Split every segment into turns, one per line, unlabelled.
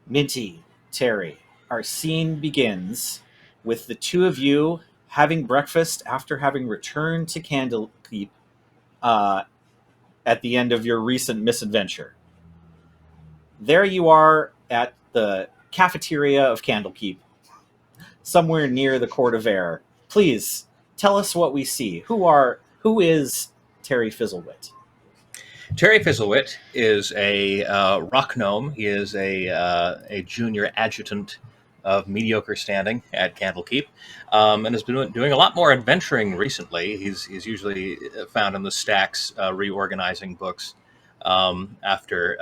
Minty, Terry, our scene begins with the two of you having breakfast after having returned to Candlekeep uh, at the end of your recent misadventure. There you are at the cafeteria of Candlekeep, somewhere near the Court of Air. Please tell us what we see. Who is Terry Fizzlewit?
Terry Fizzlewit is a rock gnome. He is a junior adjutant of mediocre standing at Candlekeep, and has been doing a lot more adventuring recently. He's usually found in the stacks reorganizing books after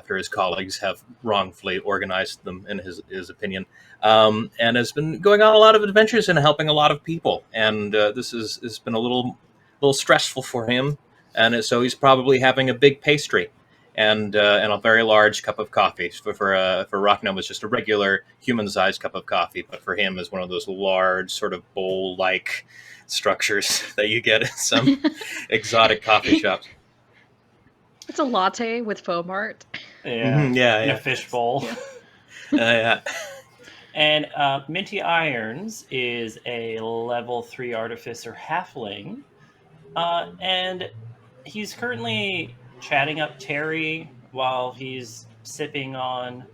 his colleagues have wrongfully organized them, in his opinion, and has been going on a lot of adventures and helping a lot of people. And this has been a little stressful for him. And so he's probably having a big pastry and a very large cup of coffee. For Rocknum, it's just a regular human-sized cup of coffee, but for him, is one of those large, sort of bowl-like structures that you get at some exotic coffee shops.
It's a latte with foam art.
Yeah,
Mhm, yeah,
in
yeah.
a fishbowl.
Yeah.
And Minty Irons is a level 3 artificer halfling. And he's currently chatting up Terry while he's sipping on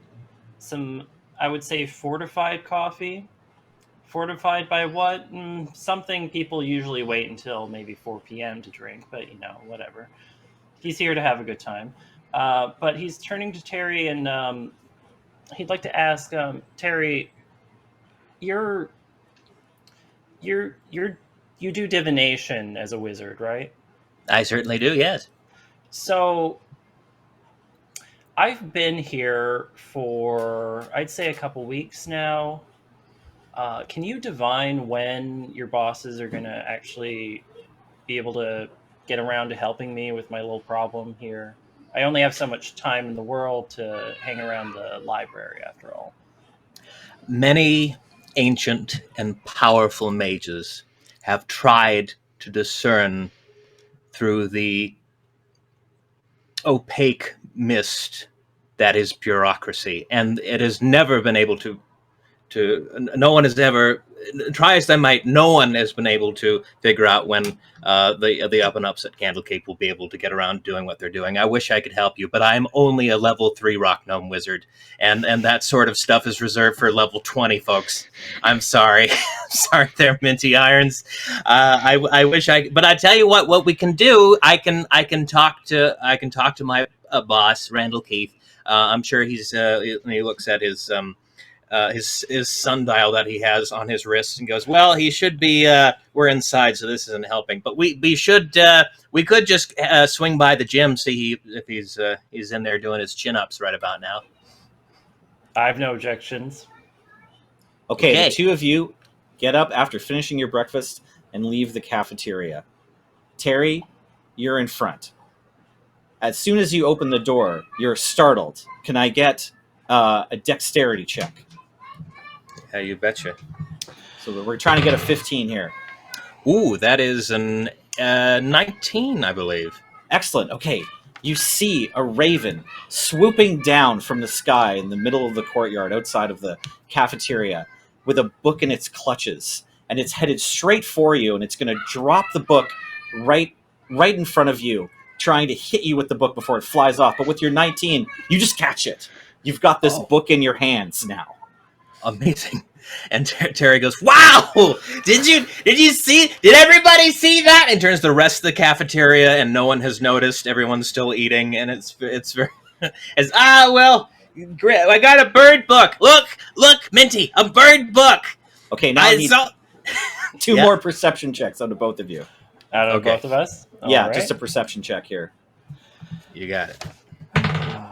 some, I would say, fortified coffee. Fortified by what? Something people usually wait until maybe 4 p.m. to drink, but whatever. He's here to have a good time. But he's turning to Terry, and he'd like to ask, Terry, you do divination as a wizard, right?
I certainly do, yes.
So I've been here for, I'd say, a couple weeks now. Can you divine when your bosses are going to actually be able to get around to helping me with my little problem here? I only have so much time in the world to hang around the library, after all.
Many ancient and powerful mages have tried to discern through the opaque mist that is bureaucracy, and it has never been able to no one has ever, try as they might, no one has been able to figure out when the up and ups at Candlekeep will be able to get around doing what they're doing. I wish I could help you, but I'm only a level 3 rock gnome wizard, and that sort of stuff is reserved for level 20 folks. I'm sorry. Sorry there, Minty Irons. I wish but I tell you what we can do, I can talk to my boss, Randall Keith. I'm sure he looks at his sundial that he has on his wrist and goes, well, he should be, we're inside, so this isn't helping, but we could just swing by the gym, see if he's in there doing his chin-ups right about now.
I have no objections.
Okay, the two of you get up after finishing your breakfast and leave the cafeteria. Terry, you're in front. As soon as you open the door, you're startled. Can I get a dexterity check?
Yeah, you betcha.
So we're trying to get a 15 here.
Ooh, that is an 19, I believe.
Excellent. Okay, you see a raven swooping down from the sky in the middle of the courtyard outside of the cafeteria with a book in its clutches, and it's headed straight for you, and it's going to drop the book right in front of you, trying to hit you with the book before it flies off. But with your 19, you just catch it. You've got this book in your hands now.
Amazing. And Terry goes, wow, did everybody see that? And turns to the rest of the cafeteria, and no one has noticed. Everyone's still eating, and it's very, well, great. I got a bird book. Look, Minty, a bird book.
Okay, now I need two more perception checks out of both of you.
Out of both of us?
Yeah, just a perception check here.
You got it.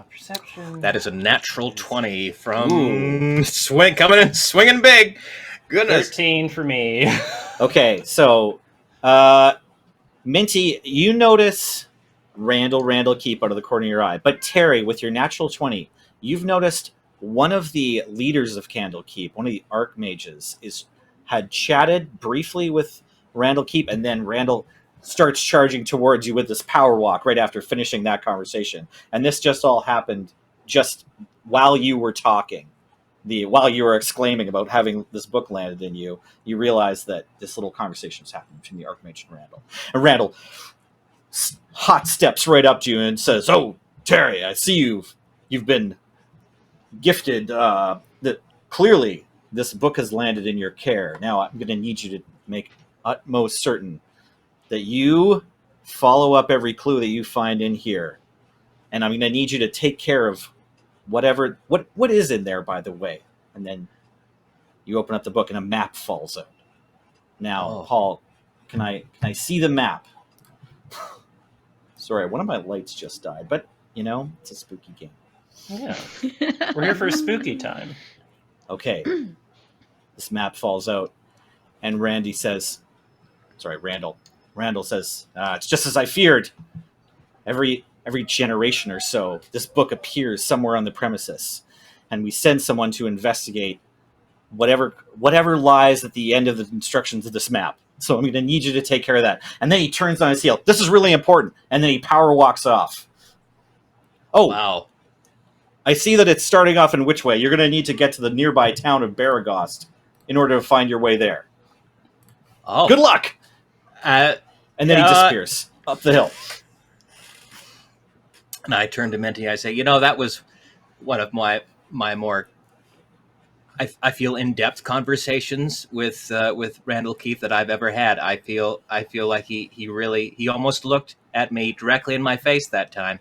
Perception.
That is a natural 20 from coming in swinging big. Goodness.
13 for me.
Okay, so Minty, you notice Randall Keep out of the corner of your eye. But Terry, with your natural 20, you've noticed one of the leaders of Candlekeep, one of the archmages, had chatted briefly with Randall Keep, and then Randall starts charging towards you with this power walk right after finishing that conversation. And this just all happened just while you were talking, while you were exclaiming about having this book landed in you, you realize that this little conversation is happening between the Archmage and Randall. And Randall hot steps right up to you and says, "Oh, Terry, I see you've been gifted. That clearly this book has landed in your care. Now I'm going to need you to make utmost certain that you follow up every clue that you find in here, and I'm going to need you to take care of what is in there, by the way." And then you open up the book and a map falls out. Now, Paul, can I see the map? Sorry, one of my lights just died, but it's a spooky game.
Yeah. We're here for a spooky time.
Okay. This map falls out, and Randall says, "It's just as I feared. Every generation or so, this book appears somewhere on the premises, and we send someone to investigate whatever lies at the end of the instructions of this map. So I'm going to need you to take care of that." And then he turns on his heel. "This is really important." And then he power walks off. Oh,
Wow.
I see that it's starting off in which way. You're going to need to get to the nearby town of Baragost in order to find your way there.
Oh.
Good luck!
And
And then he disappears up the hill.
And I turn to Minty. I say, that was one of my more, I feel, in-depth conversations with Randall Keefe that I've ever had. I feel like he almost looked at me directly in my face that time.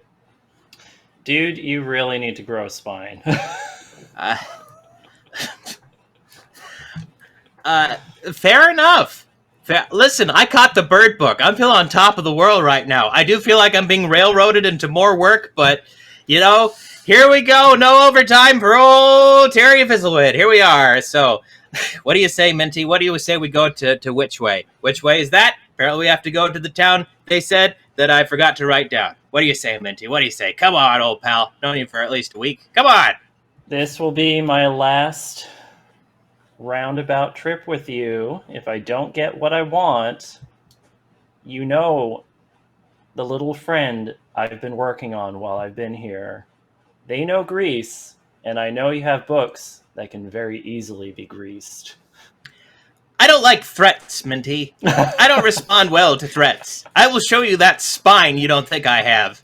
Dude, you really need to grow a spine.
Fair enough. Listen, I caught the bird book. I'm feeling on top of the world right now. I do feel like I'm being railroaded into more work, but, here we go. No overtime for old Terry Fizzlewit. Here we are. So, what do you say, Minty? What do you say we go to which way? Which way is that? Apparently we have to go to the town they said that I forgot to write down. What do you say, Minty? What do you say? Come on, old pal. Known you for at least a week. Come on.
This will be my last roundabout trip with you. If I don't get what I want, the little friend I've been working on while I've been here. They know grease, and I know you have books that can very easily be greased.
I don't like threats, Minty. I don't respond well to threats. I will show you that spine you don't think I have.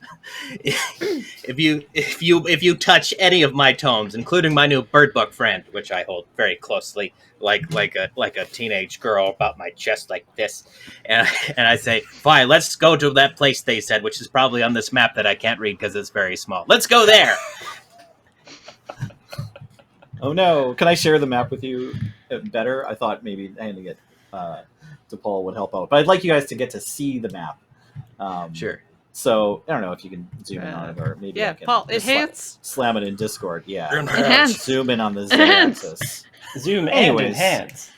If you touch any of my tomes, including my new bird book friend, which I hold very closely, like a teenage girl about my chest like this, and I say, "Fine, let's go to that place they said," which is probably on this map that I can't read because it's very small. Let's go there.
Oh no! Can I share the map with you better? I thought maybe handing it to Paul would help out, but I'd like you guys to get to see the map.
Sure.
So I don't know if you can zoom in on it, or maybe I can
Paul,
just
enhance.
Slam it in Discord. Yeah,
Enhance.
zoom in on the z-axis.
Zoom
Anyways.
and enhance.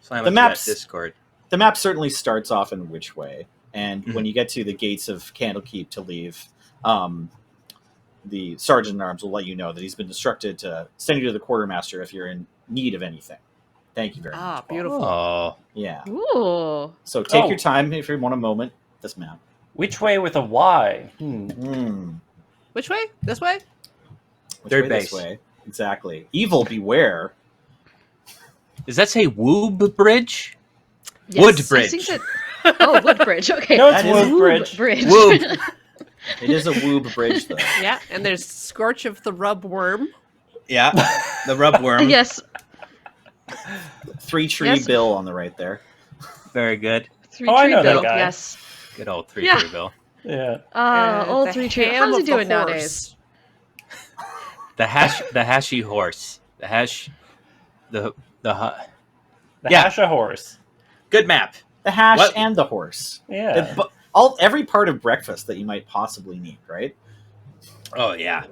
Slam
The
it to
maps-
that Discord.
The map certainly starts off in which way, and when you get to the gates of Candlekeep to leave, the sergeant at arms will let you know that he's been instructed to send you to the quartermaster if you're in need of anything. Thank you very much. Paul.
Beautiful.
Oh.
Yeah.
Ooh.
So take your time if you want a moment. This map.
Which way with a Y?
Which way? This way?
Which
Third
way
base.
This way. Exactly. Evil beware.
Does that say Woob Bridge?
Yes,
Woodbridge.
I think that. Oh, Woodbridge. Okay.
No, it's
That is-
Woodbridge.
Bridge.
Woob.
It is a woob bridge, though.
Yeah, and there's Scorch of the Rub Worm.
Yeah, the rubworm.
Yes.
3-tree
Yes.
bill on the right there.
Very good.
Three
Oh, I
tree
know that
bill.
guy.
Yes.
Good old
Yeah.
3-tree bill.
Yeah.
Old
the
3-tree.
ham
How's he
of the
doing
horse.
nowadays?
The hashy horse. The
The
Yeah.
Hasha horse.
good map.
The hash
What?
and the horse.
Yeah.
Every part of breakfast that you might possibly need, right?
Oh yeah,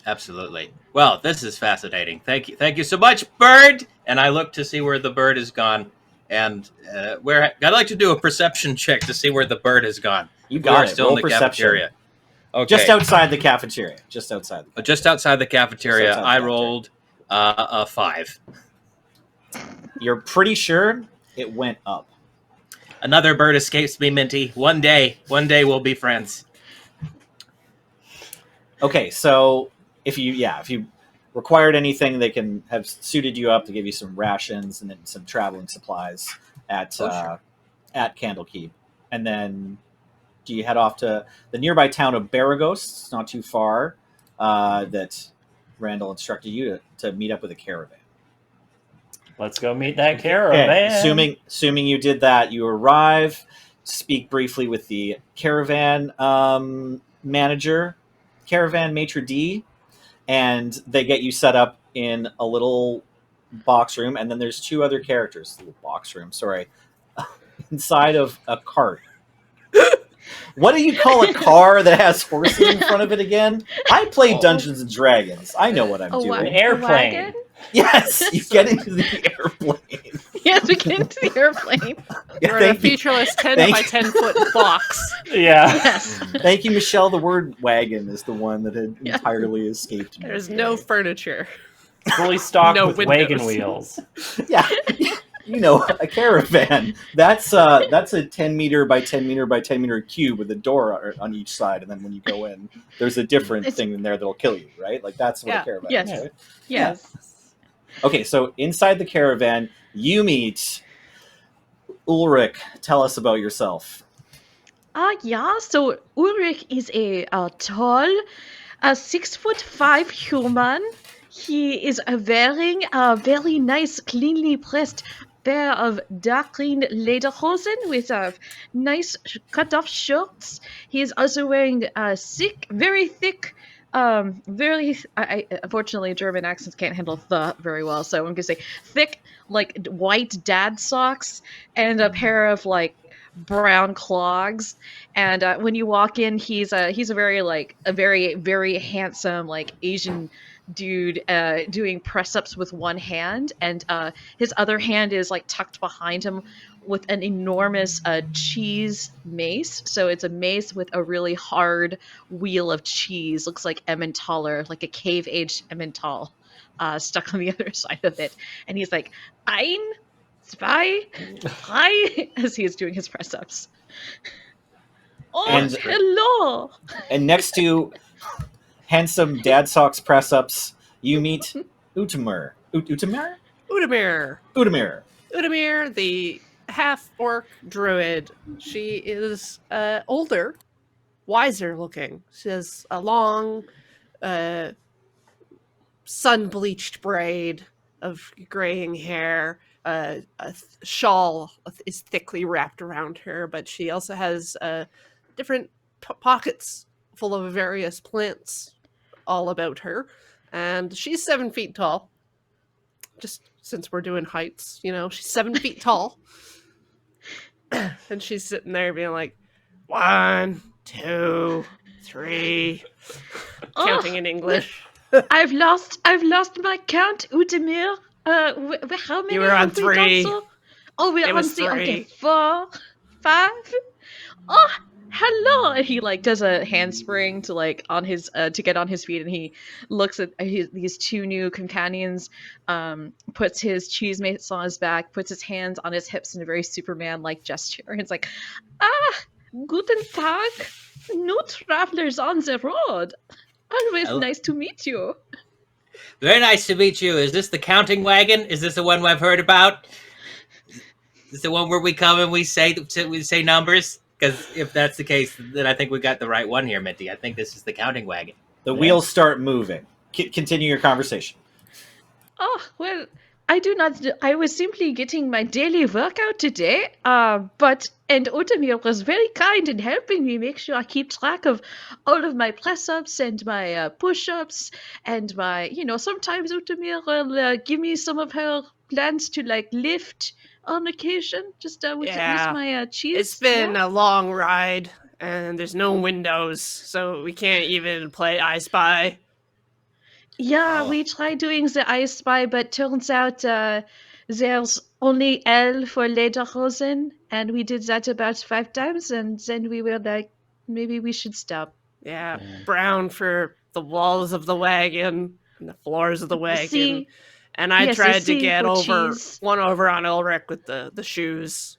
absolutely. Well, this is fascinating. Thank you so much, bird. And I look to see where the bird is gone, and I'd like to do a perception check to see where the bird has gone.
You
We
got
are
it.
still
Roll
in the
perception.
cafeteria. Okay.
Just outside the cafeteria. Just outside.
Just outside the cafeteria,
Just outside the
I
cafeteria.
rolled a 5.
You're pretty sure it went up.
Another bird escapes me, Minty. One day we'll be friends.
Okay, so if you required anything, they can have suited you up to give you some rations and then some traveling supplies at
sure.
at Candlekeep. And then do you head off to the nearby town of Baragos? It's not too far. That Randall instructed you to meet up with a caravan.
Let's go meet that
Okay,
caravan.
assuming you did that, you arrive, speak briefly with the caravan manager, caravan maitre d', and they get you set up in a little box room. And then there's two other characters, little box room, sorry, inside of a cart. What do you call a car that has horses in front of it again? I play Dungeons and Dragons. I know what I'm
A
doing.
An airplane.
wagon?
Yes, you get into the airplane.
Yes, we get into the airplane.
Yeah,
We're in a
thank you.
featureless 10
Thank
by
you.
10 foot box.
Yeah.
Yes.
Thank you, Michelle. The word wagon is the one that had
Yeah.
entirely escaped me.
There's
today.
no furniture.
Fully stocked
No
with
windows.
wagon wheels.
Yeah, you know, a caravan. That's a 10 meter by 10 meter by 10 meter cube with a door on each side, and then when you go in, there's a different thing in there that'll kill you, right? Like that's what
Yeah.
a caravan
Yes.
is, right?
Yes.
Okay, so inside the caravan, you meet Ulrich. Tell us about yourself.
Yeah, so Ulrich is a tall, 6'5" human. He is wearing a very nice, cleanly pressed pair of dark green lederhosen with nice cut-off shorts. He is also wearing very thick, unfortunately German accents can't handle the very well, so I'm gonna say thick, like white dad socks and a pair of like brown clogs. And when you walk in, he's a very handsome like Asian dude doing press ups with one hand, and his other hand is like tucked behind him with an enormous cheese mace. So it's a mace with a really hard wheel of cheese. Looks like Emmentaler, like a cave aged Emmental, stuck on the other side of it. And he's like, ein, zwei, drei, as he is doing his press ups. Oh,
And-
hello!
And next to handsome dad socks press ups, you meet Utamir. Utamir?
Udamir.
Utamir.
Udamir, the half-orc druid. She is older, wiser looking. She has a long, sun-bleached braid of graying hair. Shawl is thickly wrapped around her, but she also has different pockets full of various plants all about her. And she's 7 feet tall. Just since we're doing heights, you know, she's 7 feet tall. And she's sitting there being like, 1, 2, 3, counting in English.
I've lost my count, Udemir. How many?
You were on
have we done
3.
so? Oh, we're
It
on
was
3. Okay,
3.
4, 5. Oh, hello! And he like does a handspring to like on his to get on his feet, and he looks at these two new companions. Puts his cheese mates on his back, puts his hands on his hips in a very Superman-like gesture, and it's like, guten Tag, new travelers on the road. Always
Hello.
nice to meet you.
Very nice to meet you. Is this the counting wagon? Is this the one I've heard about? Is this the one where we come and we say numbers? Because if that's the case, then I think we got the right one here, Minty. I think this is the counting wagon.
The wheels start moving. Continue your conversation.
Oh, well, I do not. I was simply getting my daily workout today. And Otamir was very kind in helping me make sure I keep track of all of my press-ups and my push-ups and my, sometimes Otamir will give me some of her plans to like lift on occasion, just with my cheese.
It's been a long ride, and there's no windows, so we can't even play I Spy.
Yeah,
Oh.
we tried doing the I Spy, but turns out there's only L for lederhosen, and we did that about 5 times, and then we were like, maybe we should stop.
Yeah, brown for the walls of the wagon and the floors of the wagon.
See,
and I
yes,
tried to
see
get
for
over
cheese.
one over on Ulrich with the shoes.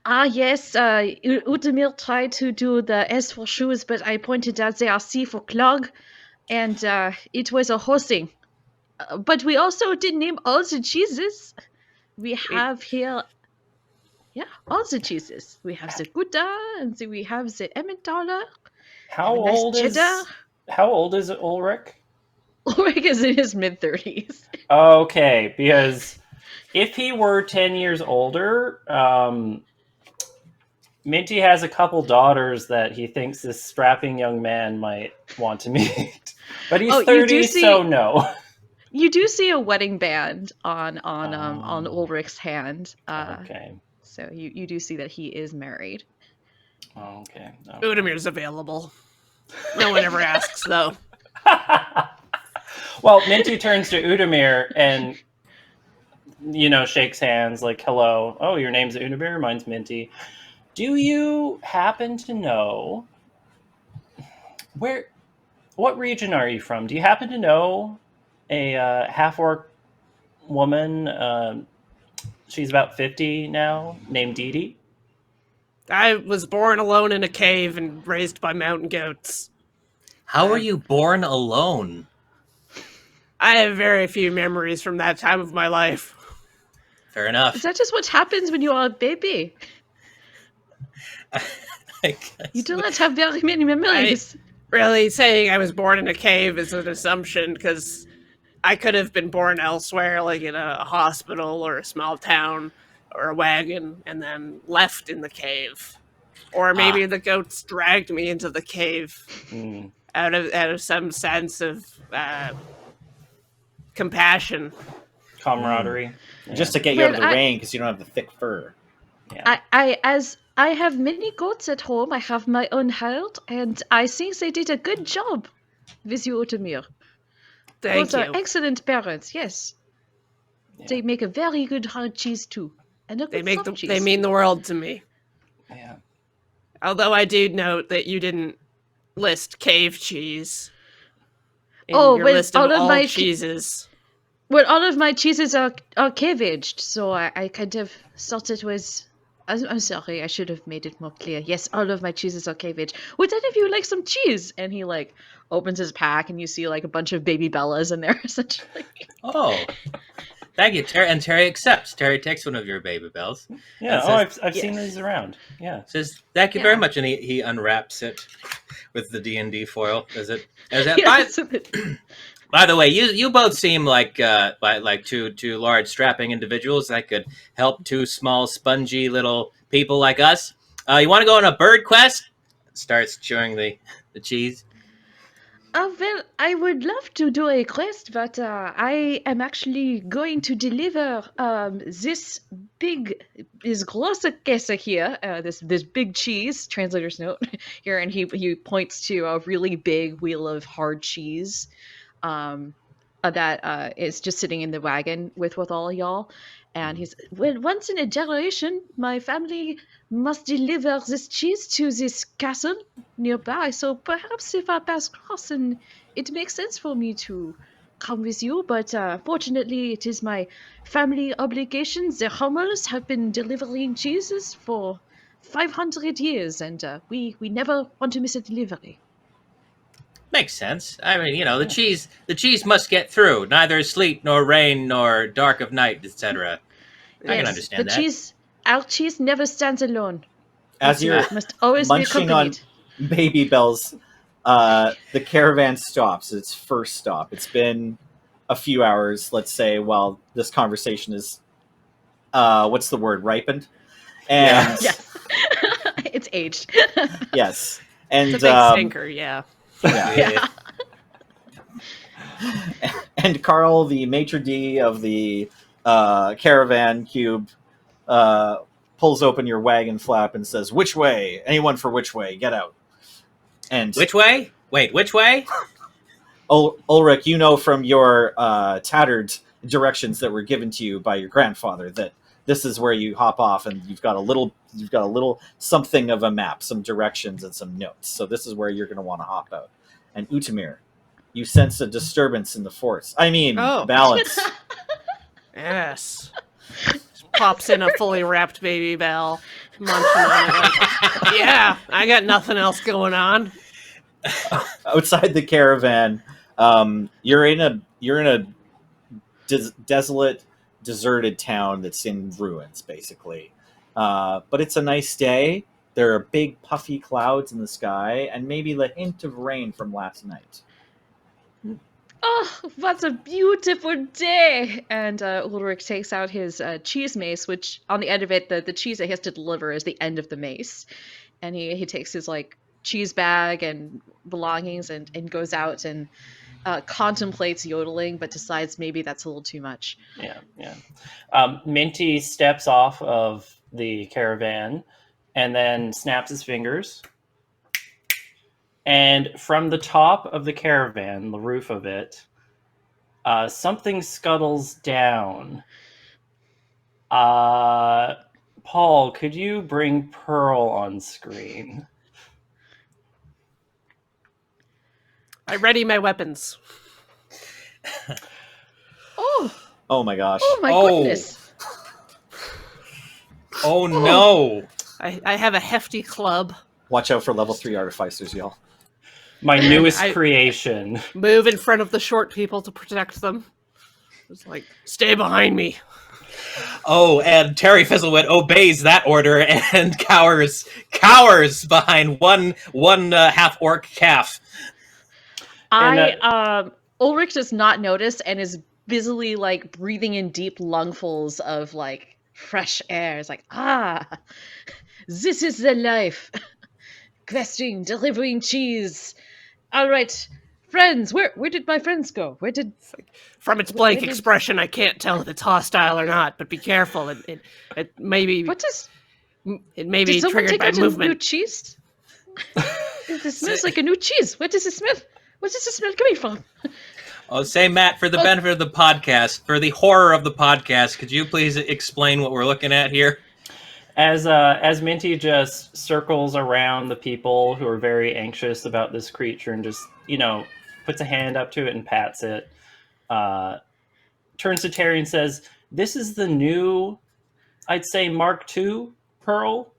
Yes, Udemir tried to do the S for shoes, but I pointed out they are C for clog. and it was a hosting. But we also didn't name all the cheeses. We have here, all the cheeses. We have the Gouda, and we have the Emmentaler.
How
a nice
old
cheddar.
How old is Ulrich?
Ulrich is in his mid-30s.
Okay, because if he were 10 years older, Minty has a couple daughters that he thinks this strapping young man might want to meet. But he's 30, so no.
You do see a wedding band on Ulrich's hand.
Okay.
So you do see that he is married.
Okay.
Udamir's available. No one ever asks, though.
Well, Minty turns to Udamir and, shakes hands like, hello. Oh, your name's Udamir? Mine's Minty. Do you happen to know what region are you from? Do you happen to know a half-orc woman? She's about 50 now, named Dee Dee.
I was born alone in a cave and raised by mountain goats.
How were you born alone?
I have very few memories from that time of my life.
Fair enough.
Is that just what happens when you are a baby? You do not have very many memories.
Really, saying I was born in a cave is an assumption, because I could have been born elsewhere, like in a hospital or a small town or a wagon, and then left in the cave. Or maybe the goats dragged me into the cave out of some sense of compassion.
Camaraderie.
Just to get you out of the rain because you don't have the thick fur.
Yeah. I have many goats at home. I have my own herd, and I think they did a good job with you, Utamir.
Thank
Those
you.
are excellent parents, yes. Yeah. They make a very good hard cheese, too. And a good soft cheese.
They mean the world to me.
Yeah.
Although I do note that you didn't list cave cheese in your list of all cheeses.
Well, all of my cheeses are cave-aged, so I kind of thought it was... I'm sorry, I should have made it more clear. Yes, all of my cheeses are cave-aged. Would any of you like some cheese? And he, opens his pack, and you see, a bunch of baby Bellas in there, essentially.
Oh. Thank you, Terry. And Terry accepts. Terry takes one of your baby bells.
Yeah, says, I've seen these around. Yeah.
Says, thank you very much. And he unwraps it with the D&D foil. By the way, you both seem like two large strapping individuals that could help two small spongy little people like us. You want to go on a bird quest? Starts chewing the cheese.
Well, I would love to do a quest, but I am actually going to deliver this große Käse here, this big cheese, translator's note here, and he points to a really big wheel of hard cheese that is just sitting in the wagon with all y'all. And he's, well, once in a generation, my family must deliver this cheese to this castle nearby. So perhaps if I pass across, and it makes sense for me to come with you. But fortunately, it is my family obligations. The Hummels have been delivering cheeses for 500 years, and we never want to miss a delivery.
Makes sense. I mean, the cheese must get through. Neither sleet nor rain nor dark of night, etc. I can understand that.
Our cheese never stands alone.
As you're
must always
munching
be accompanied.
On baby bells, the caravan stops. Its first stop. It's been a few hours, let's say, while this conversation is, what's the word, ripened? And
yes. It's aged.
Yes. And
it's a big stinker, yeah.
And Carl, the maitre d' of the caravan cube, pulls open your wagon flap and says, "Which way? Anyone for which way? Get out." And
which way? Wait, which way?
Ulrich, you know from your tattered directions that were given to you by your grandfather that this is where you hop off, and you've got a little something of a map, some directions and some notes. So this is where you're going to want to hop out. And Utamir, you sense a disturbance in the force. I mean, balance.
Yes. Just pops in a fully wrapped baby bell, munching on it. Yeah, I got nothing else going on.
outside the caravan. You're in a desolate, deserted town that's in ruins, basically. But it's a nice day. There are big, puffy clouds in the sky, and maybe the hint of rain from last night.
Oh, what a beautiful day! And Ulrich takes out his cheese mace, which on the end of it, the cheese that he has to deliver is the end of the mace. And he takes his like cheese bag and belongings and goes out and contemplates yodeling, but decides maybe that's a little too much.
Yeah. Minty steps off of the caravan and then snaps his fingers. And from the top of the caravan, the roof of it, something scuttles down. Paul, could you bring Pearl on screen?
I ready my weapons.
Oh my gosh.
Oh my
Oh.
goodness!
Oh no!
I have a hefty club.
Watch out for level 3 artificers, y'all.
My newest
I-
creation.
Move in front of the short people to protect them. It's like, stay behind me.
Oh, and Terry Fizzlewit obeys that order and cowers behind one half orc calf.
Ulrich does not notice and is busily like breathing in deep lungfuls of like fresh air. It's like, this is the life. Questing, delivering cheese. All right, friends, where did my friends go? Where did...
From its blank
Where did-
expression, I can't tell if it's hostile or not, but be careful. It maybe
What does...
it may
Did
be
someone
triggered
take
by
out a new
movement.
cheese? It smells like a new cheese. Where does it smell? Where's this smell coming from?
Oh, say, Matt, for the benefit of the podcast, for the horror of the podcast, could you please explain what we're looking at here?
As Minty just circles around the people who are very anxious about this creature and just, puts a hand up to it and pats it, turns to Terry and says, "This is the new, I'd say, Mark II Pearl.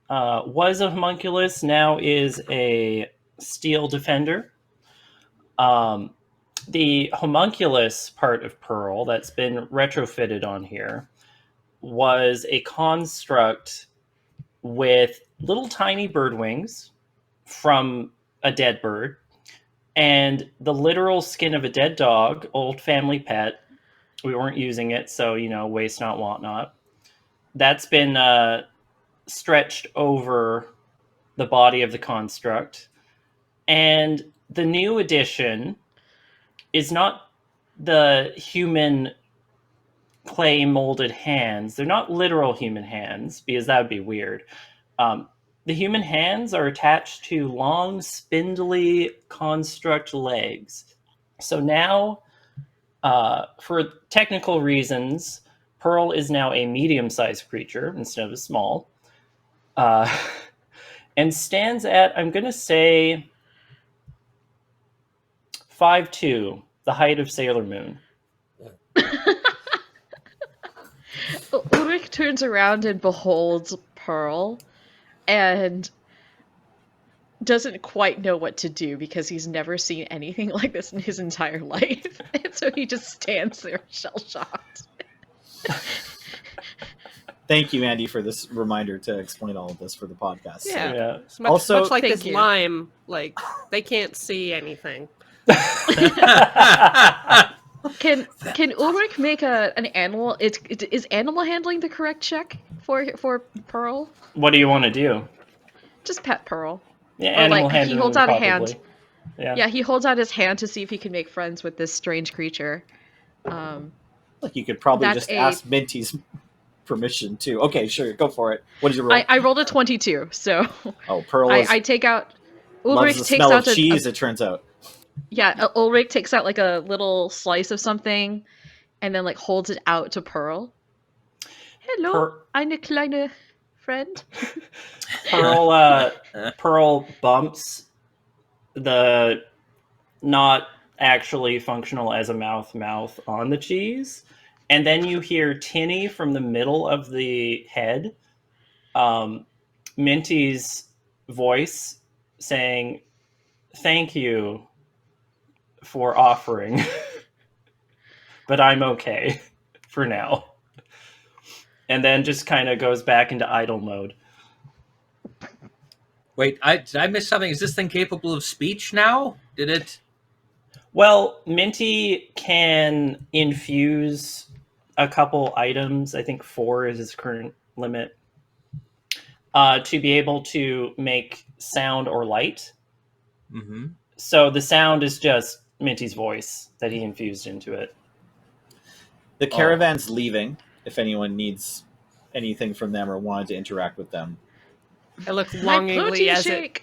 Was a homunculus, now is a steel defender. The homunculus part of Pearl that's been retrofitted on here was a construct with little tiny bird wings from a dead bird and the literal skin of a dead dog, old family pet. We weren't using it, so, waste not, want not. That's been stretched over the body of the construct. And the new addition is not the human clay molded hands. They're not literal human hands, because that would be weird. The human hands are attached to long, spindly construct legs. So now, for technical reasons, Pearl is now a medium-sized creature instead of a small. And stands at, I'm going to say, 5'2", the height of Sailor Moon.
Ulrich turns around and beholds Pearl and doesn't quite know what to do because he's never seen anything like this in his entire life. And so he just stands there shell-shocked.
Thank you, Andy, for this reminder to explain all of this for the podcast.
Yeah.
Yeah.
Much like
Thank
this
you.
lime, like they can't see anything.
Can Ulrich make an animal? Is animal handling the correct check for Pearl?
What do you want to do?
Just pet Pearl.
Yeah,
Or,
animal
like, he
handling,
holds out a
probably.
hand.
Yeah.
Yeah, he holds out his hand to see if he can make friends with this strange creature.
Like you could probably
That's
just
a-
ask Minty's permission too. Okay, sure, go for it. What did you roll?
I rolled a 22, so
Oh, Pearl is,
I take out.
loves
Ulrich
the
takes
smell
out
of cheese, it turns out.
Ulrich takes out like a little slice of something, and then like holds it out to Pearl. Hello, eine kleine friend.
Pearl bumps the not actually functional as a mouth on the cheese, and then you hear Tinny from the middle of the head, Minty's voice saying, Thank you for offering, but I'm okay for now. And then just kind of goes back into idle mode.
Wait, did I miss something? Is this thing capable of speech now? Did it?
Well, Minty can infuse a couple items. I think 4 is his current limit. To be able to make sound or light.
Mm-hmm.
So the sound is just Minty's voice that he infused into it.
The caravan's leaving. If anyone needs anything from them or wanted to interact with them,
I look
My
longingly
protein
as
shake.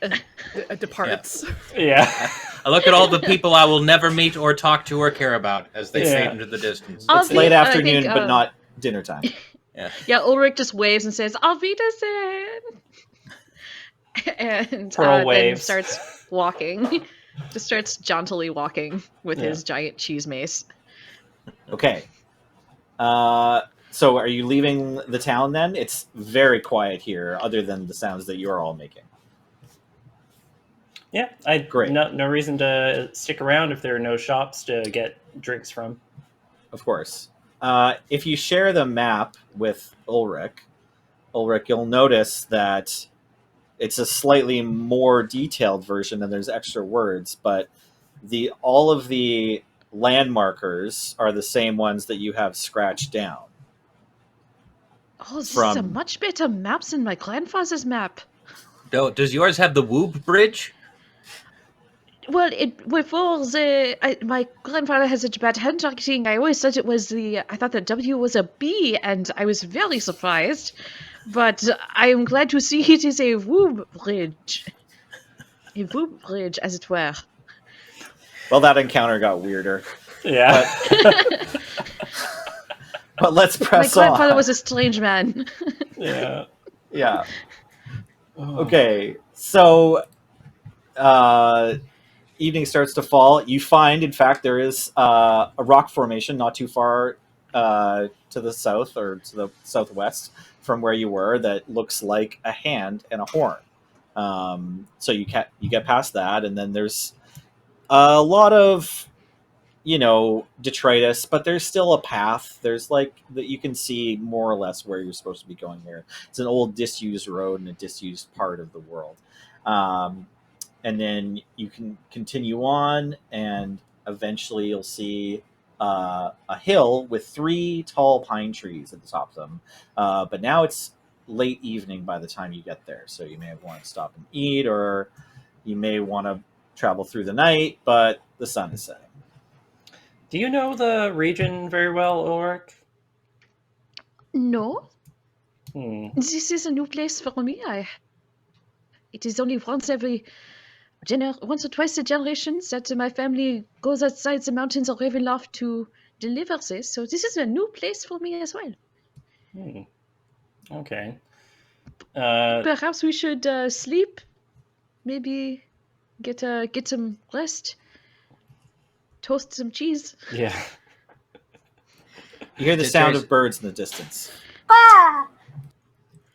it departs.
Yeah.
I look at all the people I will never meet or talk to or care about as they fade
Yeah.
into the distance.
I'll
it's
be-
late
I
afternoon,
think,
but not dinner time.
Yeah, Ulrich just waves and says, "Auf Wiedersehen," and
Pearl
then
waves.
starts walking. Just starts jauntily walking with
Yeah.
his giant cheese mace.
Okay. So are you leaving the town then? It's very quiet here, other than the sounds that you're all making.
Yeah,
Great.
No reason to stick around if there are no shops to get drinks from.
Of course. If you share the map with Ulrich, you'll notice that it's a slightly more detailed version and there's extra words, but all of the landmarkers are the same ones that you have scratched down.
Oh, this is a
From-
much better map than my grandfather's map.
Does yours have the Whoop Bridge?
Well, my grandfather has such bad handwriting. I always thought it was I thought the W was a B, and I was very surprised. But I am glad to see it is a Woob bridge. A Woob bridge, as it were.
Well, that encounter got weirder.
Yeah.
But let's
My
press
grandfather
on.
was a strange man.
Yeah.
Yeah.
Oh.
Okay. So, evening starts to fall. You find, in fact, there is a rock formation not too far to the south or to the southwest from where you were that looks like a hand and a horn. So you get past that, and then there's a lot of detritus, but there's still a path. There's that you can see more or less where you're supposed to be going here. It's an old disused road in a disused part of the world. And then you can continue on, and eventually you'll see a hill with 3 tall pine trees at the top of them. But now it's late evening by the time you get there, so you may have wanted to stop and eat, or you may want to travel through the night, but the sun is setting.
Do you know the region very well, Ulrich?
No,
Hmm.
this is a new place for me. It is only once or twice a generation that my family goes outside the mountains of Ravenloft to deliver this. So this is a new place for me as well.
Hmm. Okay.
Perhaps we should sleep. Maybe get some rest. Toast some cheese.
Yeah.
You hear the
Did
sound
Terry's-
of birds in the distance.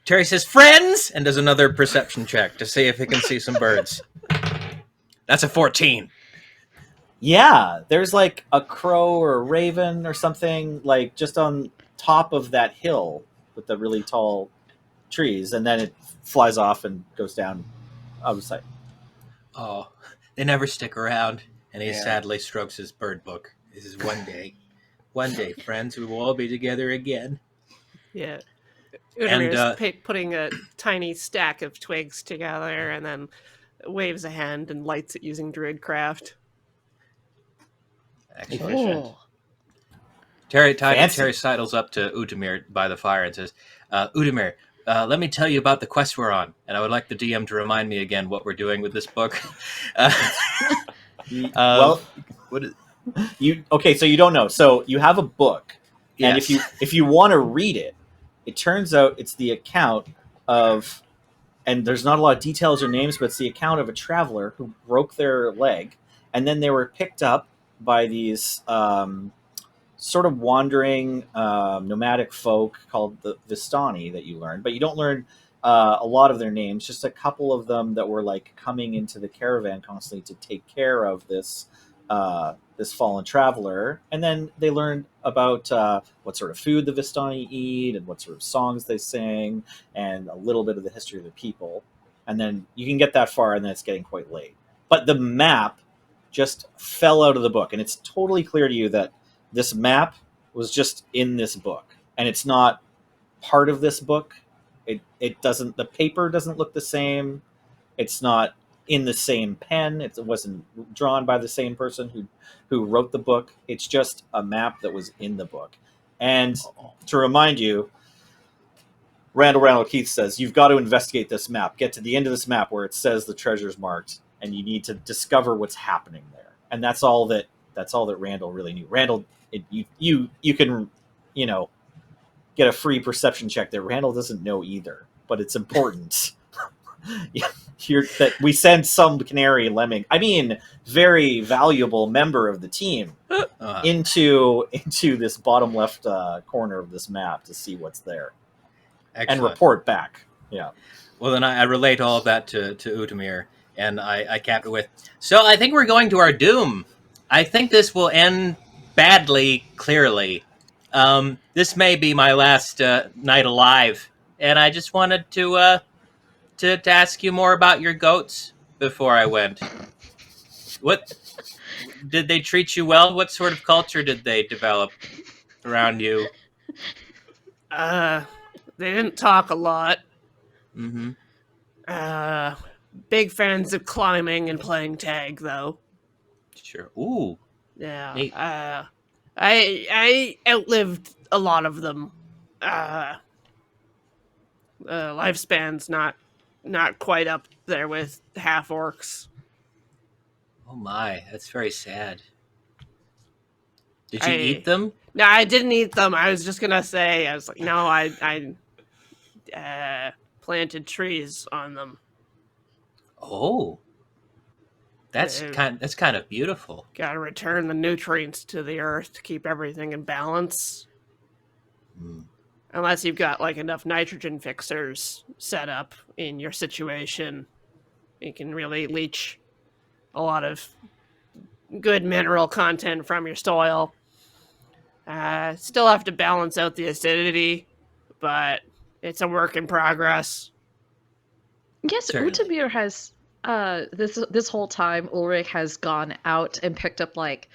Terry says, "Friends!" and does another perception check to see if he can see some birds. That's a 14.
Yeah, there's like a crow or a raven or something just on top of that hill with the really tall trees, and then it flies off and goes down out of sight.
Oh, they never stick around. And he
Yeah.
sadly strokes his bird book. This is one day, friends, we will all be together again.
Yeah.
And,
Udirmir's putting a tiny stack of twigs together and then waves a hand and lights it using Druidcraft.
Excellent.
Efficient.
Terry
Fancy.
sidles up to Udimir by the fire and says, Udimir, let me tell you about the quest we're on. And I would like the DM to remind me again what we're doing with this book.
Well,
what is,
okay, so you don't know. So you have a book, and
yes.
if you want to read it, it turns out it's the account of, and there's not a lot of details or names, but it's the account of a traveler who broke their leg, and then they were picked up by these sort of wandering nomadic folk called the Vistani that you learn, but you don't learn a lot of their names, just a couple of them that were like coming into the caravan constantly to take care of this fallen traveler. And then they learned about what sort of food the Vistani eat and what sort of songs they sing and a little bit of the history of the people. And then you can get that far, and then it's getting quite late. But the map just fell out of the book, and it's totally clear to you that this map was just in this book, and it's not part of this book. It doesn't, the paper doesn't look the same. It's not in the same pen. It wasn't drawn by the same person who wrote the book. It's just a map that was in the book. And to remind you, Randall Keith says, you've got to investigate this map. Get to the end of this map where it says the treasure's marked, and you need to discover what's happening there. And that's all that Randall really knew. Randall, you can, get a free perception check that Randall doesn't know either, but it's important. That we send some canary lemming, very valuable member of the team into this bottom left corner of this map to see what's there.
Excellent.
And report back. Yeah.
Well, then I relate all of that to Utamir, and I capped it with, so I think we're going to our doom. I think this will end badly, clearly. This may be my last night alive, and I just wanted to ask you more about your goats before I went. What did they treat you well? What sort of culture did they develop around you?
They didn't talk a lot.
Mm-hmm.
Big fans of climbing and playing tag, though.
Sure. Ooh.
Yeah.
Neat.
I outlived a lot of them. Lifespan's not quite up there with half orcs.
Oh my, that's very sad. Did you eat them?
No, I didn't eat them. I was just gonna say, I was like, no, I planted trees on them.
Oh, that's kind of beautiful.
Gotta return the nutrients to the earth to keep everything in balance.
Mm.
Unless you've got like enough nitrogen fixers set up in your situation, you can really leach a lot of good mineral content from your soil. Still have to balance out the acidity, but it's a work in progress.
Yes,
Certainly.
Utamir has this whole time Ulrich has gone out and picked up like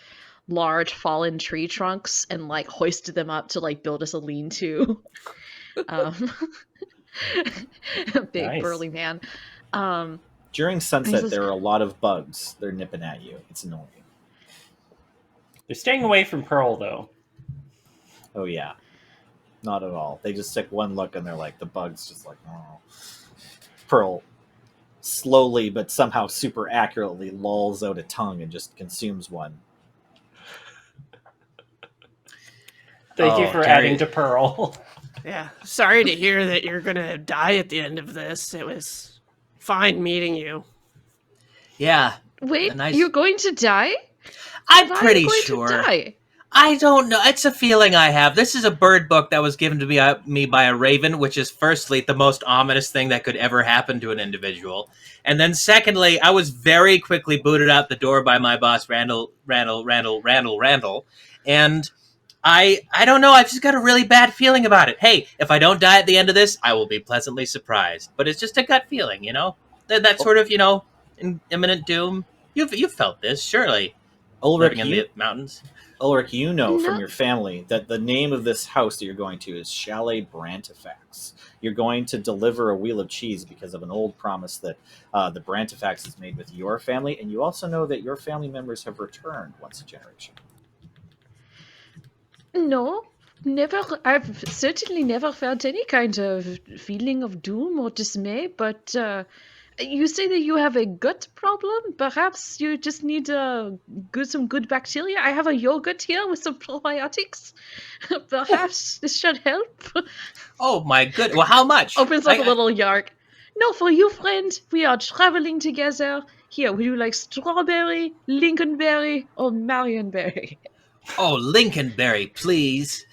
large fallen tree trunks and like hoisted them up to like build us a lean-to. Big
Nice.
burly man.
During sunset,
says-
there are a lot of bugs. They're nipping at you. It's annoying.
They're staying away from Pearl, though.
Oh, yeah. Not at all. They just take one look and they're like, the bug's just like, oh. Pearl slowly but somehow super accurately lolls out a tongue and just consumes one.
Thank you for
Terry.
adding to Pearl.
Yeah, sorry to hear that you're gonna die at the end of this. It was fine meeting you.
Yeah,
Wait,
a nice-
you're going to die?
I'm
Why
pretty
are you going
sure.
to die?
I don't know. It's a feeling I have. This is a bird book that was given to me by a raven, which is firstly the most ominous thing that could ever happen to an individual. And then secondly, I was very quickly booted out the door by my boss, Randall. And I don't know. I've just got a really bad feeling about it. Hey, if I don't die at the end of this, I will be pleasantly surprised. But it's just a gut feeling, That sort of, imminent doom. You've felt this, surely.
Ulrich,
Living in the mountains.
Ulrich, you know from
No.
your family that the name of this house that you're going to is Chalet Brantifax. You're going to deliver a wheel of cheese because of an old promise that the Brantifax is made with your family, and you also know that your family members have returned once a generation.
No, never. I've certainly never felt any kind of feeling of doom or dismay, but you say that you have a gut problem? Perhaps you just need some good bacteria? I have a yogurt here with some probiotics. Perhaps this should help.
Oh my good. Well, how much?
Opens up a little yark. No, for you, friend. We are traveling together. Here, would you like strawberry, lincolnberry, or marionberry?
Oh, Lincolnberry, please.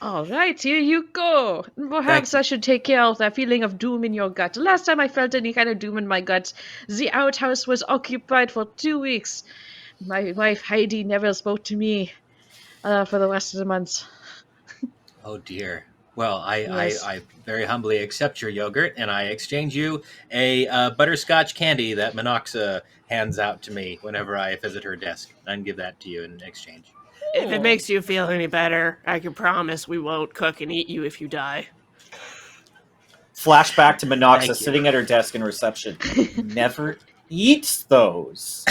All right, here you go. Perhaps I should take care of that feeling of doom in your gut. The last time I felt any kind of doom in my gut, the outhouse was occupied for 2 weeks. My wife Heidi never spoke to me for the rest of the month.
Oh dear. Well,
Yes.
I very humbly accept your yogurt, and I exchange you a butterscotch candy that Monoxa hands out to me whenever I visit her desk. I can give that to you in exchange.
If it
Ooh.
makes you feel any better, I can promise we won't cook and eat you if you die.
Flashback to
Thank
Monoxa
you.
sitting at her desk in reception. Never eats those.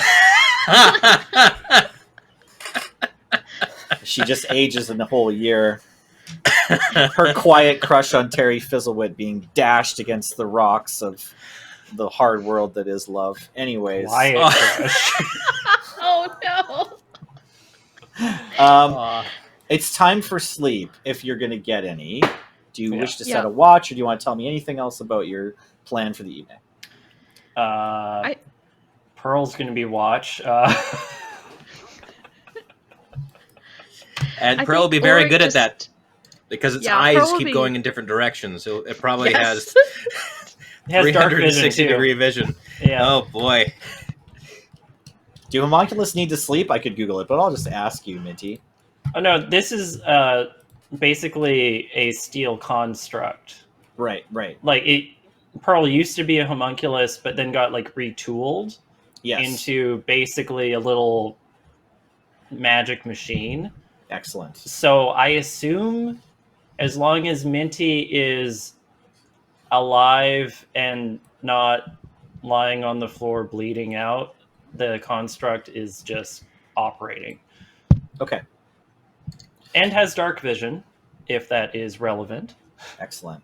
She just ages in the whole year. Her quiet crush on Terry Fizzlewit being dashed against the rocks of the hard world that is love. Anyways,
Quiet crush.
Oh no.
Aw.
it's time for sleep if you're going to get any. Do you wish to set
Yeah.
a watch, or do you want to tell me anything else about your plan for the evening?
Pearl's going to be watch.
And
I
Pearl will
think
be very
Ulrich
good
just-
at that because its
Yeah,
eyes
Pearl will
keep
be-
going in different directions. So it probably
Yes.
has
It has dark vision
360
too.
degree vision.
Yeah.
Oh boy.
Do homunculus need to sleep? I could Google it, but I'll just ask you, Minty.
Oh no, this is basically a steel construct.
Right.
Like Pearl used to be a homunculus, but then got like retooled
Yes.
into basically a little magic machine.
Excellent.
So I assume as long as Minty is alive and not lying on the floor bleeding out, the construct is just operating.
Okay.
And has dark vision, if that is relevant.
Excellent.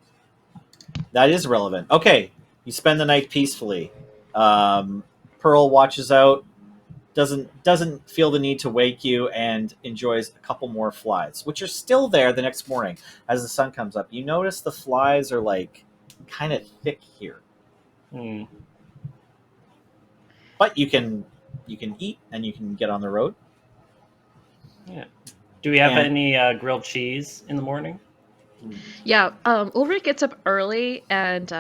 That is relevant. Okay. You spend the night peacefully. Pearl watches out, doesn't feel the need to wake you, and enjoys a couple more flies, which are still there the next morning as the sun comes up. You notice the flies are like kind of thick here, but you can eat and you can get on the road.
Yeah. Do we have
And-
any grilled cheese in the morning?
Yeah, Ulrich gets up early, and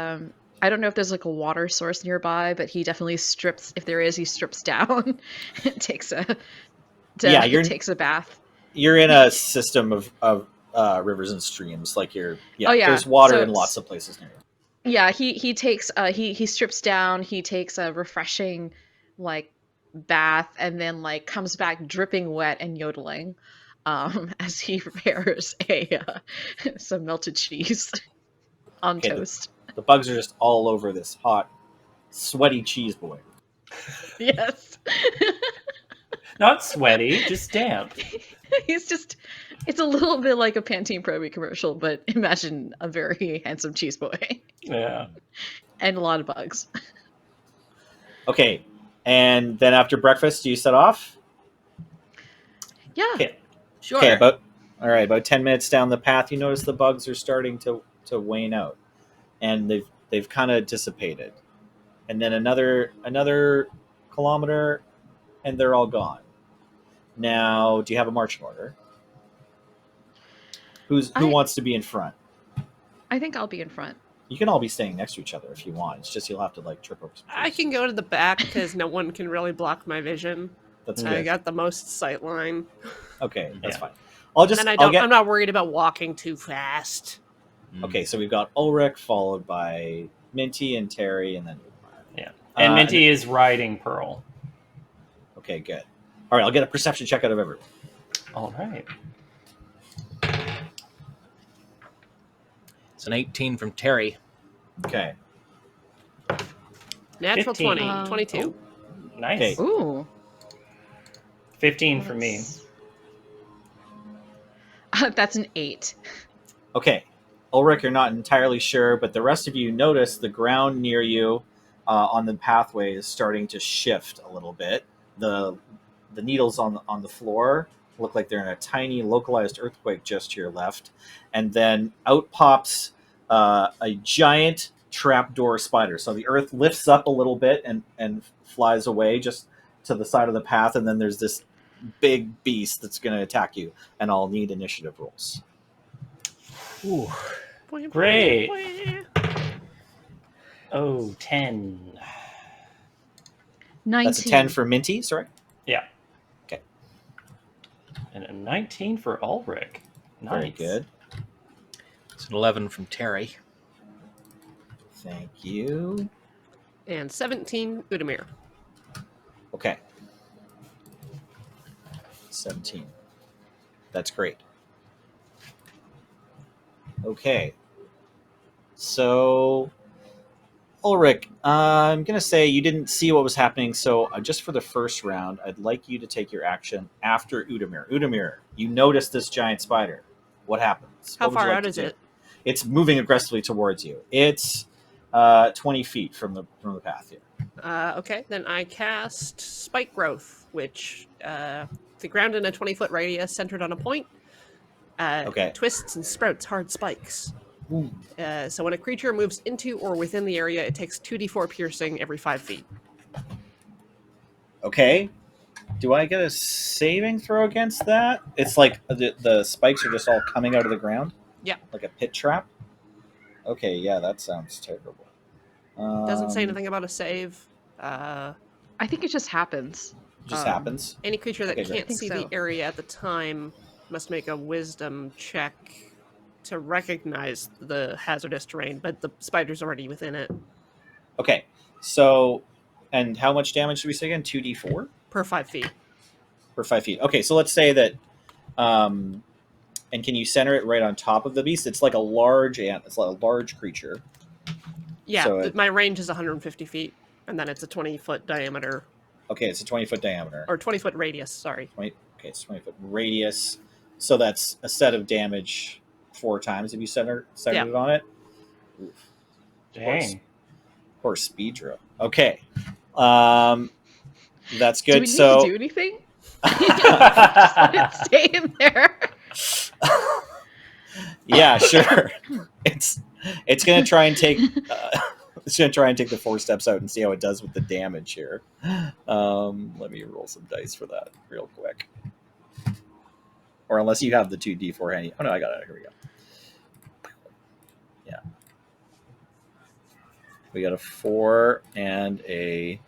I don't know if there's like a water source nearby, but he definitely strips. If there is, he strips down and takes a takes a bath.
You're in a system of rivers and streams, like
Oh, yeah.
there's water
So
in
it's-
lots of places near you.
Yeah, he takes he strips down. He takes a refreshing like bath, and then like comes back dripping wet and yodeling, as he prepares some melted cheese on
Okay,
toast.
The bugs are just all over this hot, sweaty cheese boy.
Yes.
Not sweaty, just damp.
It's a little bit like a Pantene Pro-V commercial, but imagine a very handsome cheese boy
Yeah.
and a lot of bugs.
Okay, and then after breakfast, do you set off?
Yeah.
Okay.
Sure.
Okay, about 10 minutes down the path, you notice the bugs are starting to wane out, and they've kind of dissipated, and then another kilometer, and they're all gone. Now, do you have a marching order? Who wants to be in front?
I think I'll be in front.
You can all be staying next to each other if you want. It's just you'll have to like trip over some
I
trees.
can go to the back because no one can really block my vision.
That's
I
good.
got the most sight line.
Okay, that's
Yeah.
fine. I'm
not worried about walking too fast.
Okay, so we've got Ulrich followed by Minty and Terry, and then
Yeah. And
Uh,
Minty is riding Pearl.
okay, good. All right, I'll get a perception check out of everyone.
All right.
It's an 18 from Terry.
Okay,
Natural
15.
20, 22.
Nice.
Okay.
Ooh.
15 for me.
That's an 8.
okay. Ulrich, you're not entirely sure, but the rest of you notice the ground near you on the pathway is starting to shift a little bit. The needles on the floor look like they're in a tiny localized earthquake just to your left, and then out pops a giant trapdoor spider. So the earth lifts up a little bit and flies away just to the side of the path, and then there's this big beast that's going to attack you, and I'll need initiative rolls.
Ooh.
Great. Oh, 10.
19.
That's a 10 for Minty, sorry.
Yeah.
Okay.
And a 19 for Ulrich. Nice.
Very good.
It's an 11 from Terry.
Thank you.
And 17, Udamir.
Okay. 17. That's great. Okay. So, Ulrich, I'm going to say you didn't see what was happening, so just for the first round, I'd like you to take your action after Udamir. Udamir, you notice this giant spider. What happens?
How
What would you
far
like
out
to
is
do?
it?
It's moving aggressively towards you. It's 20 feet from the path here.
Okay, then I cast Spike Growth, which the ground in a 20-foot radius centered on a point.
Okay.
Twists and sprouts hard spikes.
Ooh.
So when a creature moves into or within the area, it takes 2d4 piercing every 5 feet.
Okay. Do I get a saving throw against that? It's like the spikes are just all coming out of the ground?
Yeah.
Like a pit trap? Okay, yeah, that sounds terrible.
Doesn't say anything about a save.
I think it just happens.
Just happens.
Any creature that
Okay, great.
can't
I think
see
so.
the area at the time must make a wisdom check to recognize the hazardous terrain, but the spider's already within it.
Okay, so, and how much damage do we say again? 2d4?
Per 5 feet.
Per 5 feet. Okay, so let's say that, and can you center it right on top of the beast? It's like a large ant. It's like a large creature.
Yeah,
So
my range is 150 feet, and then it's a 20-foot diameter,
Okay, it's a 20-foot diameter.
or 20-foot radius, sorry.
Okay, it's 20-foot radius. So that's a set of damage 4 times if you centered it on it. Oof.
Dang.
Poor speed drill. Okay. That's good.
Do we need
so
to do anything? Just let it stay in there.
Yeah, sure. It's gonna try and take the 4 steps out and see how it does with the damage here. Let me roll some dice for that real quick. Or unless you have the 2d4 handy. Oh no, I got it. Here we go. Yeah. We got a 4 and a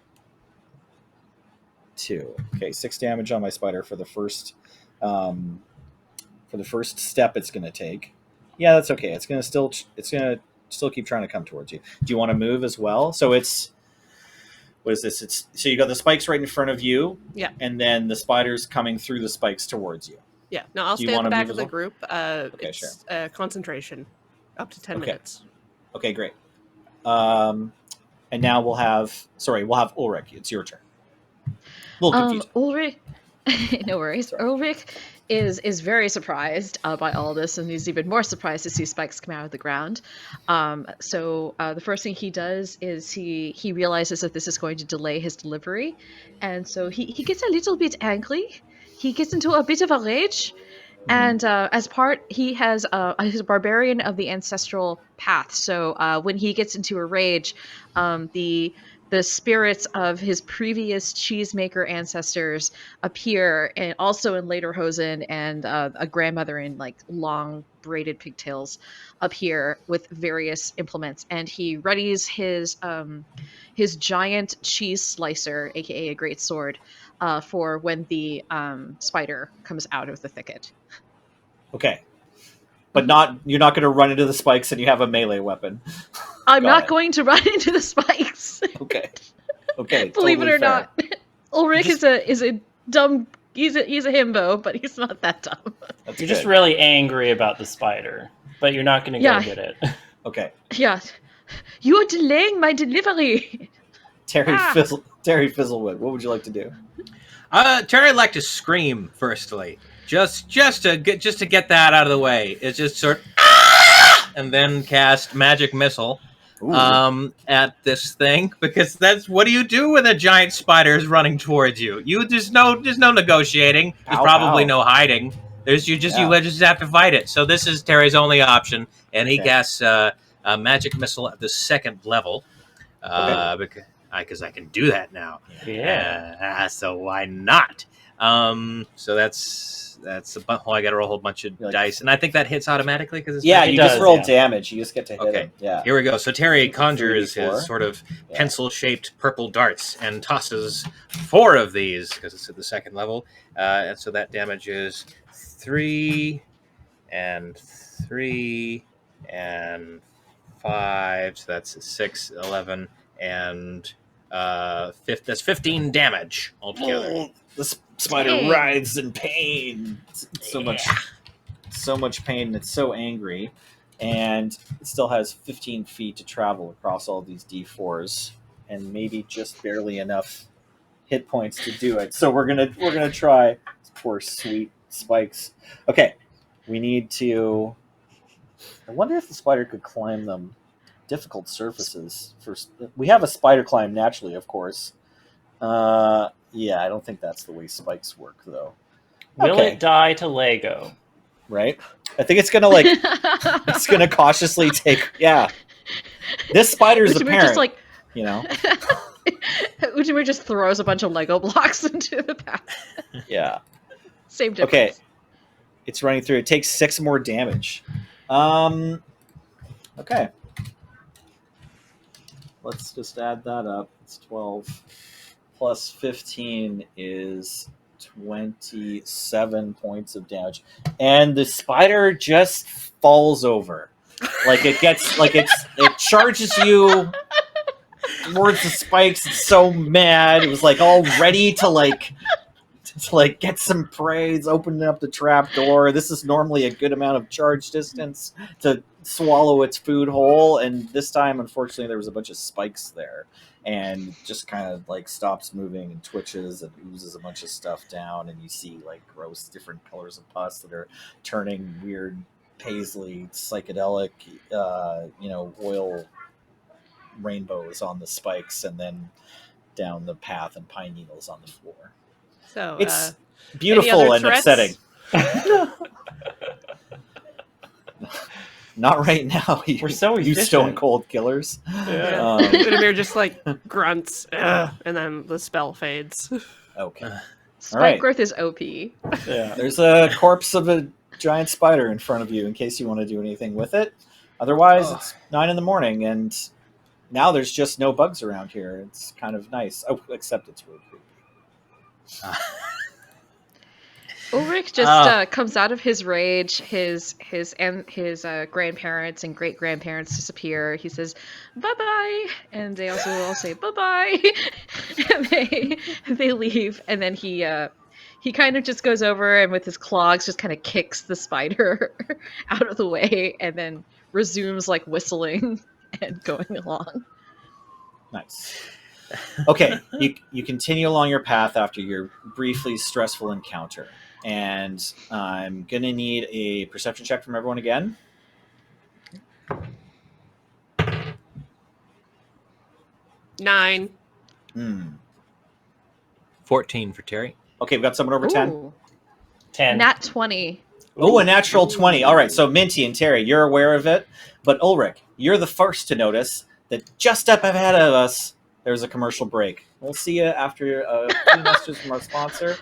2. Okay, 6 damage on my spider for the first step it's going to take. Yeah, that's okay. It's going to still keep trying to come towards you. Do you want to move as well? So it's what is this? So you got the spikes right in front of you.
Yeah.
And then the spider's coming through the spikes towards you.
Yeah, no, I'll
Do you
stay at the
wanna
back
move
of the
as well?
group.
Okay,
It's concentration, up to 10
Okay.
minutes.
Okay, great. And now we'll have Ulrich. It's your turn. A little confused.
Ulrich, no worries.
Sorry.
Ulrich is very surprised by all this, and he's even more surprised to see spikes come out of the ground. So the first thing he does is he realizes that this is going to delay his delivery, and so he gets a little bit angry. He gets into a bit of a rage. And as part, he has he's a barbarian of the ancestral path. So when he gets into a rage, the spirits of his previous cheesemaker ancestors appear, and also in Lederhosen, and a grandmother in like long braided pigtails appear with various implements, and he readies his giant cheese slicer, aka a great sword, for when the spider comes out of the thicket.
Okay. But you're not going to run into the spikes and you have a melee weapon.
I'm
Got
not
it.
going to run into the spikes.
Okay. Okay.
Believe
totally
it or
fair.
not, Ulrich is a dumb. He's a himbo, but he's not that dumb.
That's
You're
good.
just really angry about the spider, but you're not going to go
Yeah.
get it.
Okay.
Yeah, you're delaying my delivery.
Terry
Ah.
Fizzlewit, what would you like to do?
Terry would like to scream firstly, just to get that out of the way. It's just sort of, and then cast magic missile
Ooh.
at this thing, because that's what do you do when a giant spider is running towards you? There's no negotiating. There's
Pow,
probably
pow.
no hiding. You just have to fight it. So this is Terry's only option, and he
Okay.
casts a magic missile at the 2nd level, because I can do that now.
Yeah.
So why not? So that's oh, I got to roll a whole bunch of
Like-
dice, and I think that hits automatically because it's
Yeah,
magic.
you
does,
just roll
yeah.
damage. You just get to hit
Okay.
him. Yeah.
Here we go. So Terry
Like
conjures
3d4.
his sort of
Yeah.
pencil-shaped purple darts and tosses 4 of these because it's at the second level, and so that damage is 3 and 3 and 5. So that's 6, 11, and that's 15 damage altogether.
Oh, the spider
Dang.
writhes in pain. So much pain, and it's so angry. And it still has 15 feet to travel across all these D4s, and maybe just barely enough hit points to do it. So we're gonna try. Poor sweet spikes. Okay, we need to. I wonder if the spider could climb them difficult surfaces. We have a spider climb naturally, of course. Yeah, I don't think that's the way spikes work, though.
Will
Okay.
it die to Lego?
Right? I think it's gonna it's gonna cautiously take. Yeah, this spider's the
Ujimir
parent.
just like
You know.
Ujimir just throws a bunch of Lego blocks into the path.
Yeah.
Same difference.
Okay. It's running through. It takes 6 more damage. Okay. Let's just add that up. It's 12 plus 15 is 27 points of damage, and the spider just falls over. Like it charges you towards the spikes. It's so mad. It was like all ready to get some prey. It's opening up the trap door. This is normally a good amount of charge distance to swallow its food whole, and this time, unfortunately, there was a bunch of spikes there, and just kind of stops moving and twitches and oozes a bunch of stuff down, and you see gross different colors of pus that are turning weird paisley psychedelic oil rainbows on the spikes, and then down the path and pine needles on the floor.
So
It's
any
beautiful
other
and
threats?
upsetting. Not right now.
We're so
you
efficient.
stone cold killers.
Yeah.
Udemir just grunts, "Ugh," and then the spell fades.
Okay.
Spike
Alright.
growth is OP.
Yeah.
There's a corpse of a giant spider in front of you in case you want to do anything with it. Otherwise, it's 9 in the morning, and now there's just no bugs around here. It's kind of nice. Oh, except it's really creepy.
Ulrich just comes out of his rage. His grandparents and great grandparents disappear. He says bye bye, and they also all say bye bye, and they leave. And then he kind of just goes over and with his clogs just kind of kicks the spider out of the way, and then resumes whistling and going along.
Nice. Okay, you continue along your path after your briefly stressful encounter. And I'm going to need a perception check from everyone again.
9.
14 for Terry.
Okay, we got someone over 10.
Ooh,
10.
nat 20.
Oh, a natural 20. All right, so Minty and Terry, you're aware of it. But Ulrich, you're the first to notice that just up ahead of us, there's a commercial break. We'll see you after a few messages from our sponsor.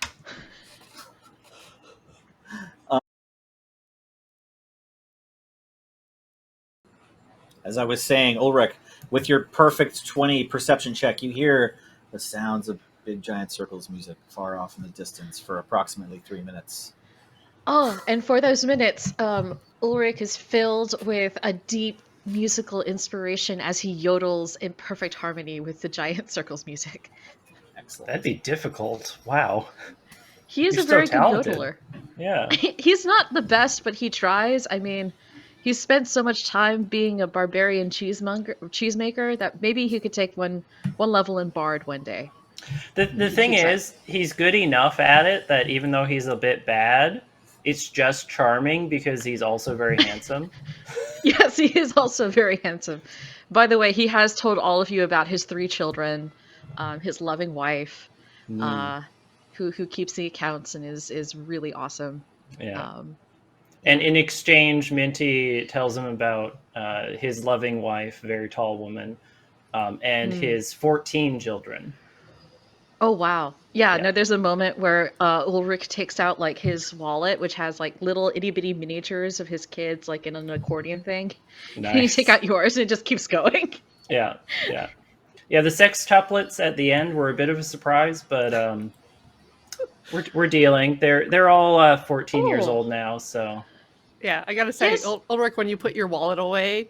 As I was saying, Ulrich, with your perfect 20 perception check, you hear the sounds of Big Giant Circles music far off in the distance for approximately 3 minutes.
Oh, and for those minutes, Ulrich is filled with a deep musical inspiration as he yodels in perfect harmony with the Giant Circles music.
Excellent.
That'd be difficult. Wow.
He is
You're
a
so
very good
talented.
yodeler.
Yeah.
He's not the best, but he tries. I mean, he's spent so much time being a barbarian cheesemaker that maybe he could take one level in Bard one day.
The thing is, he's good enough at it that even though he's a bit bad, it's just charming because he's also very handsome.
Yes, he is also very handsome. By the way, he has told all of you about his 3 children, his loving wife, who keeps the accounts and is really awesome.
Yeah. And in exchange, Minty tells him about his loving wife, very tall woman, and his 14 children.
Oh wow. Yeah,
Yeah.
no, there's a moment where Ulrich takes out like his wallet, which has like little itty bitty miniatures of his kids, like in an accordion thing. And you take
Nice.
out yours, and it just keeps going.
Yeah, yeah. Yeah, the sextuplets at the end were a bit of a surprise, but we're dealing. They're all 14 years
Oh.
old now, so
Yeah, I gotta say,
Yes.
Ulrich, when you put your wallet away,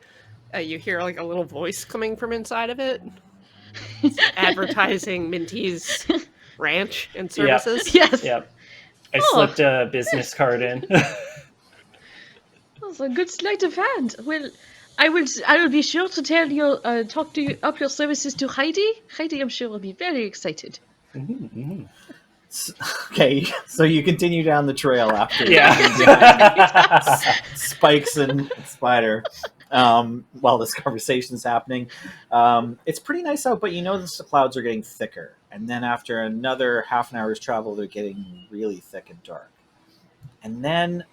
you hear like a little voice coming from inside of it. It's advertising Minty's ranch and
yeah,
services.
Yes.
yeah. I
Oh.
slipped a business card in.
That's a good sleight of hand. Well, I will be sure to tell you, talk to you up your services to Heidi. Heidi, I'm sure will be very excited.
Okay, so you continue down the trail after
Yeah.
Spikes and Spider while this conversation is happening. It's pretty nice out, but you notice the clouds are getting thicker. And then after another half an hour's travel, they're getting really thick and dark. And then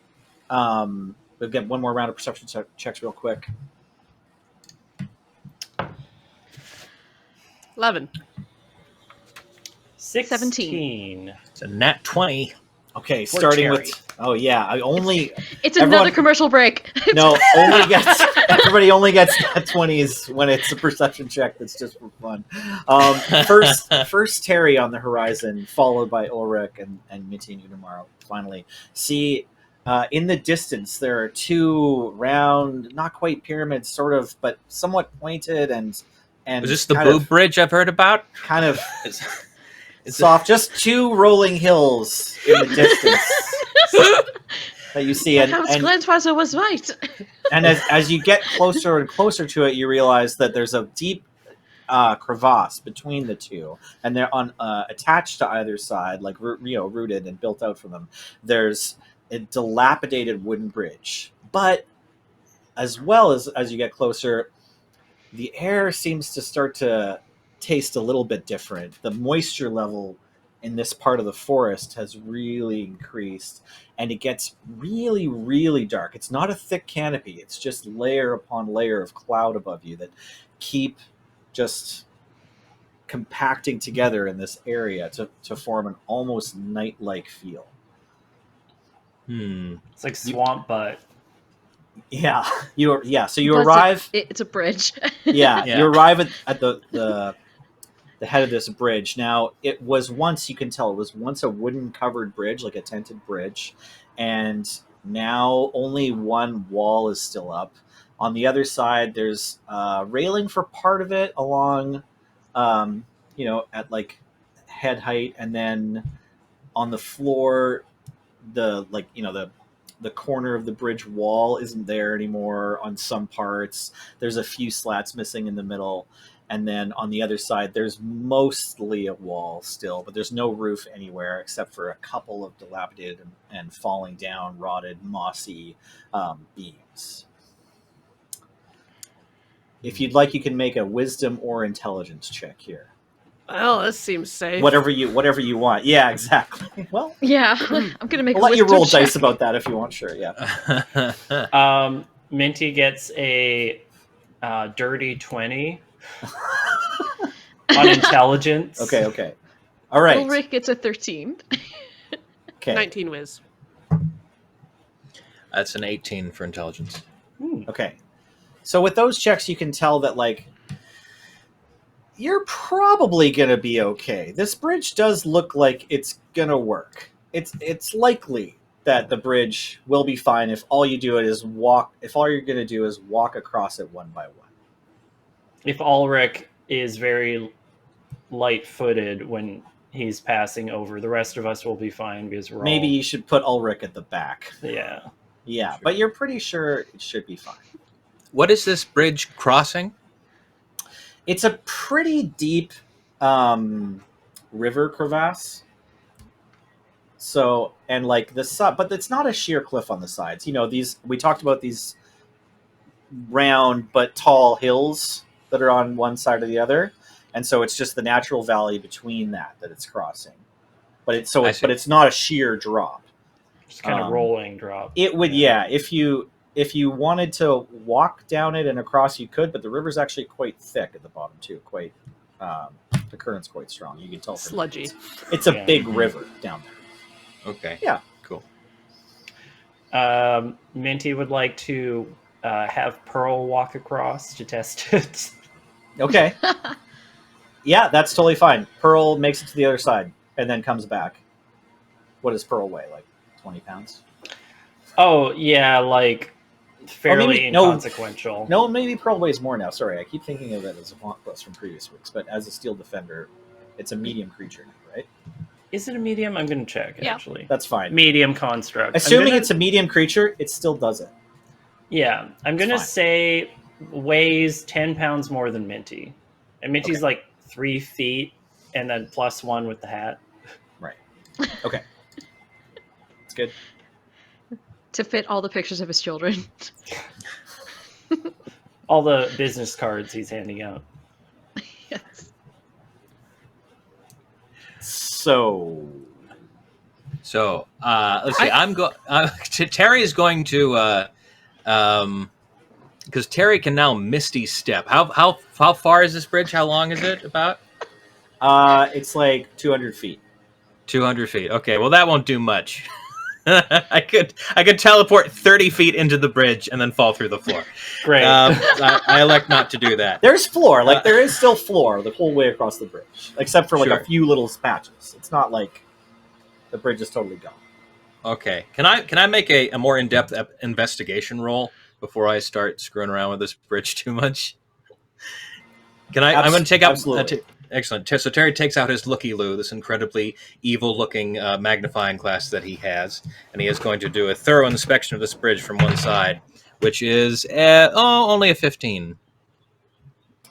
we'll get one more round of perception checks real quick.
11.
16.
It's a nat 20.
Okay,
For
starting
Terry.
with... Oh, yeah, I only...
It's another commercial break.
No, everybody only gets nat 20s when it's a perception check that's just for fun. First Terry on the horizon, followed by Ulrich and Minty and Unimaro, finally. See, in the distance, there are two round, not quite pyramids, sort of, but somewhat pointed and
Is this the boob bridge I've heard about?
kind of
It's
soft. Just two rolling hills in the distance that you see.
Perhaps Grandfather was right.
And as you get closer and closer to it, you realize that there's a deep crevasse between the two, and they're on attached to either side, like rooted and built out from them. There's a dilapidated wooden bridge, but as well as you get closer, the air seems to start to taste a little bit different. The moisture level in this part of the forest has really increased, and it gets really, really dark. It's not a thick canopy. It's just layer upon layer of cloud above you that keep just compacting together in this area to form an almost night-like feel.
It's like swamp butt.
Yeah, so you
Plus,
arrive.
It's a bridge.
Yeah,
Yeah.
you arrive at the head of this bridge. Now, it was once, you can tell, it was once a wooden covered bridge, like a tented bridge, and now only one wall is still up. On the other side, there's railing for part of it along, at like head height, and then on the floor, the corner of the bridge wall isn't there anymore on some parts. There's a few slats missing in the middle. And then on the other side, there's mostly a wall still, but there's no roof anywhere except for a couple of dilapidated and falling down, rotted, mossy beams. If you'd like, you can make a wisdom or intelligence check here.
Well, this seems safe.
Whatever you want. Yeah, exactly. Well,
Yeah, I'm gonna make.
I'll
a
let you roll
wisdom check.
dice about that if you want. Sure, yeah.
Minty gets a dirty 20 on intelligence.
Okay. All right.
Ulrich gets a 13.
Okay.
19 whiz.
That's an 18 for intelligence.
Okay. So with those checks, you can tell that, like, you're probably going to be okay. This bridge does look like it's going to work. It's likely that the bridge will be fine if all you do is walk. If all you're going to do is walk across it one by one.
If Ulrich is very light-footed when he's passing over, the rest of us will be fine because we're
Maybe
all...
you should put Ulrich at the back.
Yeah.
Yeah,
Sure.
but you're pretty sure it should be fine.
What is this bridge crossing?
It's a pretty deep river crevasse. So, and like but it's not a sheer cliff on the sides. We talked about these round but tall hills that are on one side or the other, and so it's just the natural valley between that it's crossing. But it's not a sheer drop.
Just kind of rolling drop.
It would, yeah. If you wanted to walk down it and across, you could, but the river's actually quite thick at the bottom too. There's The current's quite strong. You can tell. From
Sludgy.
It's a
Yeah.
big river down there.
Okay.
Yeah.
Cool.
Minty would like to have Pearl walk across to test it.
Okay. Yeah, that's totally fine. Pearl makes it to the other side and then comes back. What does Pearl weigh? Like 20 pounds?
Oh, yeah, like fairly
maybe- no.
inconsequential.
No, maybe Pearl weighs more now. Sorry, I keep thinking of it as a font plus from previous weeks, but as a steel defender, it's a medium creature now, right?
Is it a medium? I'm going to check,
Yeah.
actually.
That's fine.
Medium construct.
Assuming it's a medium creature, it still does it.
Yeah, I'm going to
fine.
say weighs 10 pounds more than Minty. And Minty's
Okay.
like 3 feet and then +1 with the hat.
Right. Okay. It's good.
To fit all the pictures of his children.
All the business cards he's handing out.
Yes.
So,
Let's see. Terry is going to, because Terry can now Misty Step. How far is this bridge? How long is it? About
it's like 200 feet.
200 feet. Okay, well that won't do much. I could teleport 30 feet into the bridge and then fall through the floor.
Great.
I elect not to do that.
There's floor. Like, there is still floor the whole way across the bridge, except for like
Sure.
a few little patches. It's not like the bridge is totally gone.
Okay. Can I make a more in-depth investigation roll before I start screwing around with this bridge too much? Can I? I'm going to take out.
Absolutely.
Excellent. So Terry takes out his looky-loo, this incredibly evil-looking magnifying glass that he has, and he is going to do a thorough inspection of this bridge from one side, which is only a 15.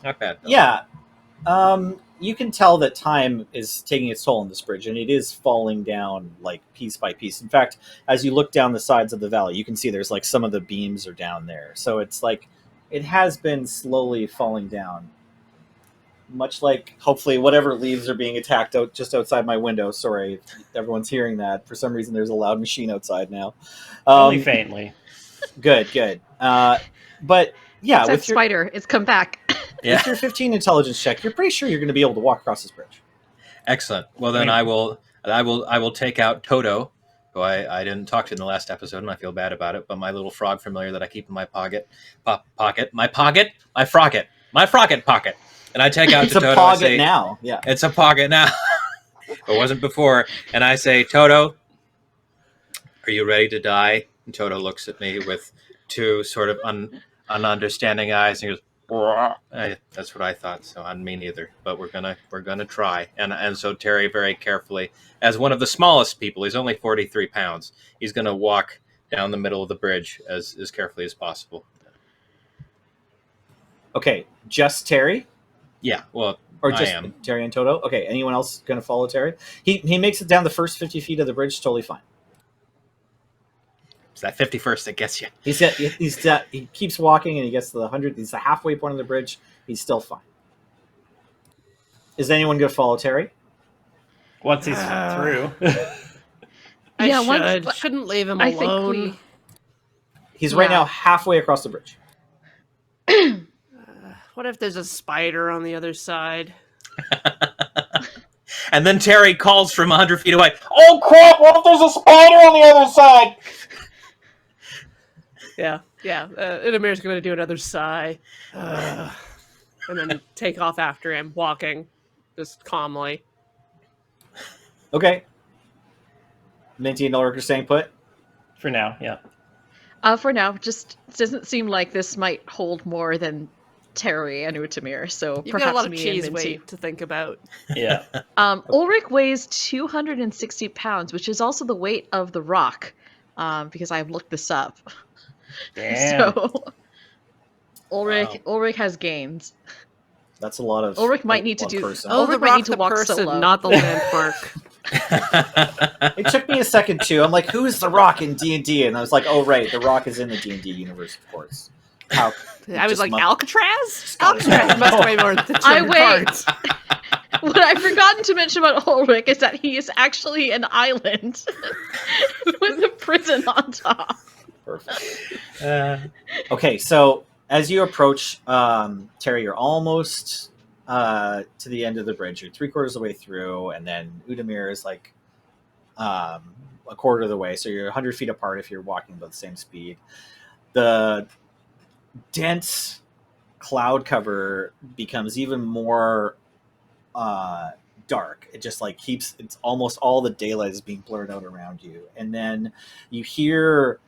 Not bad, though.
Yeah. You can tell that time is taking its toll on this bridge, and it is falling down like piece by piece. In fact, as you look down the sides of the valley, you can see there's like some of the beams are down there. So it's like it has been slowly falling down. Much like, hopefully, whatever leaves are being attacked out just outside my window. Sorry if everyone's hearing that. For some reason, there's a loud machine outside now.
Only faintly.
Good. But yeah,
It's that
with your,
spider. It's come back.
Yeah.
with your 15 intelligence check, you're pretty sure you're going to be able to walk across this bridge.
Excellent. Well, then I will take out Toto, who I didn't talk to in the last episode, and I feel bad about it. But my little frog familiar that I keep in my pocket, my frogget pocket. And I take out
It's
to
a
Toto and
pocket
say,
now. Yeah.
it's a pocket now. It wasn't before. And I say, Toto, are you ready to die? And Toto looks at me with two sort of ununderstanding eyes, and he goes, that's what I thought. So on me neither. But we're gonna try. And so Terry, very carefully, as one of the smallest people, he's only 43 pounds. He's gonna walk down the middle of the bridge as carefully as possible.
Okay, just Terry?
Yeah, well,
Or
I
just
am.
Terry and Toto? Okay, anyone else going to follow Terry? He makes it down the first 50 feet of the bridge, totally fine.
It's that 51st that gets you.
He keeps walking and he gets to the 100. He's the halfway point of the bridge. He's still fine. Is anyone going to follow Terry?
Once he's through.
I shouldn't leave him
I think
alone.
He's right
Yeah.
now halfway across the bridge.
What if there's a spider on the other side?
And then Terry calls from 100 feet away, "Oh crap, what if there's a spider on the other side?"
Yeah. And Amir's going to do another sigh. And then take off after him, walking just calmly.
Okay. Minty and Ulrich are staying put.
For now, yeah.
For now, just doesn't seem like this might hold more than Terry and Utamir, so
You've
perhaps
got a lot of
me
cheese
and Minty.
weight to think about.
Yeah.
Ulrich weighs 260 pounds, which is also the weight of the rock, because I've looked this up.
Damn.
So Ulrich has gains.
That's a lot of.
Ulrich might need to
one
do-
person.
Oh,
the
Ulrich might
rock,
need to
the
walk
person,
solo.
not the landmark.
It took me a second too. I'm like, who is the Rock in D&D? And I was like, oh right, the Rock is in the D&D universe, of course. How?
I was
just
like,
mu-
Alcatraz? Alcatraz must weigh more than 200
wait.
parts.
What I've forgotten to mention about Ulrich is that he is actually an island with a prison on top.
Perfect. Okay, so as you approach Terry, you're almost to the end of the bridge. You're 3/4 of the way through, and then Udamir is like a quarter of the way. So you're 100 feet apart if you're walking about the same speed. The dense cloud cover becomes even more dark. It just like it's almost all the daylight is being blurred out around you, and then you hear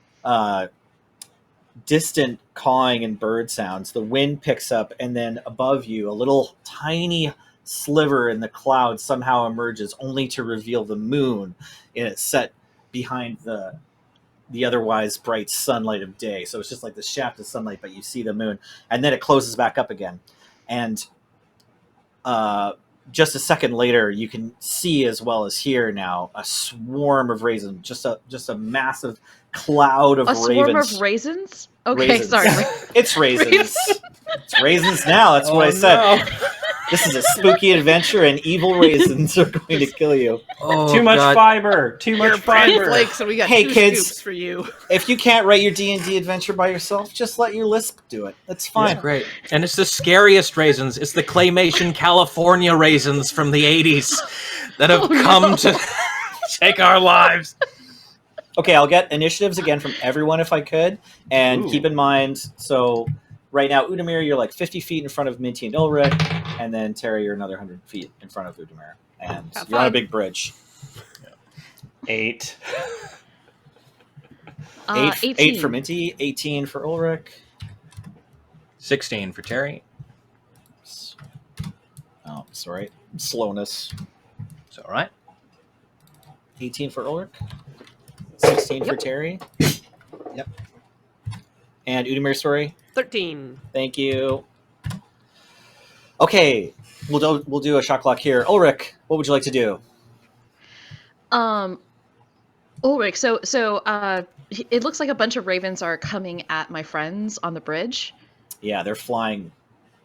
distant cawing and bird sounds. The wind picks up, and then above you, a little tiny sliver in the cloud somehow emerges, only to reveal the moon, and it's set behind the otherwise bright sunlight of day. So it's just like the shaft of sunlight, but you see the moon, and then it closes back up again. And just a second later, you can see as well as hear now a swarm of raisins, just a massive cloud of
A
ravens.
swarm of raisins? Okay,
Raisins.
sorry.
It's raisins. It's raisins now. That's what I said.
No.
This is a spooky adventure, and evil raisins are going to kill you.
Oh,
Too much
God.
fiber. Too
You're
much
bran
fiber.
flakes, and we got
Hey,
2
kids.
scoops for you.
If you can't write your D&D adventure by yourself, just let your Lisp do it. That's fine.
It's great. And it's the scariest raisins. It's the claymation California raisins from the 80s that have come to take our lives.
Okay, I'll get initiatives again from everyone if I could. And
Ooh.
keep in mind, so right now, Udamir, you're like 50 feet in front of Minty and Ulrich. And then Terry, you're another 100 feet in front of Udamir. And
Have
you're on a
fun.
big bridge.
8.
8 for Minty, 18 for Ulrich.
16 for Terry.
Oh, sorry. Slowness.
It's all right.
18 for Ulrich. 16 for Terry. Yep. And Udamir, sorry.
13.
Thank you. Okay, we'll do a shot clock here. Ulrich, what would you like to do?
Ulrich, so it looks like a bunch of ravens are coming at my friends on the bridge.
Yeah, they're flying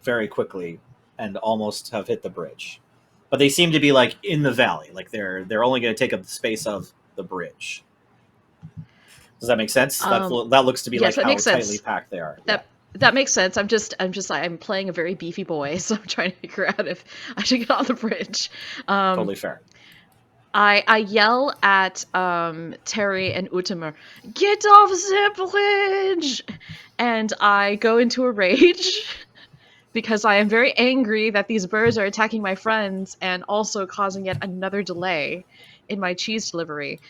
very quickly and almost have hit the bridge, but they seem to be like in the valley. Like they're only going to take up the space of the bridge. Does that make sense? That looks to be
yes,
like
that
how
makes sense.
tightly packed they are.
That makes sense. I'm playing a very beefy boy, so I'm trying to figure out if I should get on the bridge.
Totally fair.
I yell at Terry and Utimer, "Get off the bridge!" And I go into a rage because I am very angry that these birds are attacking my friends and also causing yet another delay in my cheese delivery.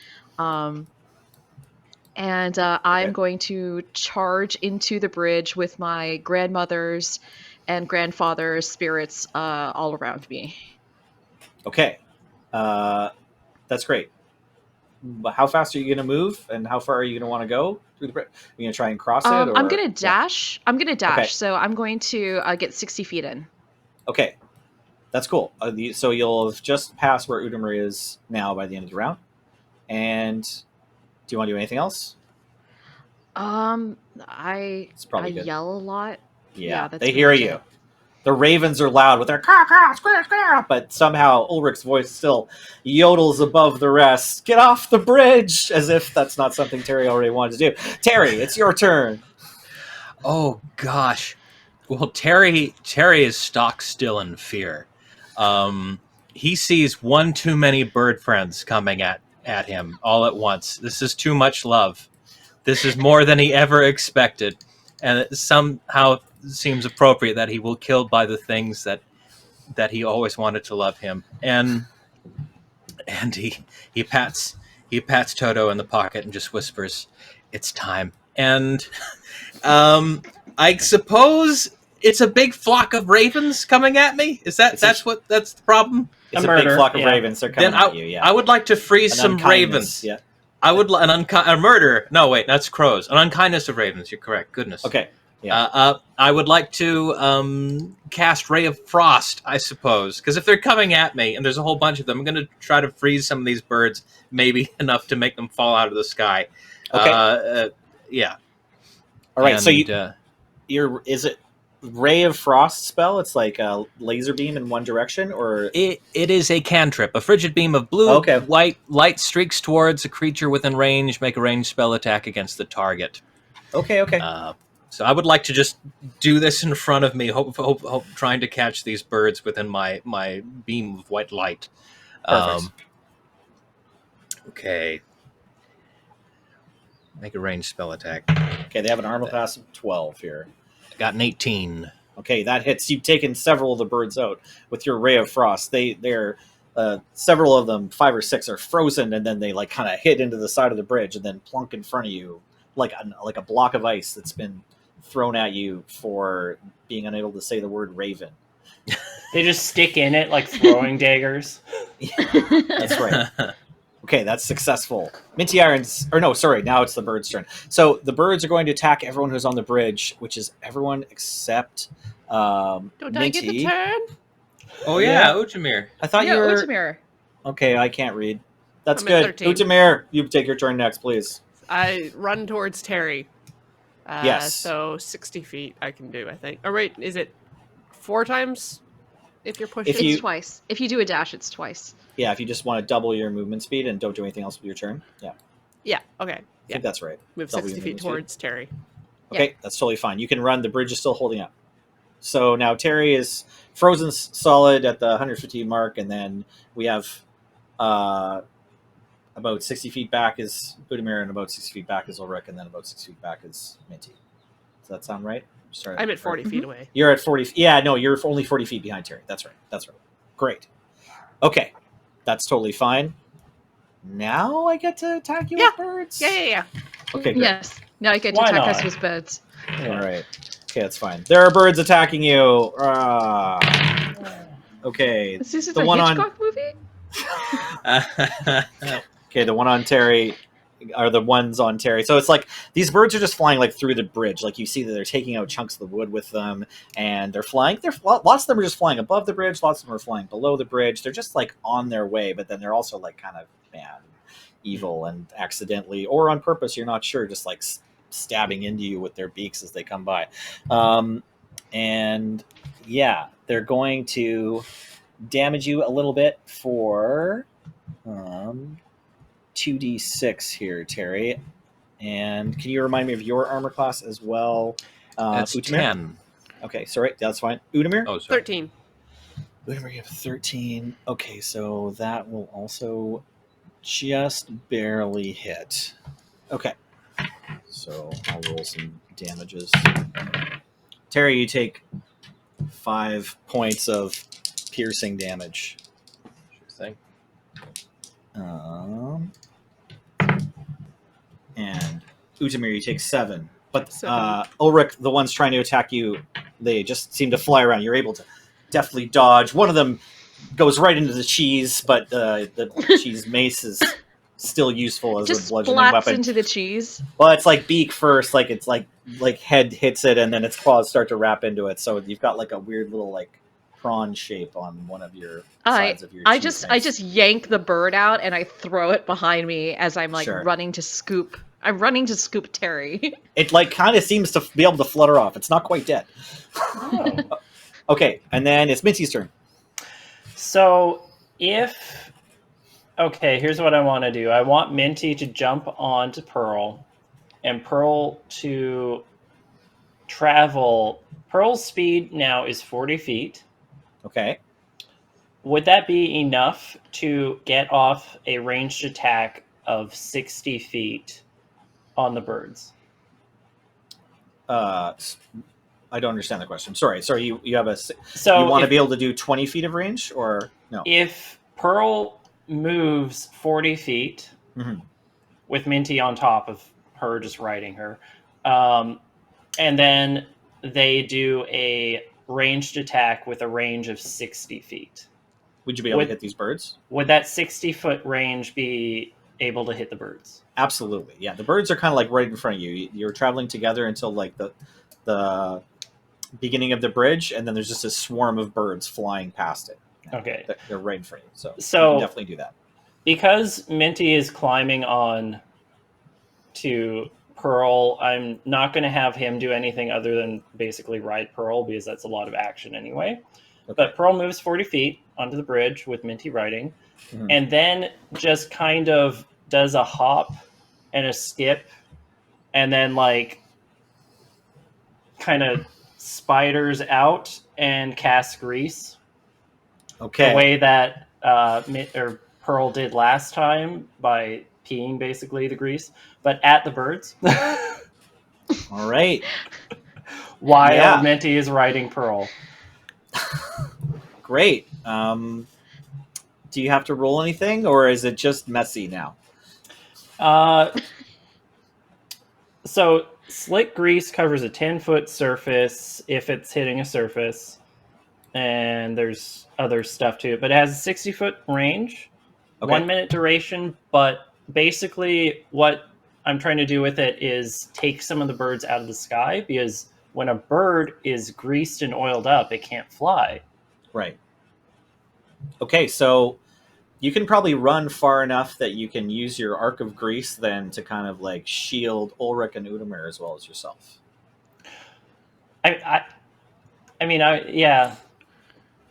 I'm going to charge into the bridge with my grandmother's and grandfather's spirits all around me.
Okay. That's great. But how fast are you going to move, and how far are you going to want to go through the bridge? Are you going to try and cross it? Or?
I'm going to dash. I'm going to dash.
Okay.
So I'm going to get 60 feet in.
Okay. That's cool. So you'll have just passed where Udamir is now by the end of the round. And do you want to do anything else?
I
good.
yell a lot.
Yeah,
that's
they hear
pretty
you.
much
The ravens are loud with their caw, caw, square, square, but somehow Ulrich's voice still yodels above the rest. Get off the bridge! As if that's not something Terry already wanted to do. Terry, it's your turn.
Oh, gosh. Well, Terry is stock still in fear. He sees one too many bird friends coming at him all at once. This is too much love. This is more than he ever expected. And it somehow seems appropriate that he will kill by the things that he always wanted to love him. And he pats Toto in the pocket and just whispers, "It's time." And I suppose it's a big flock of ravens coming at me. Is that's the problem?
It's
A
a big
murder,
flock of
yeah.
ravens. They're coming
Then
at you, yeah.
I would like to freeze
An
some
unkindness,
ravens.
Yeah.
I would a murder. No, wait, that's crows. An unkindness of ravens. You're correct. Goodness.
Okay. Yeah.
I would like to cast Ray of Frost, I suppose, because if they're coming at me and there's a whole bunch of them, I'm going to try to freeze some of these birds, maybe enough to make them fall out of the sky.
Okay.
Yeah.
All right.
And,
So is it Ray of Frost spell? It's like a laser beam in one direction, or
It is a cantrip. A frigid beam of blue, white light streaks towards a creature within range. Make a ranged spell attack against the target.
okay.
So I would like to just do this in front of me, hope trying to catch these birds within my beam of white light.
Perfect.
Okay. Make a ranged spell attack.
Okay, they have an armor class of 12 here.
Got an 18.
Okay, that hits. You've taken several of the birds out with your ray of frost. They're several of them, 5 or 6, are frozen, and then they like kind of hit into the side of the bridge and then plunk in front of you like a block of ice that's been thrown at you for being unable to say the word raven.
They just stick in it like throwing daggers.
That's right. Okay, that's successful. Minty Irons, or no, sorry, now it's the bird's turn. So the birds are going to attack everyone who's on the bridge, which is everyone except
Don't
Minty.
I get the turn?
Oh yeah, Uchimir.
I thought
yeah,
you were...
Uchimir.
Okay, I can't read. That's
I'm at
good.
13.
Uchimir, you take your turn next, please.
I run towards Terry.
Yes.
So 60 feet I can do, I think. Oh, wait, is it 4 times if you're pushing?
If you-
It's twice. If you do a dash, it's twice.
Yeah, if you just want to double your movement speed and don't do anything else with your turn. Yeah,
Yeah, okay.
I
Yeah,
think that's right.
move
double
60
your
feet
movement speed.
towards Terry.
Okay, that's totally fine. You can run. The bridge is still holding up. So now Terry is frozen solid at the 150 mark, and then we have about 60 feet back is Budimir, and about 60 feet back is Ulrich, and then about 60 feet back is Minty. Does that sound right? Sorry,
I'm at 40 feet
Mhm.
away.
You're at 40. Yeah, no, you're only 40 feet behind Terry. That's right. That's right. Great. Okay, that's totally fine. Now I get to attack you with birds?
Yeah.
Okay, good.
Yes. Now you get to
Why
attack us
not?
with birds.
All right. Okay, that's fine. There are birds attacking you. Okay.
Is this
The
a
one on-
Hitchcock movie?
Okay, the one on Terry are the ones on Terry. So it's like these birds are just flying like through the bridge. Like you see that they're taking out chunks of the wood with them, and they're flying. Lots of them are just flying above the bridge. Lots of them are flying below the bridge. They're just like on their way, but then they're also like kind of bad, evil, and accidentally or on purpose, you're not sure, just like stabbing into you with their beaks as they come by. And yeah, they're going to damage you a little bit for 2d6 here, Terry. And can you remind me of your armor class as well?
That's
Udemir?
10.
Okay, sorry, that's fine. Udemir?
Oh, sorry.
13.
Udemir, you have 13. Okay, so that will also just barely hit. Okay, so I'll roll some damages. Terry, you take 5 points of piercing damage.
Sure thing.
And Utamir, you take 7. But
7.
Ulrich, the ones trying to attack you, they just seem to fly around. You're able to deftly dodge. One of them goes right into the cheese, but the cheese mace is still useful as
Just
a bludgeoning
splats
weapon.
into the cheese.
Well, it's like beak first, like it's like head hits it, and then its claws start to wrap into it. So you've got like a weird little like prawn shape on one of your sides of your
I
cheese
just
mace.
yank the bird out and I throw it behind me as I'm like
Sure.
running to scoop. I'm running to scoop Terry.
It like kind of seems to be able to flutter off. It's not quite dead.
Oh.
Okay, and then it's Minty's turn.
So okay, here's what I want to do. I want Minty to jump onto Pearl, and Pearl to travel. Pearl's speed now is 40 feet.
Okay.
Would that be enough to get off a ranged attack of 60 feet on the birds?
I don't understand the question. Sorry, you have
So
you want to
if-
be able to do 20 feet of range, or no?
If Pearl moves 40 feet
Mhm.
with Minty on top of her, just riding her, and then they do a ranged attack with a range of 60 feet.
Would you be able
Would-
to hit these birds?
Would that 60-foot range be able to hit the birds?
Absolutely. Yeah, the birds are kind of like right in front of you. You're traveling together until like the beginning of the bridge, and then there's just a swarm of birds flying past it.
Okay.
They're right in front of you, so
So-
you can definitely do that.
Because Minty is climbing on to Pearl, I'm not going to have him do anything other than basically ride Pearl, because that's a lot of action anyway.
Okay.
But Pearl moves 40 feet onto the bridge with Minty riding,
Mhm.
and then just kind of does a hop and a skip, and then like kind of spiders out and casts grease.
Okay.
The way that Pearl did last time by peeing basically the grease, but at the birds.
All right.
While
Yeah.
Minty is riding Pearl.
Great. Do you have to roll anything, or is it just messy now?
So slick grease covers a 10-foot surface if it's hitting a surface, and there's other stuff to it, but it has a 60-foot range,
Okay.
1 minute duration. But basically, what I'm trying to do with it is take some of the birds out of the sky, because when a bird is greased and oiled up, it can't fly.
Right. Okay, so you can probably run far enough that you can use your arc of grease then to kind of like shield Ulrich and Udamir as well as yourself.
Yeah.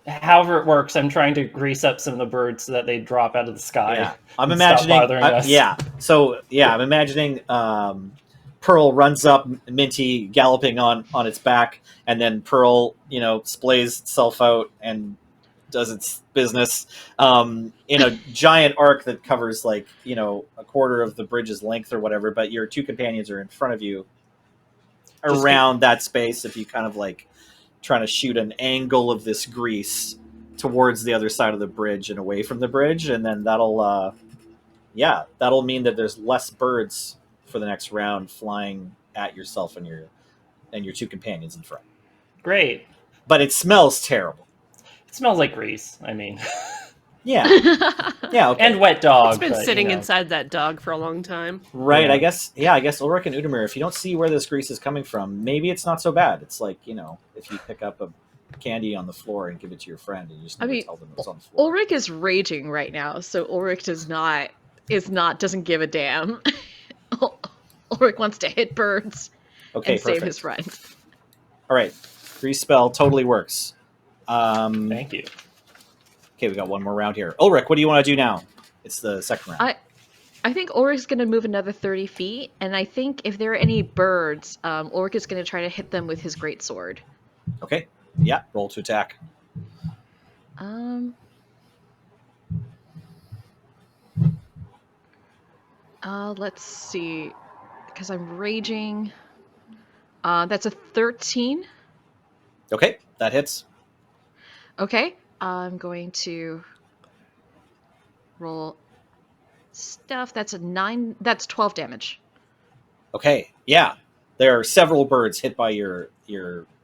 However it works, I'm trying to grease up some of the birds so that they drop out of the sky.
Yeah, I'm
and stop
imagining.
bothering us.
Yeah, so yeah, I'm imagining Pearl runs up, Minty galloping on its back, and then Pearl, splays itself out and does its business in a giant arc that covers like a quarter of the bridge's length or whatever. But your two companions are in front of you around that space. If you kind of like trying to shoot an angle of this grease towards the other side of the bridge and away from the bridge, and then that'll mean that there's less birds for the next round flying at yourself and your two companions in front.
Great.
But it smells terrible.
It smells like grease. I mean,
yeah, yeah, okay.
And wet dog.
It's been sitting inside that dog for a long time.
Right.
Yeah.
I guess Ulrich and Udamir, if you don't see where this grease is coming from, maybe it's not so bad. It's like, if you pick up a candy on the floor and give it to your friend and you just never tell them it's on the floor.
Ulrich is raging right now, so Ulrich doesn't give a damn. Ulrich wants to hit birds and
perfect.
save his friend.
All right. Grease spell totally works.
Thank you.
Okay, we got one more round here. Ulrich, what do you want to do now? It's the second round.
I think Ulrich's going to move another 30 feet, and I think if there are any birds, Ulrich is going to try to hit them with his greatsword.
Okay. Yeah, roll to attack.
Let's see, because I'm raging. That's a 13.
Okay, that hits.
Okay, I'm going to roll stuff. That's a 9. That's 12 damage.
Okay, yeah. There are several birds hit by your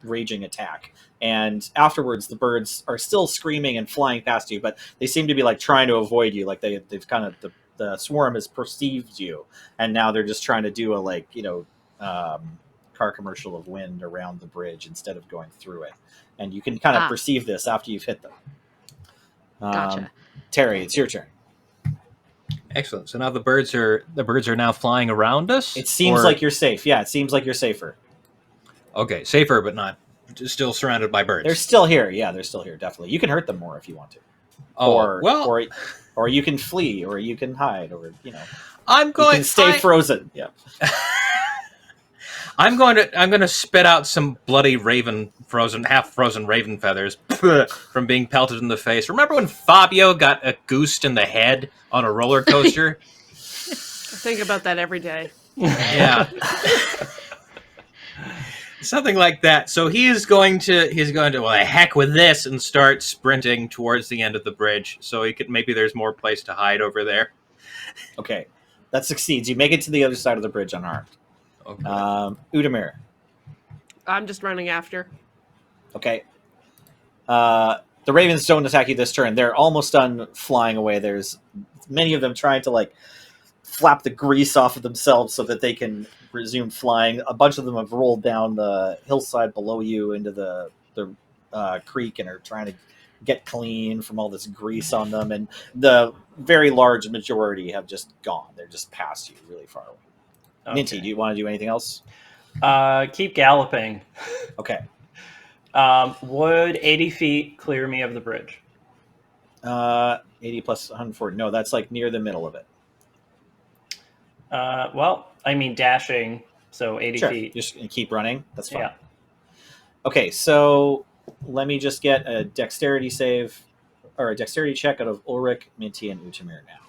raging attack. And afterwards, the birds are still screaming and flying past you, but they seem to be like trying to avoid you. Like they've kind of, the swarm has perceived you. And now they're just trying to do a car commercial of wind around the bridge instead of going through it. And you can kind of perceive this after you've hit them.
Gotcha.
Terry, it's your turn.
Excellent. So now the birds are now flying around us?
It seems like you're safe. Yeah, it seems like you're safer.
Okay, safer, but not still surrounded by birds.
They're still here. Yeah, they're still here, definitely. You can hurt them more if you want to. Or you can flee, or you can hide, or you can stay frozen. Yeah.
I'm going to spit out some bloody half frozen raven feathers from being pelted in the face. Remember when Fabio got a goosed in the head on a roller coaster?
I think about that every day.
Yeah. Something like that. So he's going to well, heck with this, and start sprinting towards the end of the bridge. So maybe there's more place to hide over there.
Okay, that succeeds. You make it to the other side of the bridge unarmed.
Okay.
Udamir.
I'm just running after.
Okay. The ravens don't attack you this turn. They're almost done flying away. There's many of them trying to flap the grease off of themselves so that they can resume flying. A bunch of them have rolled down the hillside below you into the creek and are trying to get clean from all this grease on them. And the very large majority have just gone. They're just past you really far away. Okay. Minty, do you want to do anything else?
Keep galloping.
Okay.
Would 80 feet clear me of the bridge?
80 plus 140. No, that's near the middle of it.
Well, I mean dashing, so 80
sure.
feet.
Just keep running. That's fine.
Yeah.
Okay, so let me just get a dexterity save or a dexterity check out of Ulrich, Minty, and Utamir now.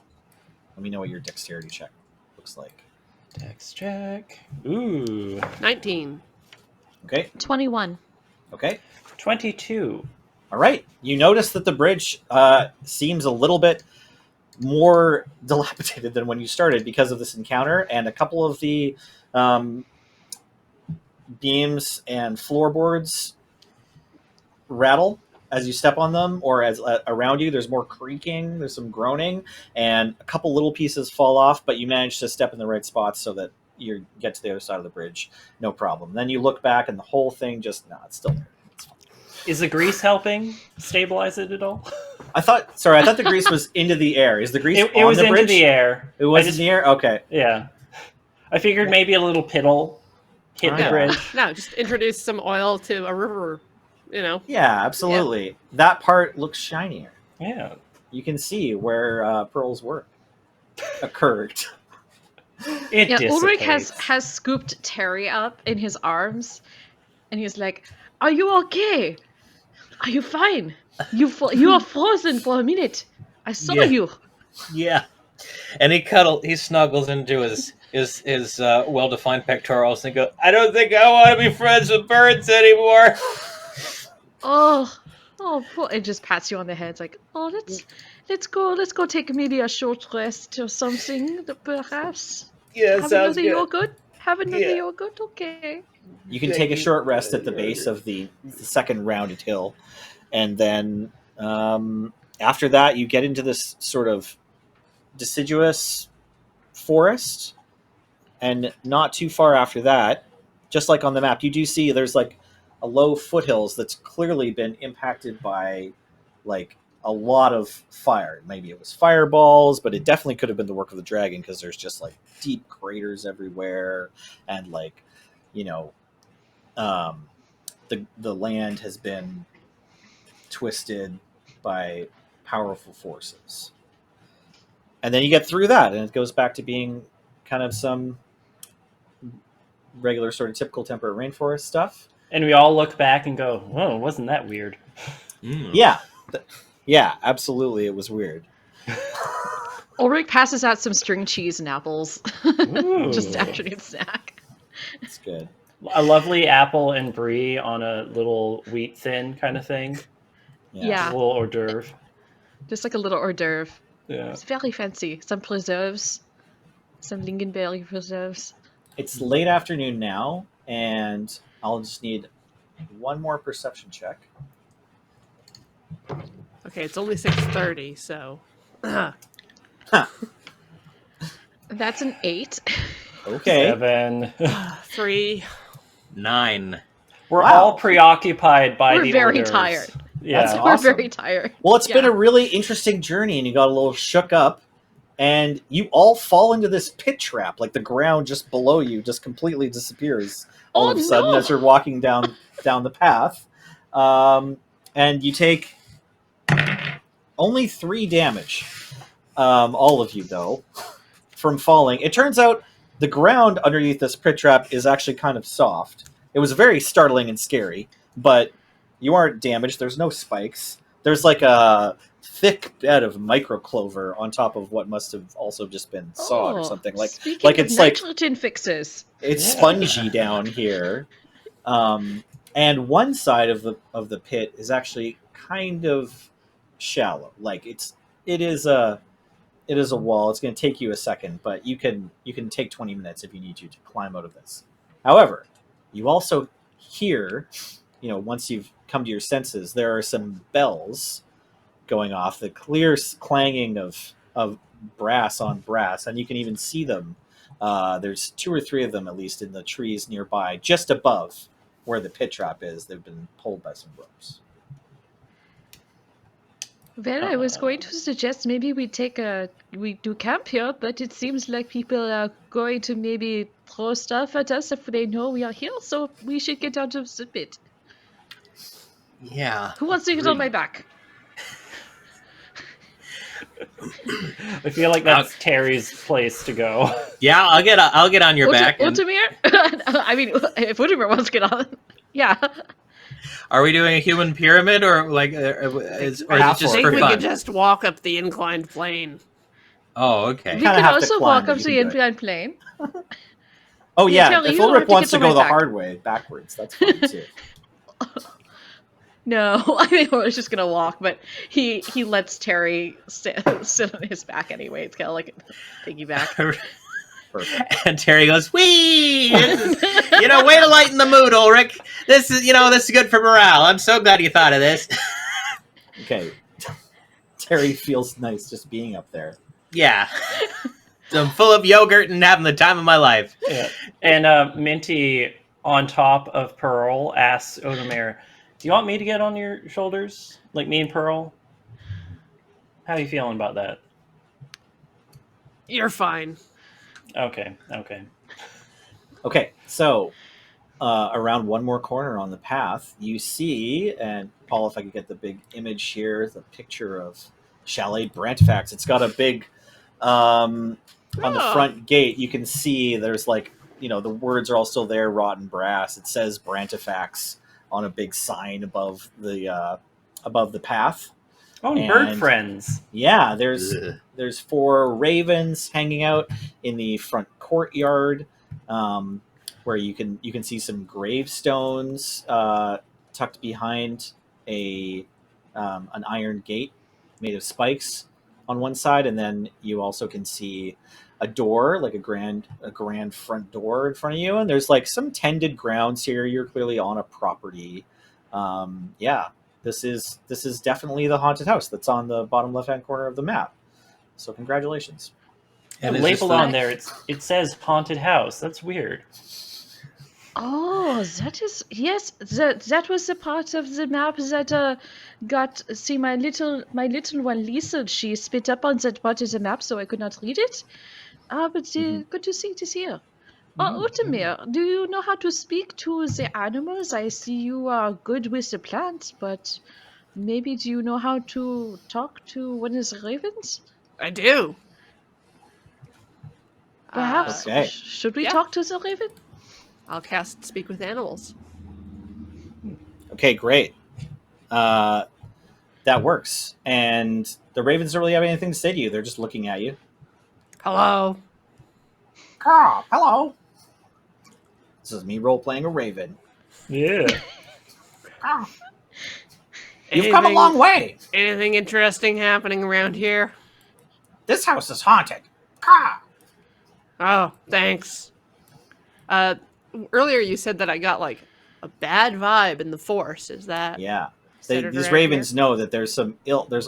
Let me know what your dexterity check looks like.
Dex check. Ooh.
19.
Okay.
21.
Okay.
22.
All right. You notice that the bridge seems a little bit more dilapidated than when you started because of this encounter, and a couple of the beams and floorboards rattle as you step on them, or as around you there's more creaking, there's some groaning, and a couple little pieces fall off, but you manage to step in the right spots so that you get to the other side of the bridge, no problem. Then you look back and the whole thing just, it's still there. It's fine.
Is the grease helping stabilize it at all?
I thought the grease was into the air. Is the grease
It
on
was
the
into
bridge?
the air.
It was in the air? Okay.
Yeah. I figured maybe a little piddle hit the
Yeah.
bridge.
No, just introduce some oil to a river,
Yeah, absolutely. That part looks shinier.
Yeah.
You can see where Pearl's work occurred.
It
Yeah, Ulrich
dissipates.
has scooped Terry up in his arms, and he's like, "Are you okay? Are you fine? You are frozen for a minute. I saw
Yeah.
you."
Yeah. And he snuggles into his well-defined pectorals and goes, I don't think I want to be friends with birds anymore.
Oh, poor, and just pats you on the head. It's like, "Oh, let's go take maybe a short rest or something, perhaps.
Yeah,
Have
sounds
another
good.
yogurt. Have another
Yeah.
yogurt. Okay."
You can take a short rest at the base of the second rounded hill, and then after that you get into this sort of deciduous forest, and not too far after that, just like on the map, you do see there's like a low foothills that's clearly been impacted by like a lot of fire. Maybe it was fireballs, but it definitely could have been the work of the dragon, because there's just like deep craters everywhere, and like, the land has been twisted by powerful forces. And then you get through that, and it goes back to being kind of some regular sort of typical temperate rainforest stuff.
And we all look back and go, "Whoa, wasn't that weird?"
Yeah. Yeah, absolutely. It was weird.
Ulrich passes out some string cheese and apples, just
Ooh.
afternoon snack.
It's good.
A lovely apple and brie on a little wheat thin kind of thing.
Yeah.
A little hors d'oeuvre.
Just like a little hors d'oeuvre.
Yeah.
It's very fancy. Some preserves, some lingonberry preserves.
It's late afternoon now, and I'll just need one more perception check.
Okay, it's only 6:30, so.
That's an 8.
Okay.
7.
3.
9.
We're
Wow.
all preoccupied by
We're
the
very
hors d'oeuvres.
tired.
Yeah.
That's
We're
awesome.
very tired.
Well, it's been
Yeah.
a really interesting journey, and you got a little shook up, and you all fall into this pit trap. Like the ground just below you just completely disappears all
Oh,
of a sudden
no.
as you're walking down the path, and you take only 3 damage. All of you, though, from falling. It turns out the ground underneath this pit trap is actually kind of soft. It was very startling and scary, but you aren't damaged. There's no spikes. There's like a thick bed of microclover on top of what must have also just been sod or something.
Speaking
like
of
it's like
nitrogen fixes.
it's
Yeah.
spongy down here, and one side of the pit is actually kind of shallow. Like it is a wall. It's going to take you a second, but you can take 20 minutes if you need to climb out of this. However, you also hear, once you've come to your senses, there are some bells going off, the clear clanging of brass on brass, and you can even see them. There's 2 or 3 of them, at least, in the trees nearby, just above where the pit trap is. They've been pulled by some ropes.
Well, I was going to suggest maybe we do camp here, but it seems like people are going to maybe throw stuff at us if they know we are here, so we should get out of the pit.
Yeah.
Who wants to get on my back?
I feel like that's Terry's place to go.
Yeah, I'll get on your back. And,
Utamir? I mean, if Utamir wants to get on. Yeah.
Are we doing a human pyramid, or like, or is it
Half
just
I
for
think we
fun?
could just walk up the inclined plane.
Oh, okay.
We
kinda
could
have to
also
climb,
walk
but
up
you
the
can do it.
inclined plane.
Oh
Yeah,
yeah,
Taylor,
if
you don't have
Ulrich
to
wants
get
to
on
go
my
the
back.
hard way backwards, that's fine too.
No, I think I was just gonna walk, but he lets Terry sit on his back anyway. It's kind of like a piggyback.
Perfect.
And Terry goes, "Wee! Way to lighten the mood, Ulrich. This is good for morale. I'm so glad you thought of this."
Okay. Terry feels nice just being up there.
Yeah. So I'm full of yogurt and having the time of my life.
Yeah. And Minty, on top of Pearl, asks Odomir, "Do you want me to get on your shoulders, like me and Pearl? How are you feeling about that?"
You're fine.
Okay.
Okay, so around one more corner on the path, you see, and Paul, if I could get the big image here, the picture of Chalet Brantifax. It's got a big, on the
Oh.
front gate, you can see there's like, the words are all still there, rotten brass. It says Brantifax on a big sign above the path.
Oh, and bird
And-
friends.
Yeah,
Ugh.
there's 4 ravens hanging out in the front courtyard, where you can see some gravestones tucked behind an iron gate made of spikes on one side, and then you also can see a door, like a grand front door in front of you, and there's like some tended grounds here. You're clearly on a property. Yeah. This is definitely the haunted house that's on the bottom left-hand corner of the map. So congratulations.
The
And is this
label
the-
on there, it says haunted house. That's weird.
Oh, that is yes. That was the part of the map that got see my little one Lisa. She spit up on that part of the map, so I could not read it. But good to see this here. Utamir, do you know how to speak to the animals? I see you are good with the plants, but maybe do you know how to talk to one of the ravens?
I do.
Perhaps
Okay.
should we
yeah.
talk to the raven?
I'll cast Speak with Animals.
Okay, great. That works. And the ravens don't really have anything to say to you. They're just looking at you.
Hello.
Ah, hello. This is me role-playing a raven.
Yeah.
You've come a long way.
Anything interesting happening around here?
This house is haunted. Ah.
Oh, thanks. Earlier you said that I got like a bad vibe in the force. Is that
Yeah.
centered
These
around
ravens
here?
know that there's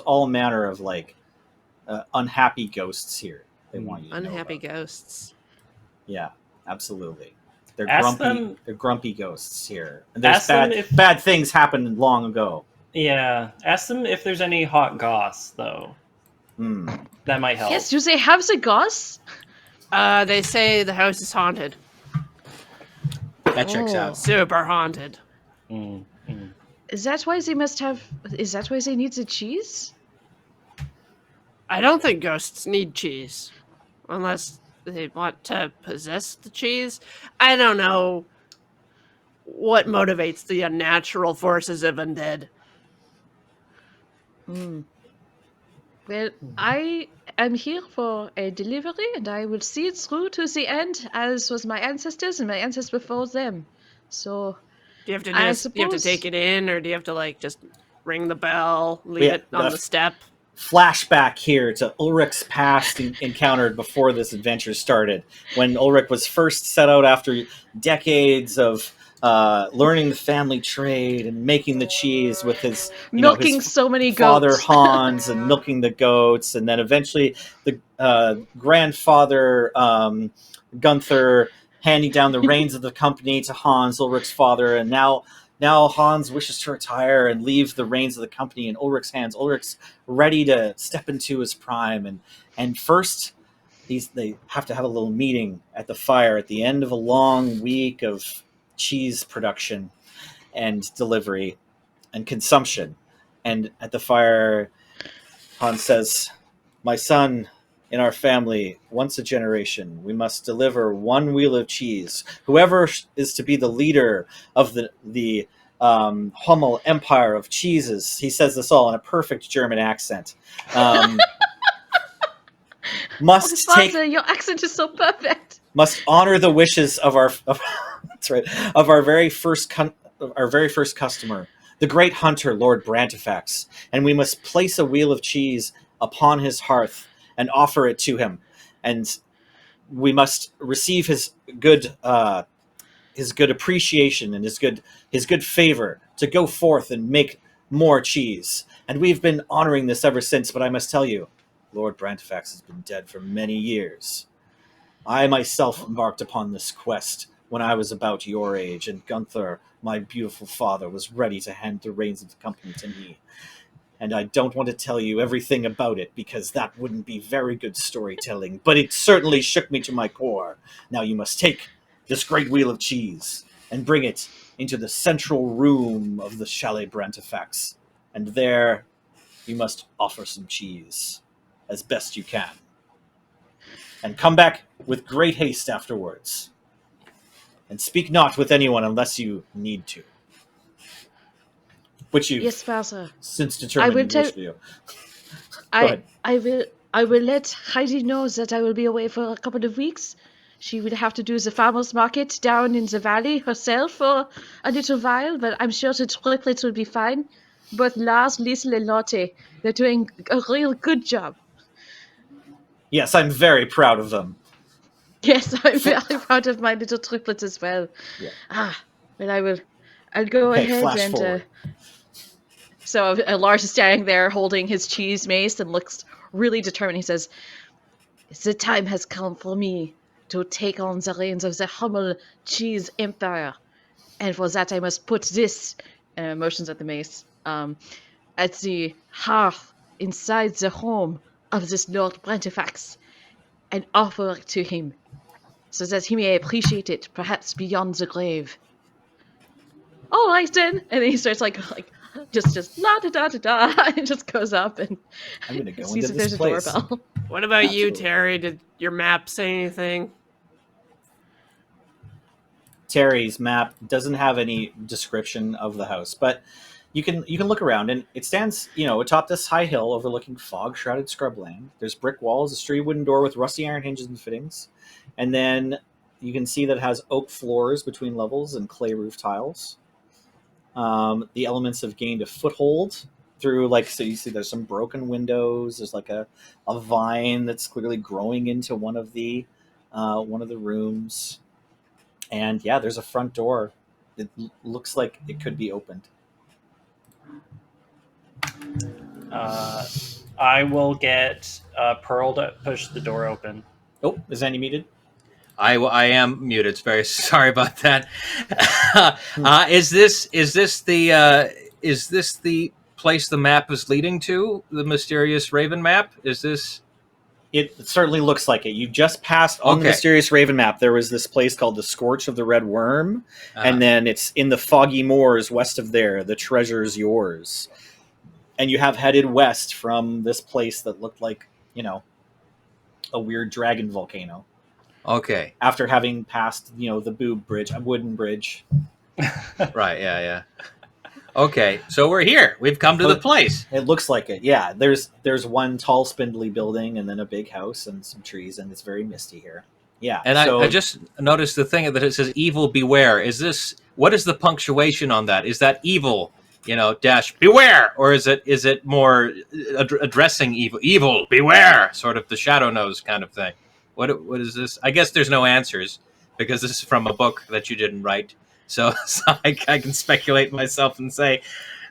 all manner of like unhappy ghosts here. They want you to know
Unhappy
about.
ghosts.
Yeah, absolutely. They're
Ask
grumpy.
them-
They're grumpy ghosts here. And there's
Ask them if-
bad things happened long ago.
Yeah. Ask them if there's any hot goss, though.
Hmm.
That might help.
Yes, do they have the goss?
They say the house is haunted.
That checks
Oh.
out.
Super haunted.
Mm, mm.
Is that why they must have? Is that why they need the cheese?
I don't think ghosts need cheese. Unless they want to possess the cheese. I don't know what motivates the unnatural forces of undead.
Well, I am here for a delivery, and I will see it through to the end, as was my ancestors and my ancestors before them. So,
Do you have to
I
do you have to
suppose-
take it in, or do you have to like just ring the bell, leave
Yeah,
it on
the
the step?
Flashback here to Ulrich's past encountered before this adventure started, when Ulrich was first set out after decades of learning the family trade and making the cheese with his
milking
his
so many
father
goats.
Hans and milking the goats, and then eventually the grandfather Gunther handing down the reins of the company to Hans, Ulrich's father, and now Hans wishes to retire and leave the reins of the company in Ulrich's hands. Ulrich's ready to step into his prime, and first they have to have a little meeting at the fire at the end of a long week of cheese production and delivery and consumption. And at the fire, Hans says, "My son, in our family, once a generation, we must deliver one wheel of cheese. Whoever is to be the leader of the Hummel empire of cheeses. He says this all in a perfect German accent. Must take
Father, your accent is so perfect.
must honor the wishes of that's right, of our very first customer, the great hunter Lord Brantifax, and we must place a wheel of cheese upon his hearth and offer it to him, and we must receive his good appreciation and his good favor to go forth and make more cheese. And we've been honoring this ever since, but I must tell you, Lord Brantifax has been dead for many years. I myself embarked upon this quest when I was about your age, and Gunther, my beautiful father, was ready to hand the reins of the company to me. And I don't want to tell you everything about it, because that wouldn't be very good storytelling, but it certainly shook me to my core. Now you must take this great wheel of cheese and bring it into the central room of the Chalet Brantifax, and there you must offer some cheese as best you can. And come back with great haste afterwards. And speak not with anyone unless you need to. Which you've
Yes, Father.
since
I
determined
will
you
tell.
wish to do. Go ahead.
I will let Heidi know that I will be away for a couple of weeks. She will have to do the farmers market down in the valley herself for a little while, but I'm sure the triplets will be fine. Both Lars, Liesel, and Lotte, they're doing a real good job.
Yes, I'm very proud of them.
Yes, I'm very proud of my little triplets as well.
Yeah.
Well, I'll go
Okay,
ahead
flash
and
forward.
so Lars is standing there holding his cheese mace and looks really determined. He says, "The time has come for me to take on the reins of the Hummel cheese empire, and for that I must put this," motions at the mace, at the hearth inside the home of this Lord Brantifax, and offer it to him, so that he may appreciate it, perhaps beyond the grave. All right then, and then he starts like just la da da da da, and just goes up and
I'm going to go
sees
into
if
this
there's a
place.
doorbell.
What about you,
Absolutely.
Terry? Did your map say anything?
Terry's map doesn't have any description of the house, but you can look around, and it stands, atop this high hill overlooking fog-shrouded scrubland. There's brick walls, a sturdy wooden door with rusty iron hinges and fittings, and then you can see that it has oak floors between levels and clay roof tiles. The elements have gained a foothold through, so you see there's some broken windows. There's a vine that's clearly growing into one of the rooms. And yeah, there's a front door. It looks like it could be opened.
I will get Pearl to push the door open.
Oh, is Andy muted?
I am muted. Very sorry about that. Is this the place the map is leading to? The mysterious Raven map? Is this?
It certainly looks like it. You just passed on the mysterious Raven map. There was this place called the Scorch of the Red Worm, and then it's in the foggy moors west of there. The treasure's yours. And you have headed west from this place that looked like, a weird dragon volcano.
Okay.
After having passed, the boob bridge, a wooden bridge.
Right, yeah. Okay, so we're here. We've come to the place.
It looks like it, yeah. There's one tall, spindly building, and then a big house and some trees, and it's very misty here. Yeah.
And I just noticed the thing that it says "evil beware." What is the punctuation on that? Is that evil, dash beware, or is it more addressing evil beware, sort of the Shadow Nose kind of thing? What is this? I guess there's no answers because this is from a book that you didn't write. So I can speculate myself and say,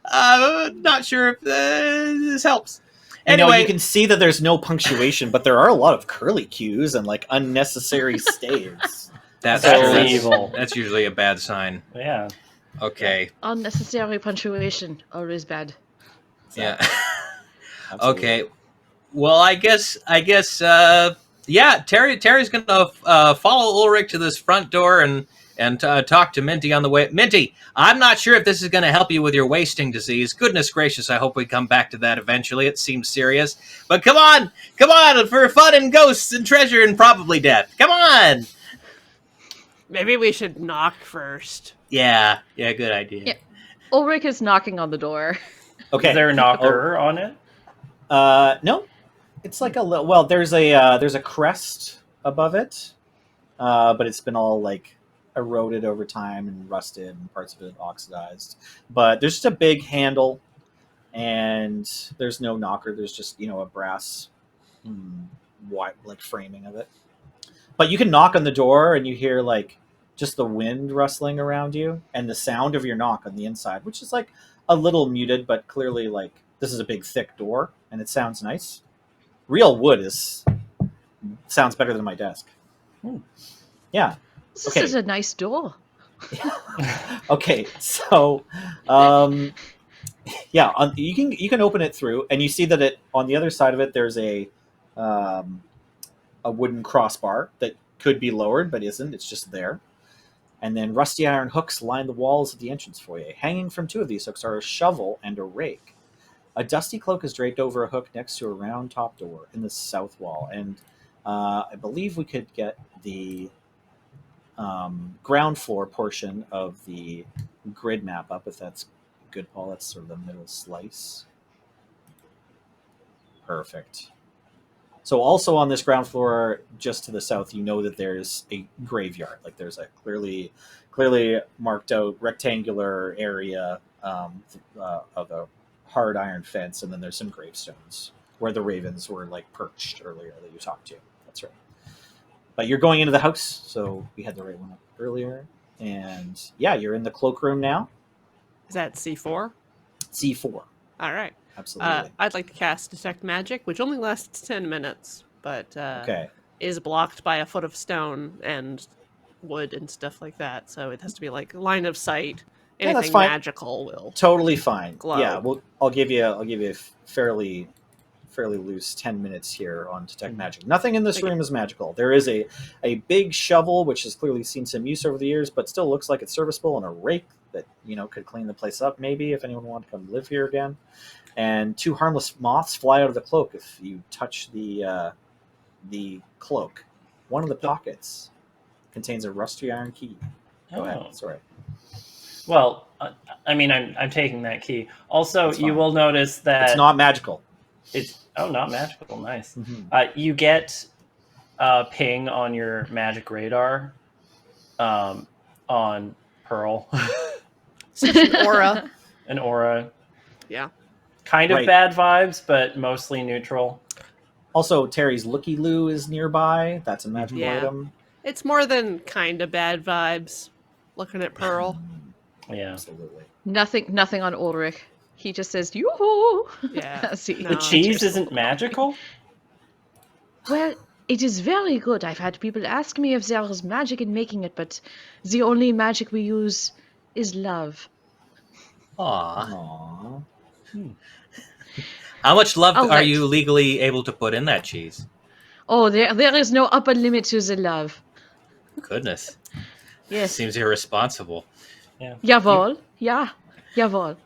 not sure if this helps. Anyway,
you can see that there's no punctuation, but there are a lot of curly cues and unnecessary staves.
That's
evil.
That's usually a bad sign.
Yeah.
Okay.
Unnecessary punctuation, always bad.
Yeah. Okay. Well, I guess. Yeah, Terry's gonna follow Ulrich to this front door and talk to Minty on the way. Minty, I'm not sure if this is going to help you with your wasting disease. Goodness gracious, I hope we come back to that eventually. It seems serious. But come on, for fun and ghosts and treasure and probably death. Come on!
Maybe we should knock first.
Yeah, good idea.
Yeah. Ulrich is knocking on the door.
Okay.
Is there a knocker on it?
No. It's like a little. Well, there's a crest above it, but it's been all like eroded over time and rusted, and parts of it oxidized. But there's just a big handle, and there's no knocker. There's just a brass, white like framing of it. But you can knock on the door, and you hear like just the wind rustling around you, and the sound of your knock on the inside, which is like a little muted, but clearly like this is a big thick door, and it sounds nice. Real wood sounds better than my desk. Yeah.
This
Okay.
is a nice door.
Okay, so you can open it through, and you see that it on the other side of it there's a wooden crossbar that could be lowered but isn't. It's just there. And then rusty iron hooks line the walls of the entrance foyer. Hanging from two of these hooks are a shovel and a rake. A dusty cloak is draped over a hook next to a round top door in the south wall. And I believe we could get the ground floor portion of the grid map up, if that's good, Paul. That's sort of the middle slice. Perfect. So also on this ground floor, just to the south, you know that there's a graveyard. Like there's a clearly marked out rectangular area of a hard iron fence, and then there's some gravestones where the ravens were like perched earlier that you talked to. That's right. But you're going into the house, so we had the right one up earlier. And yeah, you're in the cloakroom now.
Is that C4?
C4.
All right.
Absolutely.
I'd like to cast Detect Magic, which only lasts 10 minutes, but
Okay.
is blocked by a foot of stone and wood and stuff like that. So it has to be like line of sight.
Yeah, that's
Anything
fine.
magical will.
Totally fine.
Glow.
Yeah, I'll give you a fairly loose 10 minutes here on Detect Magic. Nothing in this room is magical. There is a big shovel, which has clearly seen some use over the years, but still looks like it's serviceable, and a rake that could clean the place up maybe if anyone wanted to come live here again. And two harmless moths fly out of the cloak if you touch the cloak. One of the pockets contains a rusty iron key. Go ahead. Sorry.
Well, I mean, I'm taking that key. Also,
That's
you
fine.
will notice that
It's not magical.
not magical. Nice.
Mm-hmm.
You get ping on your magic radar on Pearl.
Such an aura.
An aura.
Yeah.
Kind of
Right.
bad vibes, but mostly neutral.
Also, Terry's Looky Loo is nearby. That's a magical
Yeah.
item.
It's more than kind of bad vibes. Looking at Pearl.
Yeah.
Absolutely.
Nothing on Ulrich. He just says, yoo-hoo!
Yeah.
As he
No.
The
enters.
cheese isn't magical?
Well, it is very good. I've had people ask me if there is magic in making it, but the only magic we use is love.
Aw.
Aww.
How much love
All
are
right.
you legally able to put in that cheese?
Oh, there is no upper limit to the love.
Goodness.
Yes.
Seems irresponsible.
Jawohl. Ja. Jawohl.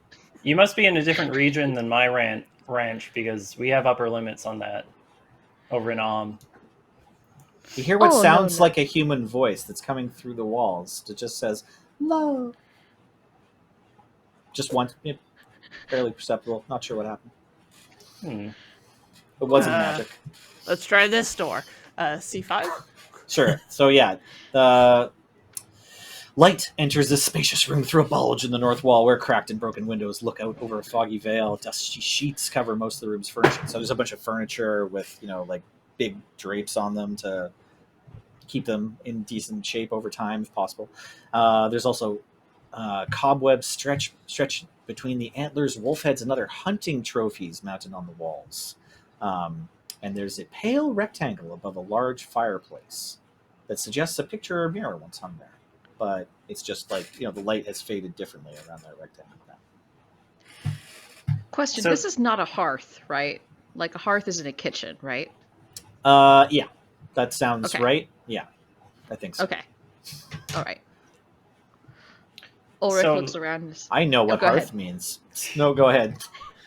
You must be in a different region than my ranch because we have upper limits on that over in
You hear what
Oh, no,
sounds
no.
like a human voice that's coming through the walls. It just says, love. Just one. Fairly perceptible. Not sure what happened. It wasn't magic.
Let's try this door. C5?
Sure. So yeah, the light enters this spacious room through a bulge in the north wall where cracked and broken windows look out over a foggy veil. Dusty sheets cover most of the room's furniture. So there's a bunch of furniture with, like big drapes on them to keep them in decent shape over time if possible. There's also cobwebs stretch between the antlers, wolf heads, and other hunting trophies mounted on the walls. And there's a pale rectangle above a large fireplace that suggests a picture or mirror once hung there. But it's just like, the light has faded differently around that rectangle now.
Question.
So-
This is not a hearth, right? Like a hearth is in a kitchen, right?
Yeah, that sounds
Okay.
right. Yeah, I think so.
Okay. All right. Ulrich
So-
looks around. And
I know what
go
hearth
ahead.
means. No, go ahead.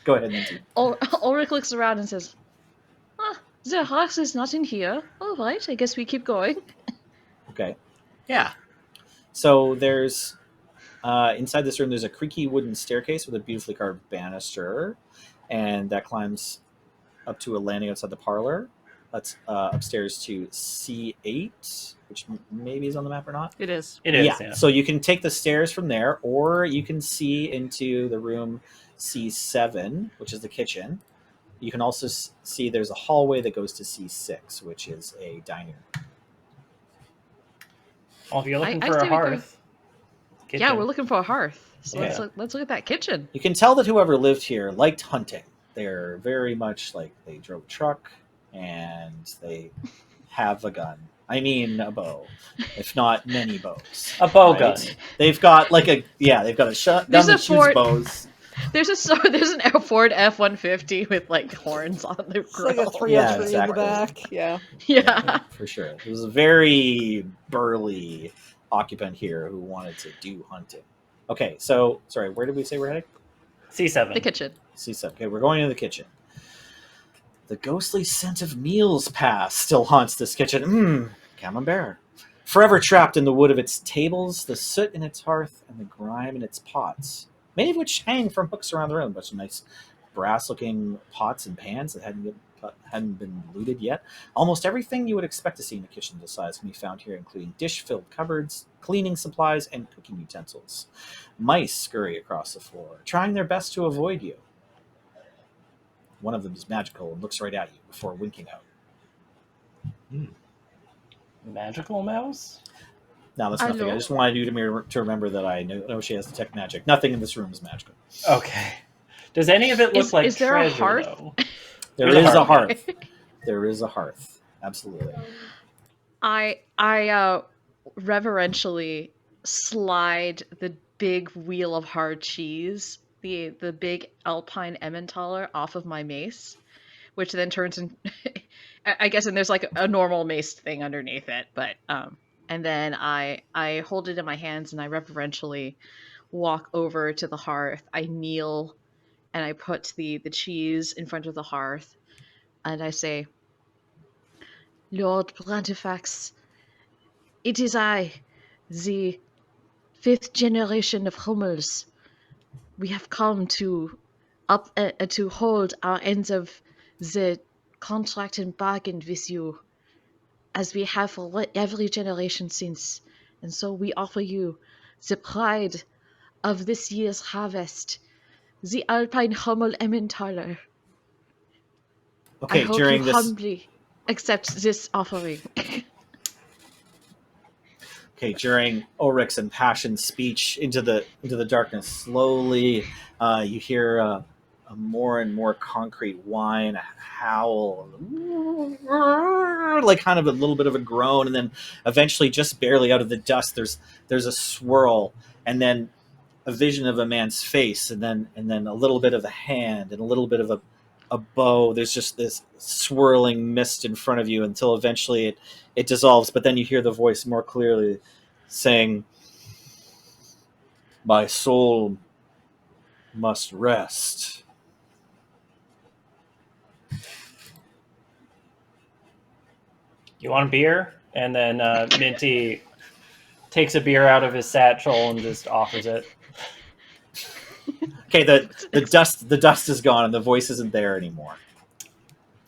Go ahead, Nancy.
Ulrich looks around and says, the hearth is not in here. All right, I guess we keep going.
Okay.
Yeah.
So there's Inside this room, there's a creaky wooden staircase with a beautifully carved banister, and that climbs up to a landing outside the parlor. That's upstairs to C8, which maybe is on the map or not.
It is.
It is, yeah.
So you can take the stairs from there, or you can see into the room C7, which is the kitchen. You can also see there's a hallway that goes to C6, which is a diner.
Well, if you're looking
I
for a
say we go-
hearth,
Yeah,
kitchen.
we're looking for a hearth. So
Yeah.
let's look at that kitchen.
You can tell that whoever lived here liked hunting. They're very much like they drove a truck and they have a gun. I mean a bow, if not many bows.
A bow
right?
gun.
They've got they've got a shotgun
There's a
that shoots
fort-
bows.
There's an Ford F-150 with like horns on the
It's like a
grill.
303
Yeah,
in the
exactly.
back. Yeah.
Yeah.
For sure. It was a very burly occupant here who wanted to do hunting. Okay, so sorry, where did we say we're heading?
C7.
The kitchen.
C7. Okay, we're going into the kitchen. The ghostly scent of meals past still haunts this kitchen. Camembert. Forever trapped in the wood of its tables, the soot in its hearth, and the grime in its pots, many of which hang from hooks around the room. A bunch of nice brass-looking pots and pans that hadn't been looted yet. Almost everything you would expect to see in a kitchen this size can be found here, including dish-filled cupboards, cleaning supplies, and cooking utensils. Mice scurry across the floor, trying their best to avoid you. One of them is magical and looks right at you before winking out.
Magical mouse?
Now, that's nothing.
Hello?
I just wanted you to remember that I know she has detect magic. Nothing in this room is magical.
Okay. Does any of it look like
is there a
treasure,
hearth?
though?
There
There's
is
a
a
hearth.
hearth. There is a hearth. Absolutely.
I reverentially slide the big wheel of hard cheese, the big Alpine Emmentaler, off of my mace, which then turns in. I guess, and there's like a normal mace thing underneath it, but and then I hold it in my hands and I reverentially walk over to the hearth. I kneel and I put the cheese in front of the hearth, and I say, "Lord Brantifax, it is I, the 5th generation of Hummels. We have come to hold our ends of the contract and bargain with you, as we have for every generation since. And so we offer you the pride of this year's harvest, the Alpine Hummel Emmentaler. I
Okay,
hope
during
you
this
humbly accept this offering."
during Ulrich's impassioned speech into the darkness, slowly you hear a more and more concrete whine, a howl, like kind of a little bit of a groan, and then eventually, just barely out of the dust, there's a swirl, and then a vision of a man's face, and then a little bit of a hand, and a little bit of a bow. There's just this swirling mist in front of you until eventually it dissolves, but then you hear the voice more clearly saying, "My soul must rest."
You want a beer? And then Minty takes a beer out of his satchel and just offers it.
Okay, the dust is gone and the voice isn't there anymore.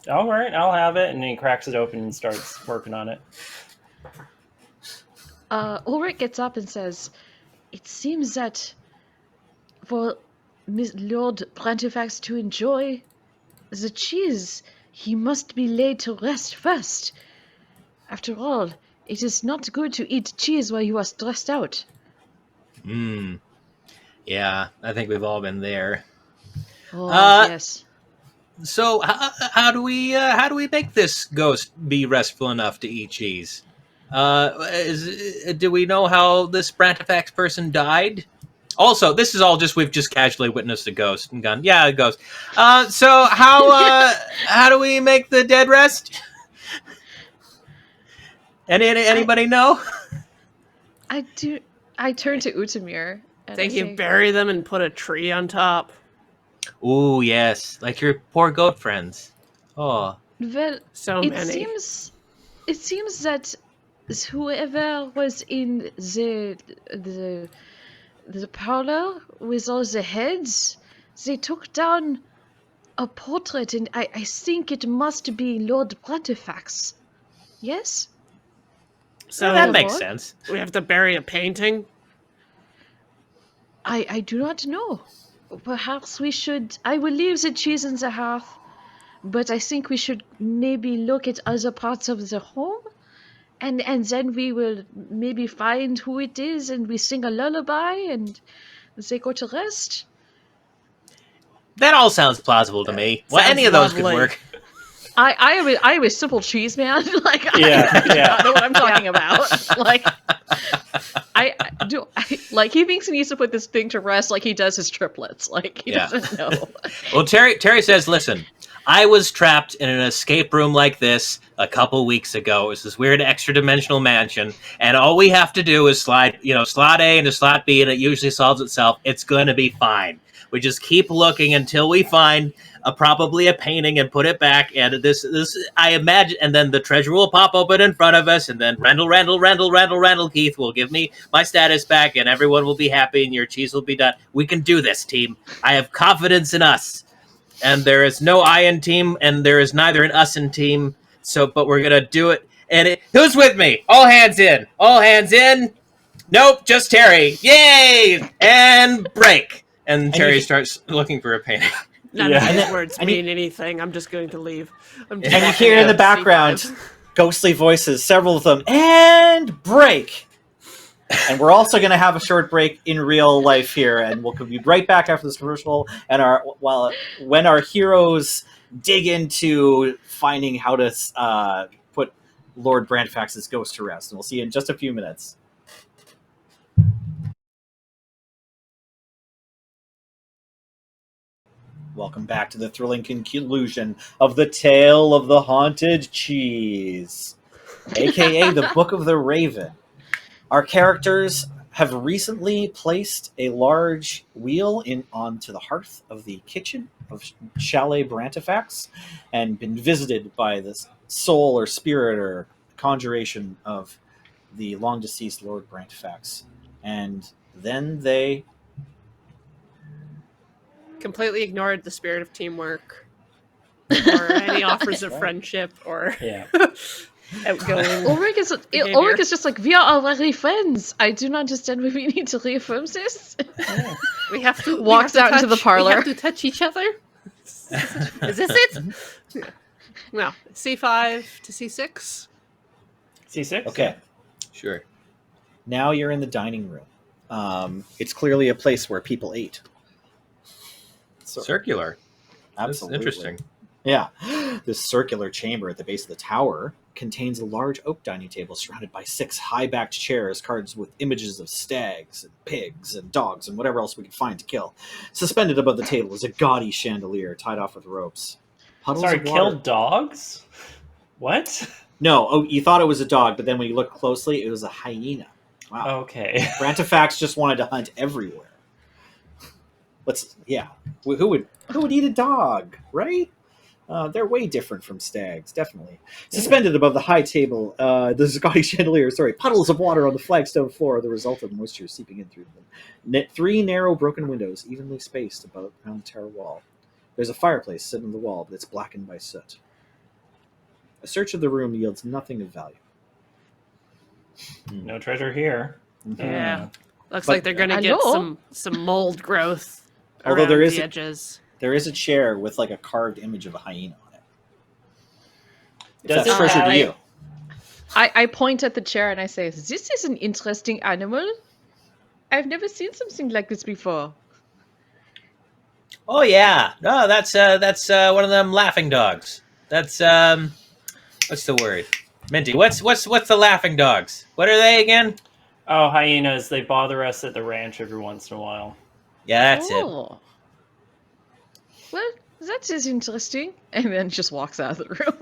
All right, I'll have it. And he cracks it open and starts working on it.
Ulrich gets up and says, "It seems that for Lord Brantifax to enjoy the cheese, he must be laid to rest first. After all, it is not good to eat cheese while you are stressed out."
Yeah, I think we've all been there.
Oh, yes.
So how do we make this ghost be restful enough to eat cheese? Do we know how this Brantifax person died? Also, this is all we've just casually witnessed a ghost and gone, yeah, a ghost. So how do we make the dead rest? Anybody know?
I do. I turn to Utamir and
Think
I
you
say,
bury them and put a tree on top.
Ooh, yes, like your poor goat friends. Oh,
"Well,
So
it
many.
seems that whoever was in the parlor with all the heads, they took down a portrait, and I think it must be Lord Bratifax. Yes?
So
that makes
Lord?
sense.
we have to bury a painting.
I do not know. Perhaps we should. I will leave the cheese in the hearth, but I think we should maybe look at other parts of the home, and then we will maybe find who it is, and we sing a lullaby, and they go to rest.
That all sounds plausible to me. Well,
Sounds
any of those could
lovely.
work.
I am a simple cheese man. Like
Yeah,
I do
yeah.
not know what I'm talking about. Like I do. Like he thinks he needs to put this thing to rest, like he does his triplets. Like he
Yeah.
doesn't know.
Well, Terry says, listen, I was trapped in an escape room like this a couple weeks ago. It was this weird extra dimensional mansion, and all we have to do is slide slot A into slot B, and it usually solves itself. It's going to be fine. We just keep looking until we find probably a painting and put it back. And this I imagine, and then the treasure will pop open in front of us, and then Randall Keith will give me my status back, and everyone will be happy, and your cheese will be done. We can do this, team. I have confidence in us. And there is no I in team, and there is neither an us in team. So, but we're gonna do it. And who's with me? All hands in. All hands in. Nope, just Terry. Yay! And break. And Terry starts looking for a painting.
None
Yeah.
of these
And
words mean anything. I'm just going to leave. I'm just
And you
walking
hear in
out
the
of
background
C5.
ghostly voices, several of them, and break. And we're also going to have a short break in real life here, and we'll be right back after this commercial. And when our heroes dig into finding how to put Lord Brandfax's ghost to rest, and we'll see you in just a few minutes. Welcome back to the thrilling conclusion of the Tale of the Haunted Cheese, aka the Book of the Raven. Our characters have recently placed a large wheel onto the hearth of the kitchen of Chalet Brantifax and been visited by this soul or spirit or conjuration of the long deceased Lord Brantifax. And then they
Completely ignored the spirit of teamwork or any offers of
Right.
friendship or
Yeah.
outgoing.
Ulrich is just like, we are already friends. I do not understand why we need to reaffirm this.
We have to
Walks
we have
out into the
touch-
parlor.
We have to touch each other. Is this it? Yeah. No. C5 to C6.
C6?
okay.
Sure.
Now you're in the dining room. It's clearly a place where people ate. So,
Circular.
absolutely.
That's interesting.
Yeah. This circular chamber at the base of the tower contains a large oak dining table surrounded by 6 high-backed chairs, cards with images of stags and pigs and dogs and whatever else we can find to kill. Suspended above the table is a gaudy chandelier tied off with ropes. Puddles
Sorry,
of water.
kill dogs? What?
No, you thought it was a dog, but then when you look closely, it was a hyena. Wow.
Okay.
Brantifax just wanted to hunt everywhere. Who would eat a dog, right? They're way different from stags, definitely. Suspended above the high table, the Scotty chandelier, puddles of water on the flagstone floor are the result of moisture seeping in through them. 3 narrow broken windows, evenly spaced around the tower wall. There's a fireplace set in the wall, but it's blackened by soot. A search of the room yields nothing of value.
No treasure here.
Yeah. Looks
But-
like they're going to get
Hello?
some mold growth
Although
around
there is
the
a-
edges.
There is a chair with like a carved image of a hyena on it. If
Does
that's
it
treasure
have-
to you.
I point at the chair and I say, this is an interesting animal. I've never seen something like this before.
Oh yeah. No, that's one of them laughing dogs. That's what's the word? Minty, what's the laughing dogs? What are they again?
Oh, hyenas. They bother us at the ranch every once in a while.
Yeah, that's it.
Oh. Well, that is interesting. And then just walks out of the room.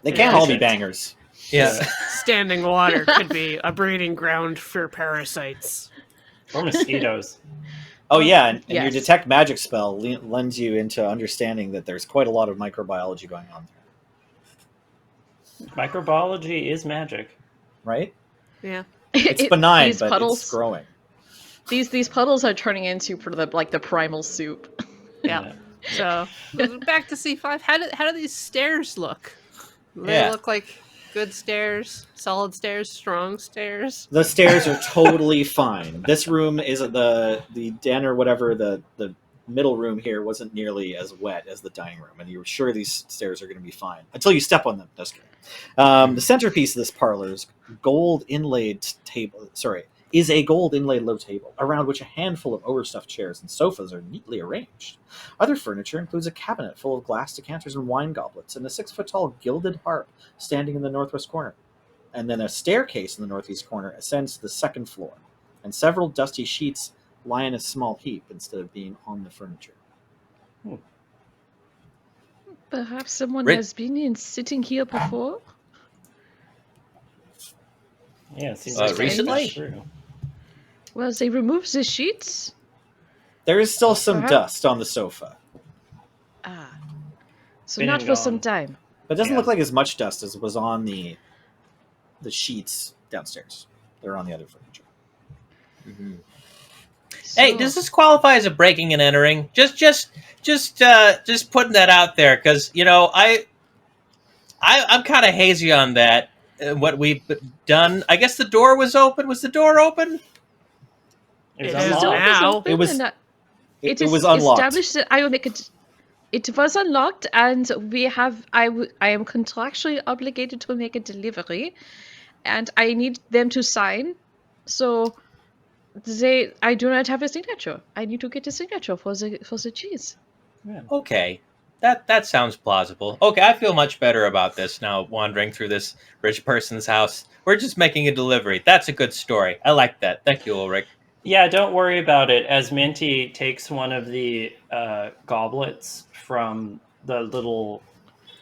They can't
Yeah.
all be bangers.
yeah.
Standing water could be a breeding ground for parasites.
Or mosquitoes.
Oh yeah, and your
Yes.
detect magic spell lends you into understanding that there's quite a lot of microbiology going on there.
Microbiology is magic.
right?
Yeah.
It's benign,
these
but
puddles,
it's growing.
These puddles are turning into the primal soup.
Yeah. So back to C5. How do these stairs look? Do they
Yeah.
look like good stairs, solid stairs, strong stairs?
The stairs are totally fine. This room isn't the den or whatever. The middle room here wasn't nearly as wet as the dining room, and you're sure these stairs are going to be fine until you step on them. That's good. The centerpiece of this parlor is gold inlaid table. Sorry, is a gold inlaid low table around which a handful of overstuffed chairs and sofas are neatly arranged. Other furniture includes a cabinet full of glass decanters and wine goblets, and a 6-foot tall gilded harp standing in the northwest corner. And then a staircase in the northeast corner ascends to the second floor, and several dusty sheets lie in a small heap instead of being on the furniture.
Perhaps someone
Rit-
has been sitting here before.
Yeah, it seems
Like
like
recently?
that's true.
Well, they removed the sheets.
There is still some
Perhaps-
dust on the sofa,
Ah, so
Been
not
and
for some
gone.
time.
but it doesn't
Yeah.
look like as much dust as was on the sheets downstairs. They're on the other furniture.
Hey,
So-
does this qualify as a breaking and entering? Just putting that out there, because I'm kind of hazy on that. What we've done. I guess the door was open. Was the door open?
It was
It is
The
unlocked.
door was
now.
open
It was-
and,
It
is
was unlocked.
established that I will make it. It was unlocked, and I am contractually obligated to make a delivery, and I need them to sign. So I do not have a signature. I need to get a signature for the cheese.
Yeah.
Okay, that sounds plausible. Okay, I feel much better about this now. Wandering through this rich person's house, we're just making a delivery. That's a good story. I like that. Thank you, Ulrich.
Yeah, don't worry about it. As Minty takes one of the goblets from the little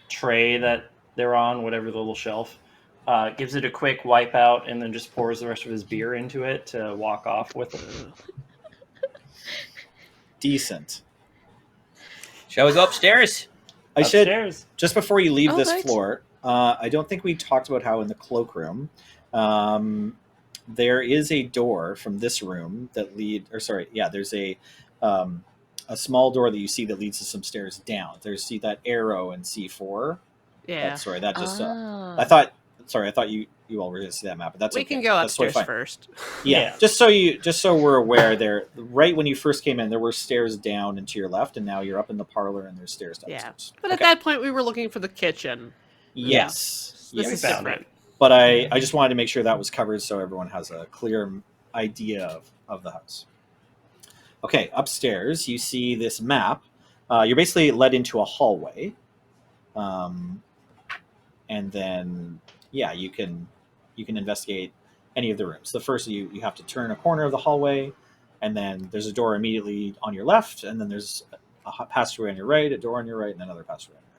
tray that they're on, whatever the little shelf, gives it a quick wipe out, and then just pours the rest of his beer into it to walk off with it.
Decent.
Shall we go upstairs?
I should
Upstairs.
just before you leave
All
this
right.
floor. I don't think we talked about how in the cloakroom, there is a door from this room that there's a small door that you see that leads to some stairs down. See that arrow in C4.
Yeah.
That just.
Ah.
I thought you all were going to see that map, but that's
We
okay.
can go
That's totally
upstairs
fine.
first.
Yeah,
Yeah.
just so we're aware, there right when you first came in, there were stairs down and to your left, and now you're up in the parlor and there's stairs downstairs.
But at that point, we were looking for the kitchen.
Yes,
This
yes.
is
found
different.
it.
But I just wanted to make sure that was covered so everyone has a clear idea of the house. Okay, upstairs you see this map. You're basically led into a hallway, and then you can investigate any of the rooms. The first you have to turn a corner of the hallway, and then there's a door immediately on your left, and then there's a passageway on your right, a door on your right, and another passageway on your right.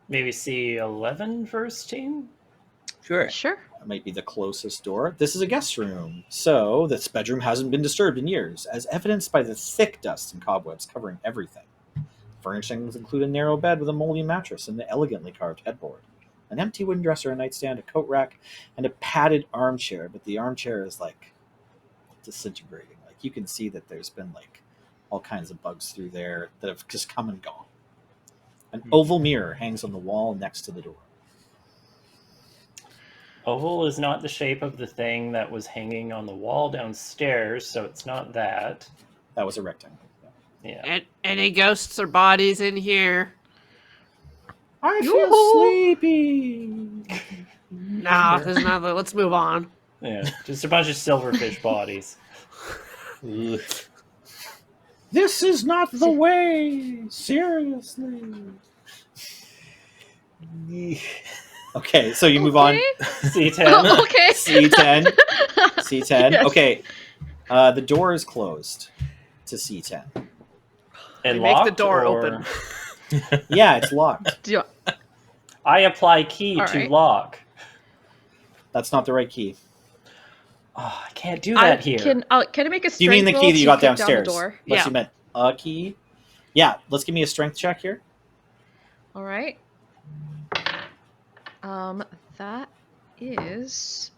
Maybe C11 first, team?
Sure.
Sure.
That might be the closest door. This is a guest room, so this bedroom hasn't been disturbed in years, as evidenced by the thick dust and cobwebs covering everything. Furnishings include a narrow bed with a moldy mattress and an elegantly carved headboard, an empty wooden dresser, a nightstand, a coat rack, and a padded armchair, but the armchair is disintegrating. You can see that there's been all kinds of bugs through there that have just come and gone. An oval mirror hangs on the wall next to the door.
Oval is not the shape of the thing that was hanging on the wall downstairs, so it's not that.
That was a rectangle.
Yeah.
Any ghosts or bodies in here?
I
Yoo-hoo!
feel sleepy.
Nah, there's not. Let's move on.
Yeah. Just a bunch of silverfish bodies.
Ugh.
This is not the way. Seriously. Okay, so you move on.
C10.
Oh, okay.
C10. C10.
Yes.
Okay. The door is closed to C10.
And
Make the
locked,
door
or-
open.
Yeah, it's locked.
Do you-
I apply key
All
to
right.
lock.
That's not the right key.
Oh, I can't do that here.
Can I make a strength
Do you mean the
roll
key that you
to
got
kick down
downstairs?
the door?
Unless
Yeah.
you meant a key. Yeah, let's give me a strength check here.
All right. That is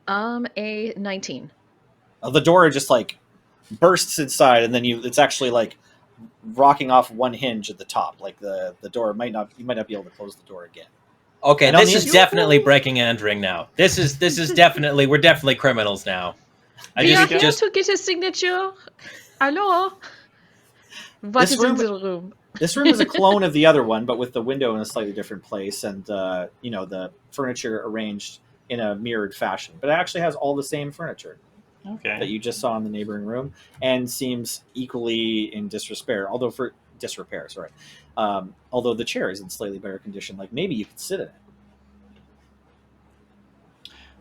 a 19.
The door just like bursts inside, and then it's actually like rocking off one hinge at the top. Like the door you might not be able to close the door again.
Okay,
And on
this
the
is
inside-
definitely breaking and entering now. This is definitely we're definitely criminals now.
We are here
just
to get a signature. Hello. What
This
is in
room-
the room?
This room is a clone of the other one, but with the window in a slightly different place, and the furniture arranged in a mirrored fashion. But it actually has all the same furniture that
Okay.
you just saw in the neighboring room, and seems equally in disrepair. Sorry. Although the chair is in slightly better condition, like maybe you could sit in it.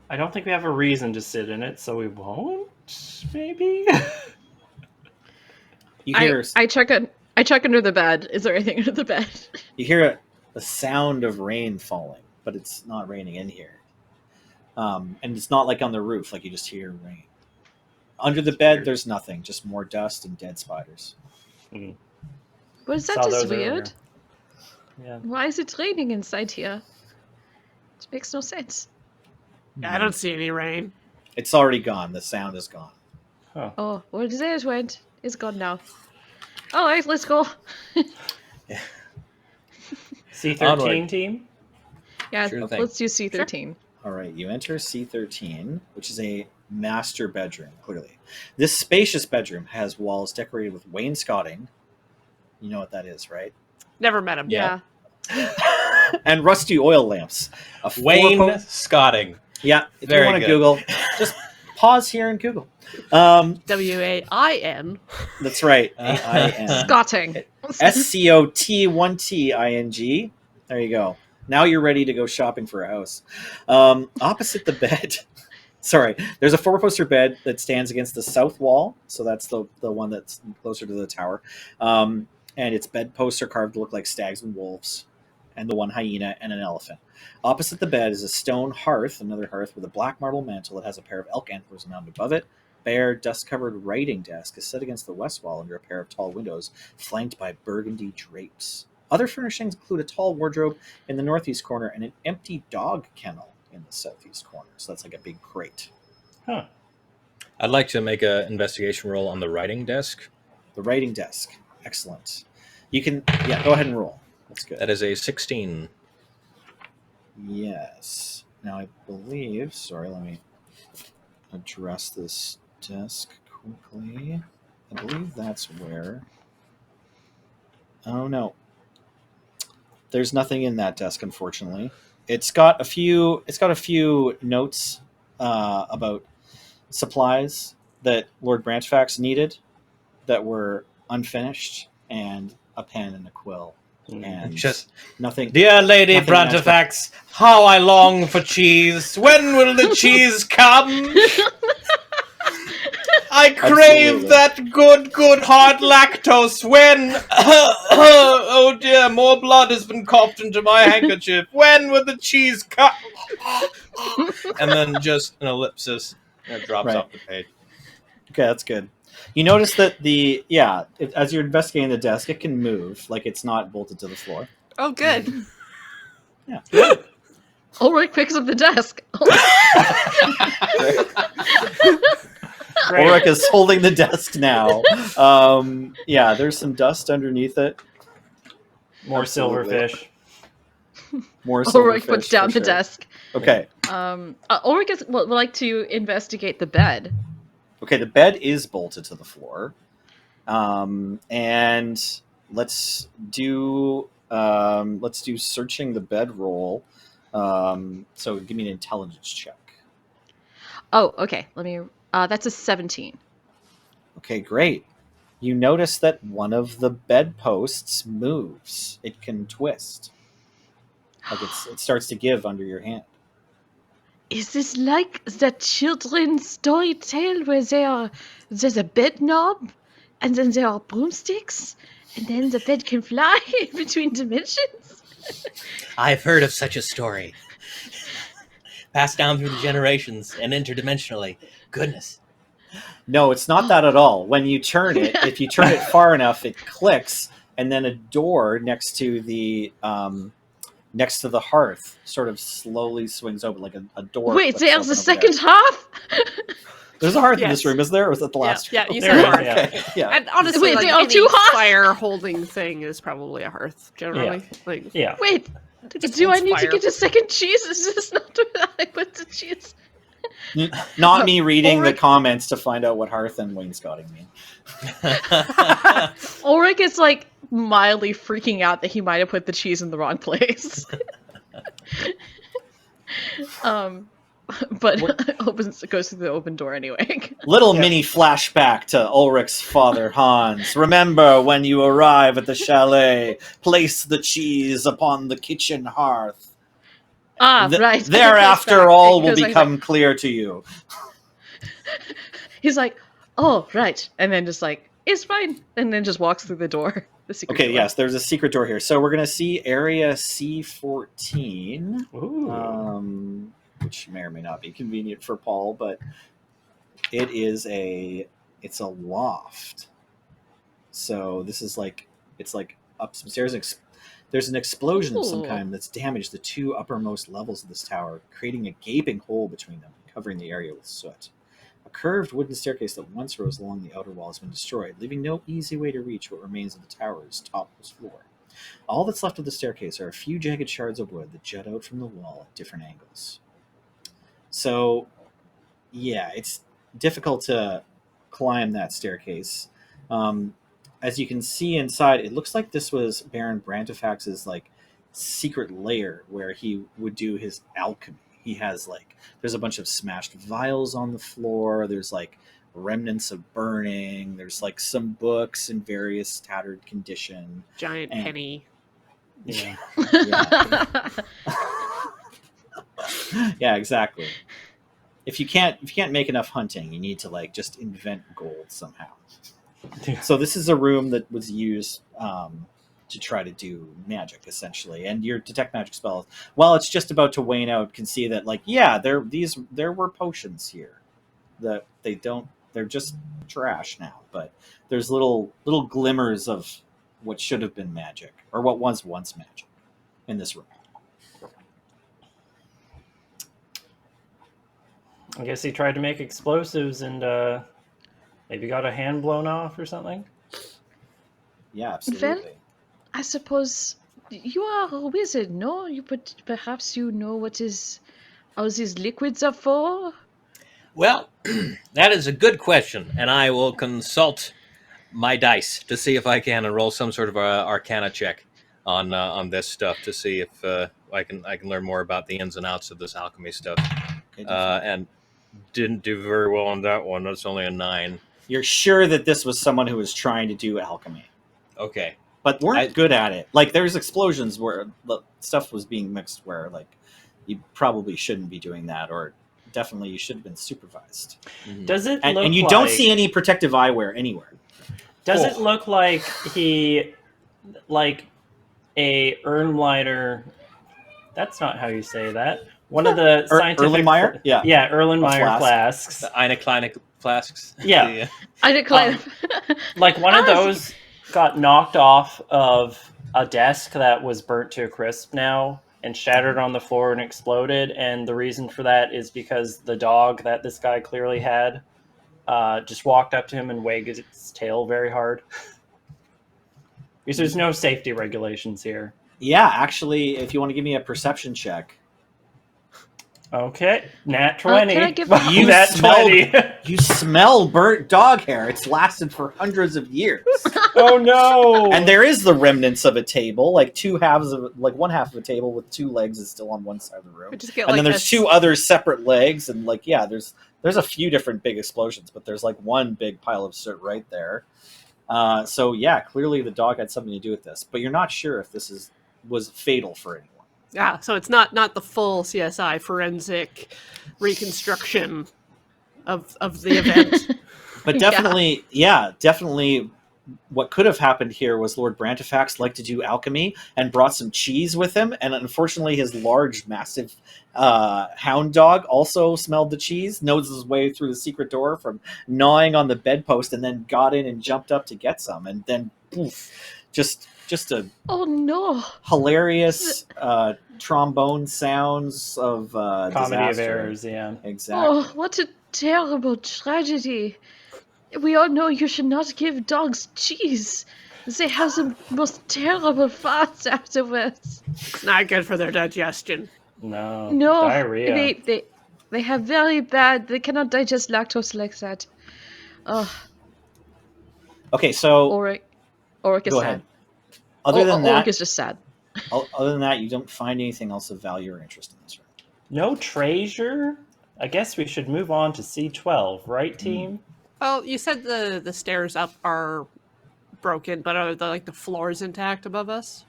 I don't think we have a reason to sit in it, so we won't. Maybe.
You hear
I check under the bed. Is there anything under the bed?
you hear a sound of rain falling, but it's not raining in here. And it's not like on the roof, like you just hear rain. Under the bed,
weird.
there's nothing, just more dust and dead spiders.
Was
Saw
that just
those earlier.
weird?
Yeah.
Why is it raining inside here? It makes no sense.
I don't see any rain.
It's already gone. The sound is gone.
Huh.
Oh, well, there it went. It's gone now. All right, let's go.
C13
Onward.
team?
Yeah,
Sure thing.
let's do C13.
All right, you enter C13, which is a master bedroom, clearly. This spacious bedroom has walls decorated with wainscoting. You know what that is, right?
Never met him.
Yeah.
And rusty oil lamps.
Wayne
four-po-
Scotting.
Yeah, if
Very
you want to
good.
Google, just pause here and Google.
WAIN.
That's right. AIN.
Scotting.
SCOT1TING. There you go. Now you're ready to go shopping for a house. Opposite the bed, sorry, there's a four-poster bed that stands against the south wall. So that's the one that's closer to the tower. And its bedposts are carved to look like stags and wolves, and the one hyena and an elephant. Opposite the bed is a stone hearth, another hearth with a black marble mantle that has a pair of elk antlers mounted above it. Bare, dust-covered writing desk is set against the west wall under a pair of tall windows, flanked by burgundy drapes. Other furnishings include a tall wardrobe in the northeast corner and an empty dog kennel in the southeast corner. So that's like a big crate.
Huh.
I'd like to make an investigation roll on the writing desk.
The writing desk. Excellent. You can, go ahead and roll. That's good.
That is a 16.
Yes. Now I believe, sorry, let me address this desk quickly. I believe that's where, oh no. There's nothing in that desk, unfortunately. It's got a few notes about supplies that Lord Branchfax needed that were unfinished, and a pen and a quill. And
Just,
nothing.
dear Lady
Nothing
Brantifax, how I long for cheese. When will the cheese come? I crave
Absolutely.
that good hard lactose. When? Oh dear, more blood has been coughed into my handkerchief. When will the cheese come? And then just an ellipsis, and it drops
Right.
off the page.
Okay, that's good. You notice that as you're investigating the desk, it can move, like it's not bolted to the floor.
Oh, good.
Yeah.
Ulrich picks up the desk.
Great.
Ulrich is holding the desk now. There's some dust underneath it.
More
Absolutely.
silverfish.
More
Ulrich
silverfish,
puts down
for
the
sure.
desk.
Okay.
Ulrich would like to investigate the bed.
Okay, the bed is bolted to the floor. And let's do searching the bed roll. So give me an intelligence check.
Oh, okay. Let me. That's a 17.
Okay, great. You notice that one of the bedposts moves. It can twist. Like it starts to give under your hand.
Is this like the children's story tale where there's a bed knob, and then there are broomsticks, and then the bed can fly between dimensions?
I've heard of such a story. Passed down through the generations and interdimensionally. Goodness.
No, it's not that at all. When you turn it, if you turn it far enough, it clicks, and then a door next to the next to the hearth sort of slowly swings open, like a door.
Wait,
flips
there's a
open over
second
there.
hearth?
There's a hearth in this
Yes.
room, is there? Or was that the last
Yeah,
room?
you
There
said
is,
hearth.
yeah.
Okay, yeah.
And honestly,
Wait,
like
there are
any
two hearths?
fire holding thing is probably a hearth, generally. Like,
Yeah.
Wait,
just
do I
holds
need to
fire.
get a second cheese? Is this not what I put the cheese?
Not me reading the
Ulrich-
comments to find out what hearth and wainscoting mean.
Ulrich is like mildly freaking out that he might have put the cheese in the wrong place. But goes through the open door anyway.
Little
Yeah.
mini flashback to Ulrich's father, Hans. Remember when you arrive at the chalet, place the cheese upon the kitchen hearth.
Right.
Thereafter, all will become clear to you.
He's like, oh, right. And then just like, it's fine. And then just walks through the door. The secret
Okay,
door.
yes, there's a secret door here. So we're going to see area C14.
Ooh.
Which may or may not be convenient for Paul, but it's a loft. So this is like, it's like up some stairs. There's an explosion of some
Ooh.
kind that's damaged the two uppermost levels of this tower, creating a gaping hole between them, covering the area with soot. A curved wooden staircase that once rose along the outer wall has been destroyed, leaving no easy way to reach what remains of the tower's topmost floor. All that's left of the staircase are a few jagged shards of wood that jut out from the wall at different angles. So, yeah, it's difficult to climb that staircase. As you can see inside, it looks like this was Baron Brantifax's like secret lair where he would do his alchemy. He has like, there's a bunch of smashed vials on the floor. There's like remnants of burning. There's like some books in various tattered condition.
giant
And-
penny.
Yeah.
Yeah, exactly. If you can't make enough hunting, you need to like just invent gold somehow. So this is a room that was used to try to do magic, essentially, and your detect magic spells, while it's just about to wane out, can see that like, yeah, there were potions here that they're just trash now, but there's little glimmers of what should have been magic, or what was once magic, in this room.
I guess he tried to make explosives and maybe got a hand blown off or something.
Yeah, absolutely.
I suppose you are a wizard, no? Perhaps you know what all these liquids are for?
Well, that is a good question, and I will consult my dice to see if I can roll some sort of Arcana check on this stuff to see if I can learn more about the ins and outs of this alchemy stuff.
Okay,
And didn't do very well on that one. That's only a 9.
you're sure that this was someone who was trying to do alchemy,
Okay.
but weren't good at it. Like, there's explosions where the stuff was being mixed where, like, you probably shouldn't be doing that, or definitely you should have been supervised.
Does it
And,
look
and you
like,
don't see any protective eyewear anywhere.
Does
Oh.
it look like he, like a Erlenmeyer? That's not how you say that. One of the scientific
Erlenmeyer? Yeah.
yeah, Erlenmeyer
flask.
flasks.
The Einoclinic flasks.
Yeah.
I declare.
Like one of
Ah,
those got knocked off of a desk that was burnt to a crisp now and shattered on the floor and exploded. And the reason for that is because the dog that this guy clearly had just walked up to him and wagged its tail very hard. Because there's no safety regulations here.
Yeah, actually, if you want to give me a perception check.
Okay, nat 20.
can I give-
You
Nat
smelled-
20.
You smell burnt dog hair. It's lasted for hundreds of years.
Oh no!
And there is the remnants of a table, like one half of a table with two legs is still on one side of the room.
We just get
And
like
then there's two other separate legs, and like, yeah, there's a few different big explosions, but there's like one big pile of soot right there. So yeah, clearly the dog had something to do with this, but you're not sure if this was fatal for anyone.
Yeah, so it's not the full CSI forensic reconstruction of the event.
But definitely, definitely what could have happened here was Lord Brantifax liked to do alchemy and brought some cheese with him, and unfortunately his large, massive hound dog also smelled the cheese, knows his way through the secret door from gnawing on the bedpost, and then got in and jumped up to get some, and then poof, just just a
Oh no!
hilarious trombone sounds of
Comedy of
disaster.
errors, yeah.
Exactly.
Oh, what a terrible tragedy! We all know you should not give dogs cheese. They have the most terrible farts afterwards.
It's not good for their digestion.
No.
No,
Diarrhea.
they have very bad. They cannot digest lactose like that. Oh,
Okay, so
Ulrich is
go
sad.
ahead. Other than
Ulrich
that,
is just sad.
other than that, you don't find anything else of value or interest in this room.
No treasure? I guess we should move on to C12, right, team?
Well, you said the stairs up are broken, but are the floors intact above us?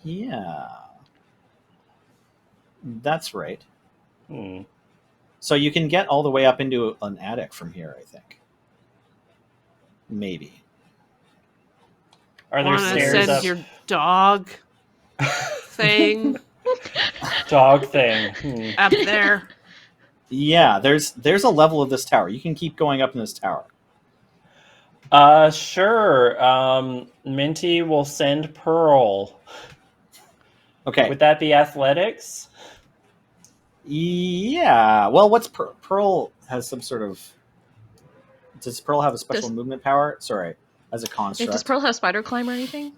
Yeah. That's right.
Hmm.
So you can get all the way up into an attic from here, I think. Maybe.
Are there
Wanna
stairs
send
up?
your dog thing
Dog thing. Hmm.
up there?
Yeah, there's a level of this tower. You can keep going up in this tower.
Sure. Minty will send Pearl.
Okay.
Would that be athletics?
Yeah. Well, what's Pearl has some sort of. Does Pearl have a special movement power? Sorry, as a construct.
Does Pearl have spider climb or anything?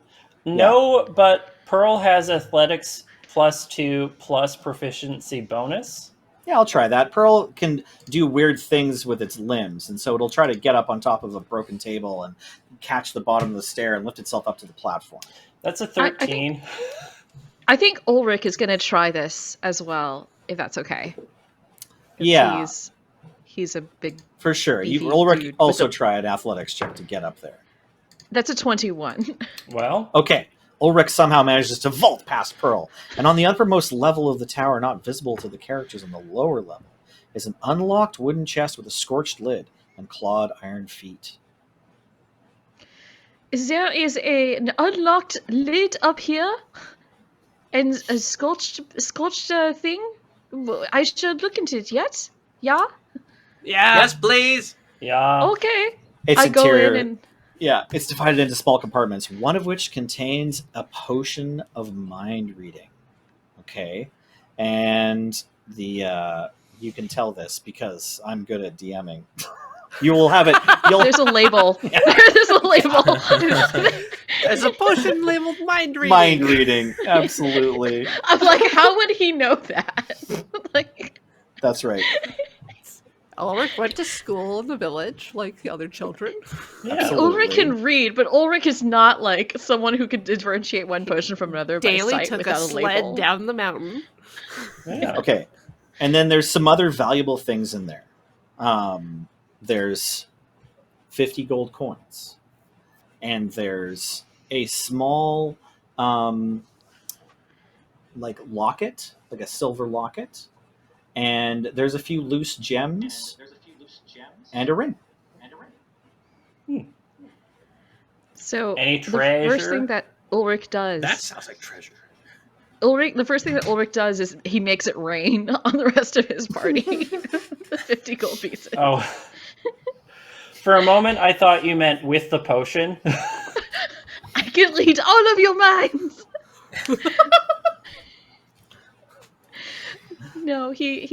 No, but Pearl has athletics +2 plus proficiency bonus.
Yeah, I'll try that. Pearl can do weird things with its limbs, and so it'll try to get up on top of a broken table and catch the bottom of the stair and lift itself up to the platform.
That's a 13.
I think Ulrich is going to try this as well, if that's okay. 'Cause
Yeah.
He's a big...
For sure.
beefy
Ulrich
dude with
also
a-
try an athletics check to get up there.
That's a 21.
Well,
Okay. Ulrich somehow manages to vault past Pearl, and on the uppermost level of the tower, not visible to the characters on the lower level, is an unlocked wooden chest with a scorched lid and clawed iron feet.
There is an unlocked lid up here, and a scorched thing. I should look into it yet. Yeah.
Yeah.
Yes, please.
yeah.
Okay.
Its
I go
interior,
in and
yeah, it's divided into small compartments, one of which contains a potion of mind reading. Okay, and the you can tell this because I'm good at DMing. You will have it.
there's a label. There's a label.
There's a potion labeled mind reading.
Mind reading, absolutely.
I'm like, how would he know that? Like,
That's right.
Ulrich went to school in the village like the other children.
Yeah.
Absolutely.
Ulrich can read, but Ulrich is not like someone who could differentiate one potion from another by
Daly
sight
took
without
a
a label.
sled down the mountain.
Yeah.
Okay, and then there's some other valuable things in there. There's 50 gold coins, and there's a small like locket, like a silver locket, and there's a few loose gems and a ring.
So
Any
the first
treasure?
thing that Ulrich does,
That sounds like treasure.
the first thing that Ulrich does is he makes it rain on the rest of his party. The 50 gold pieces.
Oh. For a moment, I thought you meant with the potion.
I can read all of your minds. No, he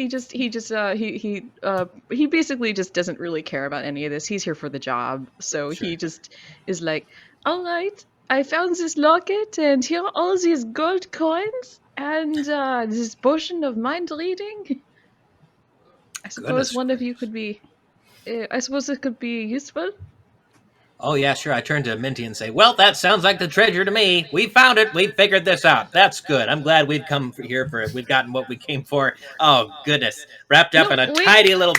basically just doesn't really care about any of this. He's here for the job, so he just is like, all right, I found this locket, and here are all these gold coins, and this potion of mind reading. I suppose
Goodness
one of you could be. I suppose it could be useful.
Oh, yeah, sure. I turn to Minty and say, well, that sounds like the treasure to me. We found it. We figured this out. That's good. I'm glad we'd come here for it. We've gotten what we came for. Oh, goodness. Wrapped up
No,
in a
wait.
tidy little...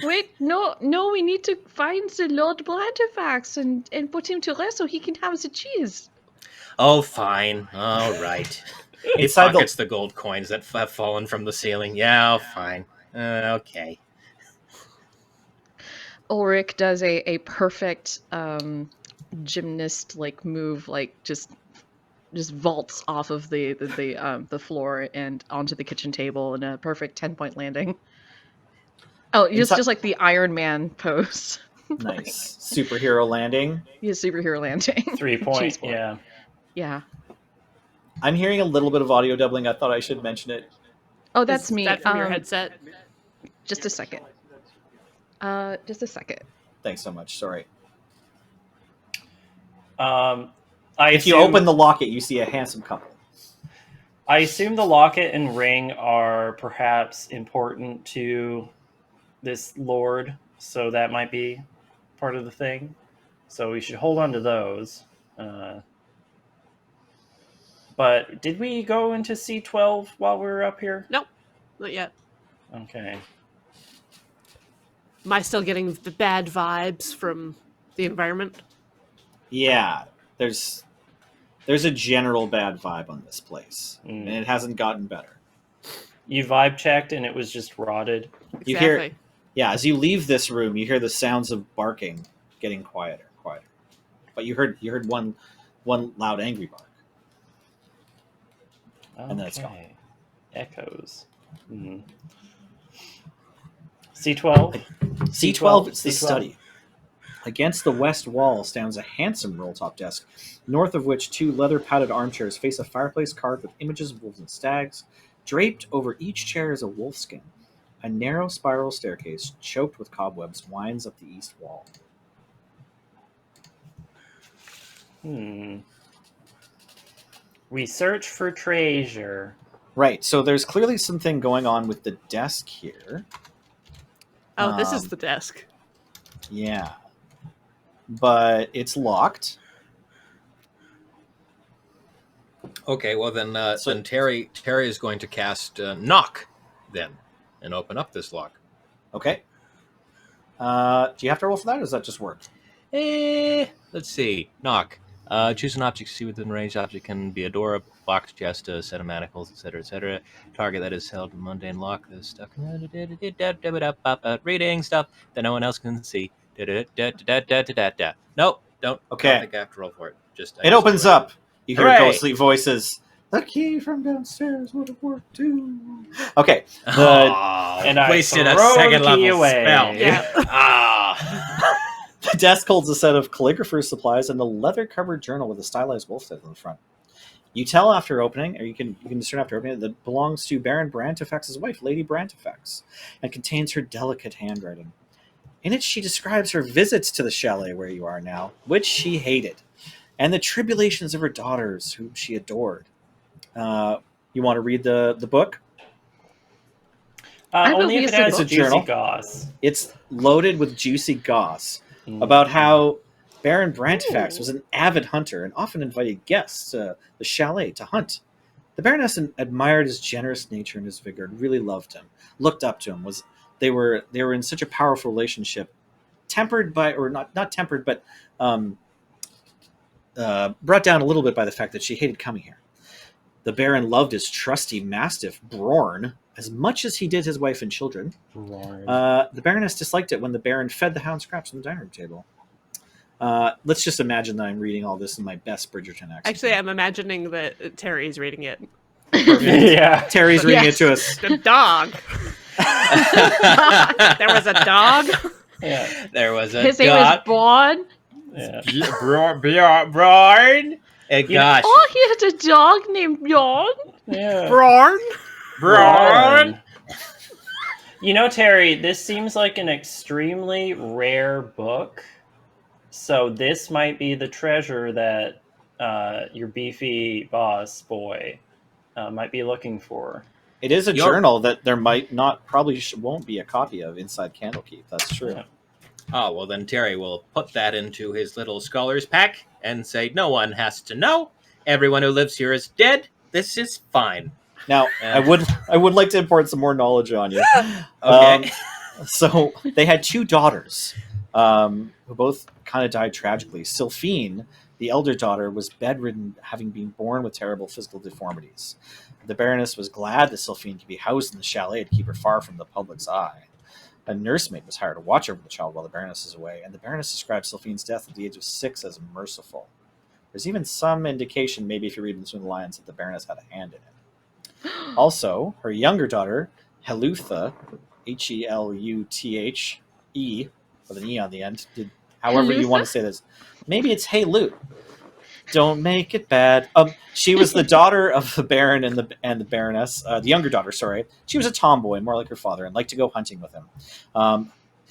Wait, no, we need to find the Lord Blantifax and put him to rest so he can have the cheese.
Oh, fine. All right. He
Inside the-
pockets the gold coins that have fallen from the ceiling. Yeah, oh, fine. Okay.
Ulrich does a perfect gymnast like move, like just vaults off of the floor and onto the kitchen table in a perfect 10-point landing. Oh, just like the Iron Man pose.
Nice. Superhero landing.
Yeah, superhero landing.
3 point.
Cheese board.
Yeah.
Yeah.
I'm hearing a little bit of audio doubling. I thought I should mention it.
Oh, that's
Is
me.
that from your headset?
Just a second. Just a second.
Thanks so much. Sorry.
If
you open the locket, you see a handsome couple.
I assume the locket and ring are perhaps important to this lord, so that might be part of the thing. So we should hold on to those. But did we go into C12 while we were up here?
Nope, not yet.
Okay.
Am I still getting the bad vibes from the environment?
Yeah, there's a general bad vibe on this place, and it hasn't gotten better.
You vibe checked, and it was just rotted.
You hear, as you leave this room, you hear the sounds of barking getting quieter. But you heard one loud angry bark.
Okay.
And then it's gone.
Echoes. C12.
C12 is the study. Against the west wall stands a handsome roll-top desk, north of which 2 leather-padded armchairs face a fireplace carved with images of wolves and stags. Draped over each chair is a wolfskin. A narrow spiral staircase, choked with cobwebs, winds up the east wall.
We search for treasure.
Right, so there's clearly something going on with the desk here.
Oh, this is the desk.
Yeah. But it's locked.
Okay, well then Terry is going to cast knock then and open up this lock.
Okay. Do you have to roll for that, or does that just work?
Let's see. Knock. Choose an object to see within range. Object can be a door, a box, chest, a set of manacles, etc., etc. Target that is held in mundane lock is stuck. Reading stuff that no one else can see. Nope, don't.
Okay.
I don't think I have to roll for it.
It opens up. You hear
Hooray!
ghostly voices. The key from downstairs would have worked too. Okay.
And I
wasted a
throw
second
the key
level
away.
spell.
Yeah.
The desk holds a set of calligrapher's supplies and a leather-covered journal with a stylized wolf's head on the front. You tell after opening, or you can discern after opening, that it belongs to Baron Brantifax's wife, Lady Brantifax, and contains her delicate handwriting. In it, she describes her visits to the chalet where you are now, which she hated, and the tribulations of her daughters, whom she adored. You want to read the book?
Only if it has
It's a
juicy
journal.
goss.
It's loaded with juicy goss about how Baron Brantifax was an avid hunter and often invited guests to the chalet to hunt. The Baroness admired his generous nature and his vigor, and really loved him, looked up to him. They were in such a powerful relationship, tempered by, or not tempered, but brought down a little bit by the fact that she hated coming here. The Baron loved his trusty mastiff, Brorn, as much as he did his wife and children. The Baroness disliked it when the Baron fed the hound scraps on the dining room table. Let's just imagine that I'm reading all this in my best Bridgerton accent.
Actually, I'm imagining that Terry's reading it.
Yeah.
Terry's reading it to us.
The dog. There was a dog.
Yeah.
There was a
His name is Braun.
Yeah.
Bjorn. Gosh.
Oh, he had a dog named Bjorn.
Yeah.
Bjorn.
You know, Terry, this seems like an extremely rare book. So this might be the treasure that your beefy boss boy might be looking for.
It is a journal that there might not, probably won't be a copy of inside Candlekeep. That's true.
Yeah.
Oh, well then Terry will put that into his little scholar's pack and say, no one has to know. Everyone who lives here is dead. This is fine.
Now, I would like to impart some more knowledge on you.
Okay.
So they had 2 daughters who both kind of died tragically. Sylphine, the elder daughter, was bedridden, having been born with terrible physical deformities. The Baroness was glad that Sylphine could be housed in the chalet to keep her far from the public's eye. A nursemaid was hired to watch over the child while the Baroness is away, and the Baroness described Sylphine's death at the age of 6 as merciful. There's even some indication, maybe if you read between the lines, that the Baroness had a hand in it. Also, her younger daughter, Helutha, Heluthe, with an E on the end. However you want to say this. Maybe it's Hey Loot. Don't make it bad. She was the daughter of the Baron and the Baroness, the younger daughter. Sorry, she was a tomboy, more like her father, and liked to go hunting with him.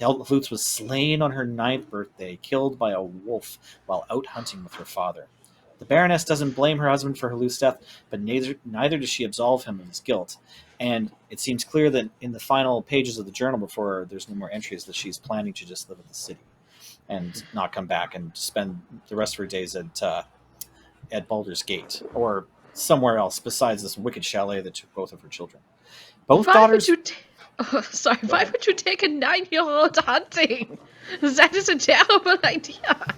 Lutz was slain on her 9th birthday, killed by a wolf while out hunting with her father. The Baroness doesn't blame her husband for Halut's death, but neither does she absolve him of his guilt. And it seems clear that in the final pages of the journal, before there's no more entries, that she's planning to just live in the city and not come back and spend the rest of her days at Baldur's Gate or somewhere else besides this wicked chalet that took both of her children. Both daughters.
Why would you take a 9-year-old hunting? That is a terrible idea.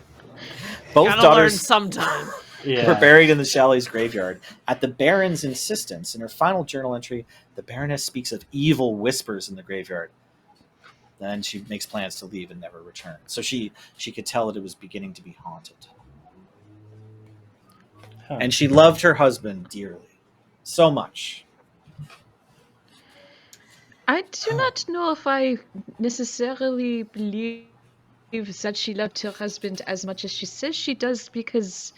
Both
Gotta
daughters
learn sometime.
were buried in the chalet's graveyard. At the Baron's insistence, in her final journal entry, the Baroness speaks of evil whispers in the graveyard. Then she makes plans to leave and never return. So she could tell that it was beginning to be haunted.
Huh.
And she loved her husband dearly. So much.
I do not know if I necessarily believe that she loved her husband as much as she says she does, because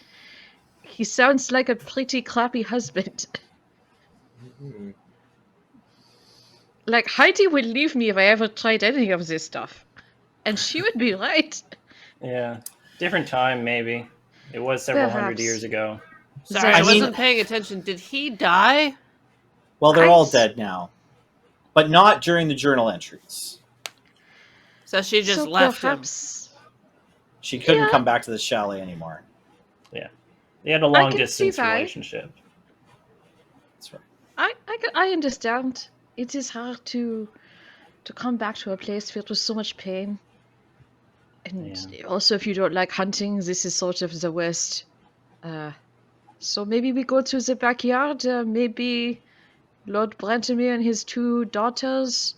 he sounds like a pretty crappy husband. Like, Heidi would leave me if I ever tried any of this stuff. And she would be right.
Yeah. Different time, maybe. It was several hundred
Perhaps.
years ago.
Sorry,
I
I
mean-
wasn't paying attention. Did he die?
Well, they're all
I-
dead now. But not during the journal entries.
So she just
So
left him.
perhaps...
She couldn't
Yeah.
come back to the chalet anymore.
They had a
I
long
can see
distance
why.
relationship.
That's right.
I understand. It is hard to come back to a place filled with so much pain. And also, if you don't like hunting, this is sort of the worst. So maybe we go to the backyard. Maybe Lord Brantamir and his 2 daughters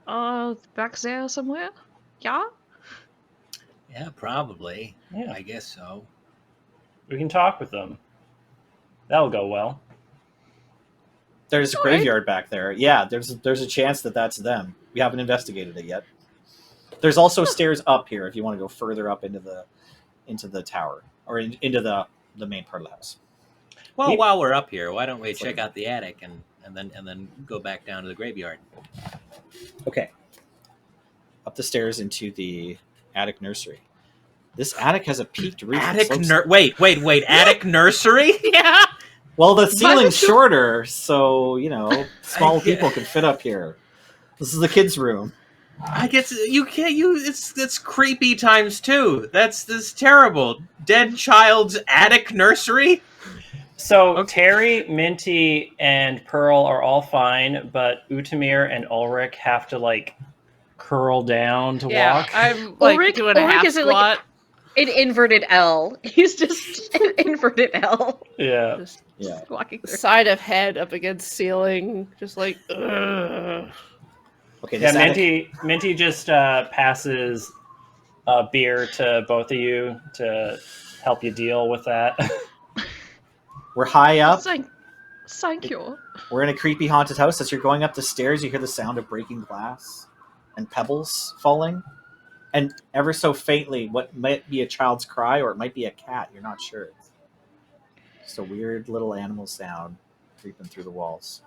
are back there somewhere. Yeah?
Yeah, probably.
Yeah.
I guess so.
We can talk with them. That'll go well.
There's a
All right.
graveyard back there. Yeah, there's a chance that that's them. We haven't investigated it yet. There's also stairs up here if you want to go further up into the tower or into the main part of the house.
Well, while we're up here, why don't we check out the attic and then go back down to the graveyard?
Okay. Up the stairs into the attic nursery. This attic has a peaked roof. that
Attic
slopes-
wait, attic nursery?
Yeah.
Well, the ceiling's
would you-
shorter, so small
I get-
people can fit up here. This is the kids' room.
I guess you can't. It's creepy times 2. That's terrible. Dead child's attic nursery.
So Terry, Minty, and Pearl are all fine, but Utamir and Ulrich have to curl down to
Yeah,
walk.
I'm
Ulrich-
doing a
Ulrich
half
is it, like,
squat.
An inverted L. He's just an inverted L.
Yeah.
Just
Yeah.
Walking through.
side of head up against ceiling, just like, ugh.
Okay,
Yeah,
this attic,
Minty just passes a beer to both of you to help you deal with that.
we're high up.
Thank you.
We're in a creepy haunted house. As you're going up the stairs, you hear the sound of breaking glass and pebbles falling. And ever so faintly, what might be a child's cry or it might be a cat. You're not sure. Just a weird little animal sound creeping through the walls.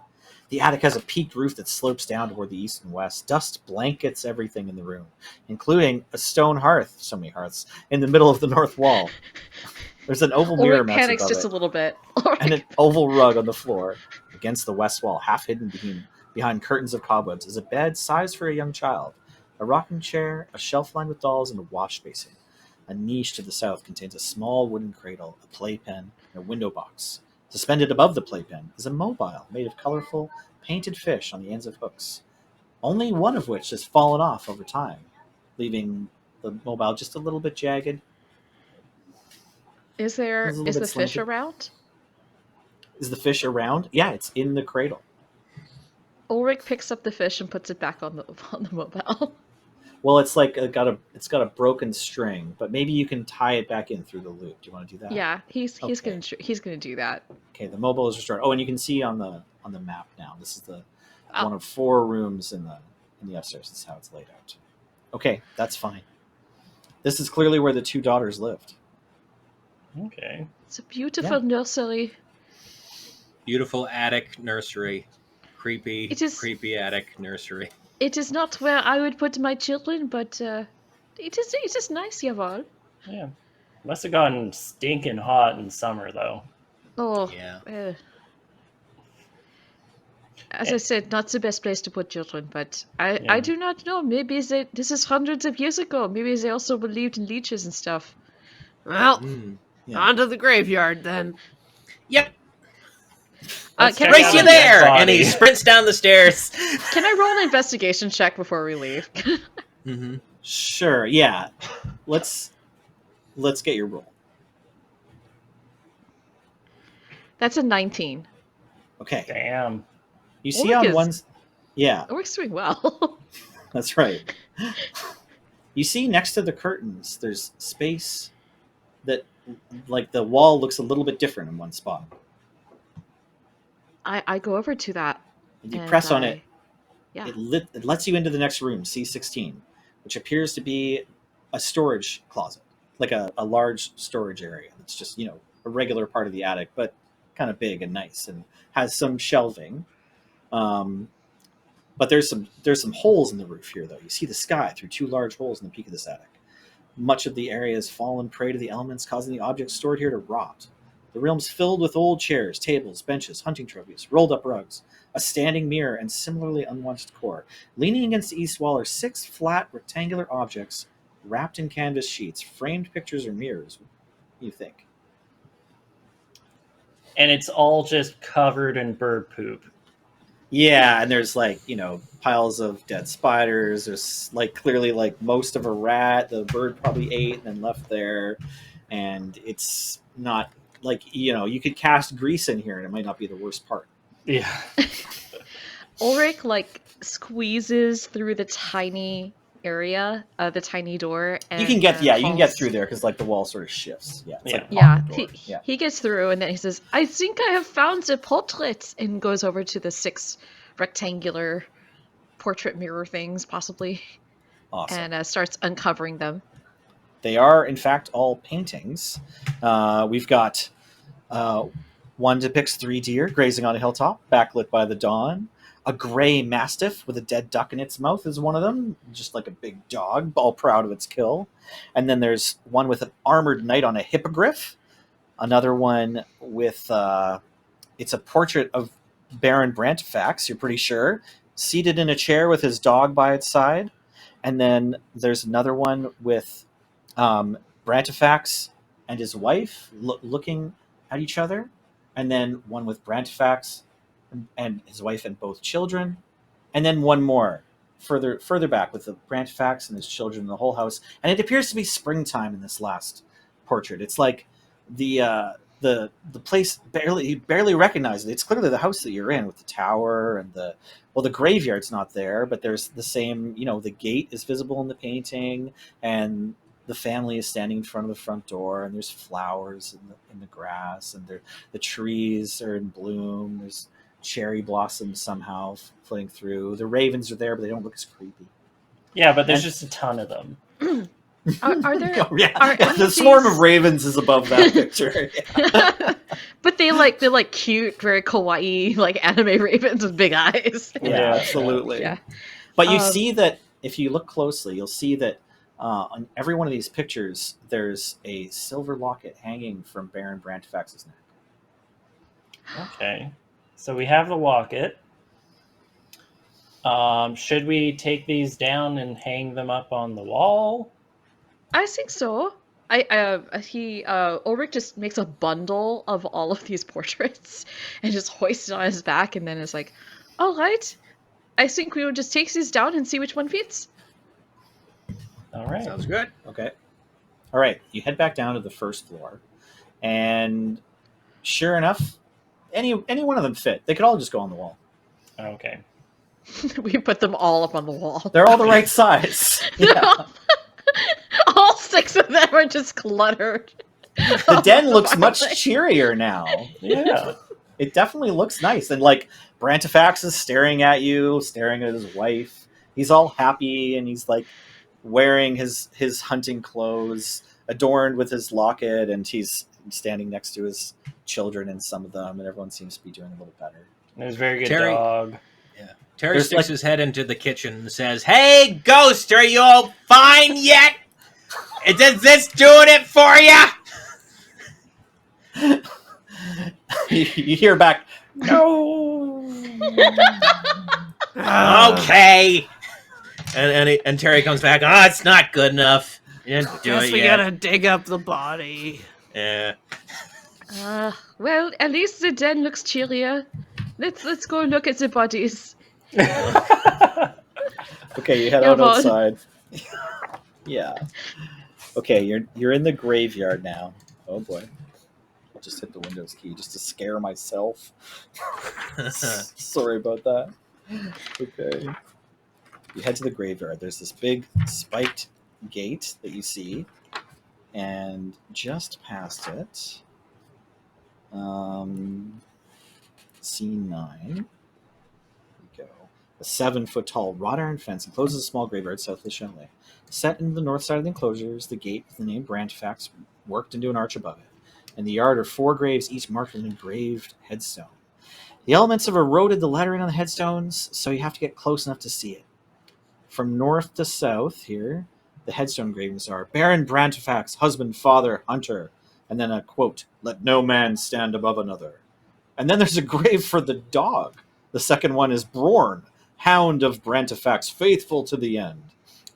The attic has a peaked roof that slopes down toward the east and west. Dust blankets everything in the room, including a stone hearth, so many hearths, in the middle of the north wall. There's an oval mirror
Ulrich
mounted
panics
above
just
it,
a little bit.
and an oval rug on the floor. Against the west wall, half hidden behind curtains of cobwebs, is a bed sized for a young child. A rocking chair, a shelf lined with dolls, and a wash basin. A niche to the south contains a small wooden cradle, a playpen, and a window box. Suspended above the playpen is a mobile made of colorful, painted fish on the ends of hooks, only one of which has fallen off over time, leaving the mobile just a little bit jagged.
Is
It's a little
the
bit
fish
slanted.
around?
Is the fish around? Yeah, it's in the cradle.
Ulrich picks up the fish and puts it back on the mobile.
Well, it's like it's got a broken string, but maybe you can tie it back in through the loop. Do you want to do that?
Yeah, he's
Okay.
gonna do that.
Okay, the mobile is restored. Oh, and you can see on the map now. This is the
Oh.
one of 4 rooms in the upstairs. This is how it's laid out. Okay, that's fine. This is clearly where the two daughters lived.
Okay.
It's a beautiful nursery.
Beautiful attic nursery. Creepy,
It is-
creepy attic nursery.
It is not where I would put my children, but it is nice, Yaval.
Yeah. Must have gotten stinking hot in summer, though.
Oh,
Yeah.
As I said, not the best place to put children, but
Yeah.
I do not know. Maybe this is hundreds of years ago. Maybe they also believed in leeches and stuff.
Well,
Yeah.
on to the graveyard then.
Yep.
Let's
can
check
I
Race
out
you
a
roll-
dead
there! And he
body.
sprints down the stairs.
Can I roll an investigation check before we leave?
Mm-hmm.
Sure. Yeah. Let's get your roll.
That's a 19.
Okay.
Damn.
You see
Ulrich
on
is-
one. Yeah,
We're doing well.
that's right. You see next to the curtains, there's space that, like, the wall looks a little bit different in one spot.
I go over to that.
And you
and
press on it.
Yeah.
It lets you into the next room, C16, which appears to be a storage closet, like a large storage area. It's just, a regular part of the attic, but kind of big and nice, and has some shelving. But there's some holes in the roof here, though. You see the sky through two large holes in the peak of this attic. Much of the area has fallen prey to the elements, causing the objects stored here to rot. The room's filled with old chairs, tables, benches, hunting trophies, rolled-up rugs, a standing mirror, and similarly unwatched decor. Leaning against the east wall are 6 flat, rectangular objects wrapped in canvas sheets, framed pictures or mirrors. What do you think?
And it's all just covered in bird poop.
Yeah, and there's piles of dead spiders. There's clearly most of a rat the bird probably ate and then left there. And it's not you could cast grease in here and it might not be the worst part.
Yeah.
Ulrich squeezes through the tiny area, the tiny door. And,
You can get
calls-
through there because the wall sort of shifts. Yeah, it's
Yeah.
like a
Yeah,
pocket door.
he gets through and then he says, I think I have found the portraits, and goes over to the 6 rectangular portrait mirror things, possibly,
Awesome.
and starts uncovering them.
They are, in fact, all paintings. We've got one depicts 3 deer grazing on a hilltop, backlit by the dawn. A gray mastiff with a dead duck in its mouth is one of them, just like a big dog, all proud of its kill. And then there's one with an armored knight on a hippogriff. Another one with, it's a portrait of Baron Brantifax, you're pretty sure, seated in a chair with his dog by its side. And then there's another one with Brantifax and his wife looking at each other. And then one with Brantifax and his wife and both children. And then one more further back with the Brantifax and his children and the whole house. And it appears to be springtime in this last portrait. It's like the place you barely recognize it. It's clearly the house that you're in with the tower and the graveyard's not there, but there's the same, the gate is visible in the painting, and the family is standing in front of the front door, and there's flowers in the grass, and the trees are in bloom. There's cherry blossoms somehow flitting through. The ravens are there, but they don't look as creepy.
Yeah, but there's just a ton of them.
Are there?
Oh, yeah.
Are any
The
of
swarm
these-
of ravens is above that picture.
But they're cute, very kawaii, anime ravens with big eyes.
Yeah, absolutely.
Yeah.
But you
Um,
see that if you look closely, you'll see that on every one of these pictures, there's a silver locket hanging from Baron Brantifax's neck.
Okay. So we have the locket. Should we take these down and hang them up on the wall?
I think so. Ulrich just makes a bundle of all of these portraits and just hoists it on his back, and then is like, all right, I think we will just take these down and see which one fits.
All right.
Sounds good.
Okay. All right. You head back down to the first floor, and sure enough, any one of them fit. They could all just go on the wall.
Okay.
We put them all up on the wall.
They're all the right size. Yeah.
All 6 of them are just cluttered.
The den looks much cheerier now.
Yeah.
It definitely looks nice. And Brantifax is staring at you, staring at his wife. He's all happy, and he's wearing his hunting clothes, adorned with his locket, and he's standing next to his children and some of them, and everyone seems to be doing a little better.
There's a very good
Terry-
dog.
Terry
There's
sticks
like-
his head into the kitchen and says, "Hey, Ghost, are you all fine yet? Is this doing it for you?"
You hear back, no.
Okay. And Terry comes back. Oh, it's not good enough. You didn't do
Guess
it
we
yet.
gotta dig up the body.
Yeah.
Well, at least the den looks cheerier. Let's go look at the bodies.
Okay, you head
Yeah,
out
but-
outside. Yeah. Okay, you're in the graveyard now. Oh boy. I'll just hit the Windows key just to scare myself. Sorry about that. Okay. You head to the graveyard. There's this big spiked gate that you see, and just past it, scene 9. Here we go. A 7-foot-tall wrought iron fence encloses a small graveyard south of the chalet. Set into the north side of the enclosure is the gate with the name Brantifax worked into an arch above it. In the yard are 4 graves, each marked with an engraved headstone. The elements have eroded the lettering on the headstones, so you have to get close enough to see it. From north to south here, the headstone engravings are Baron Brantifax, husband, father, hunter, and then a quote, "Let no man stand above another." And then there's a grave for the dog. The second one is Brorn, hound of Brantifax, faithful to the end.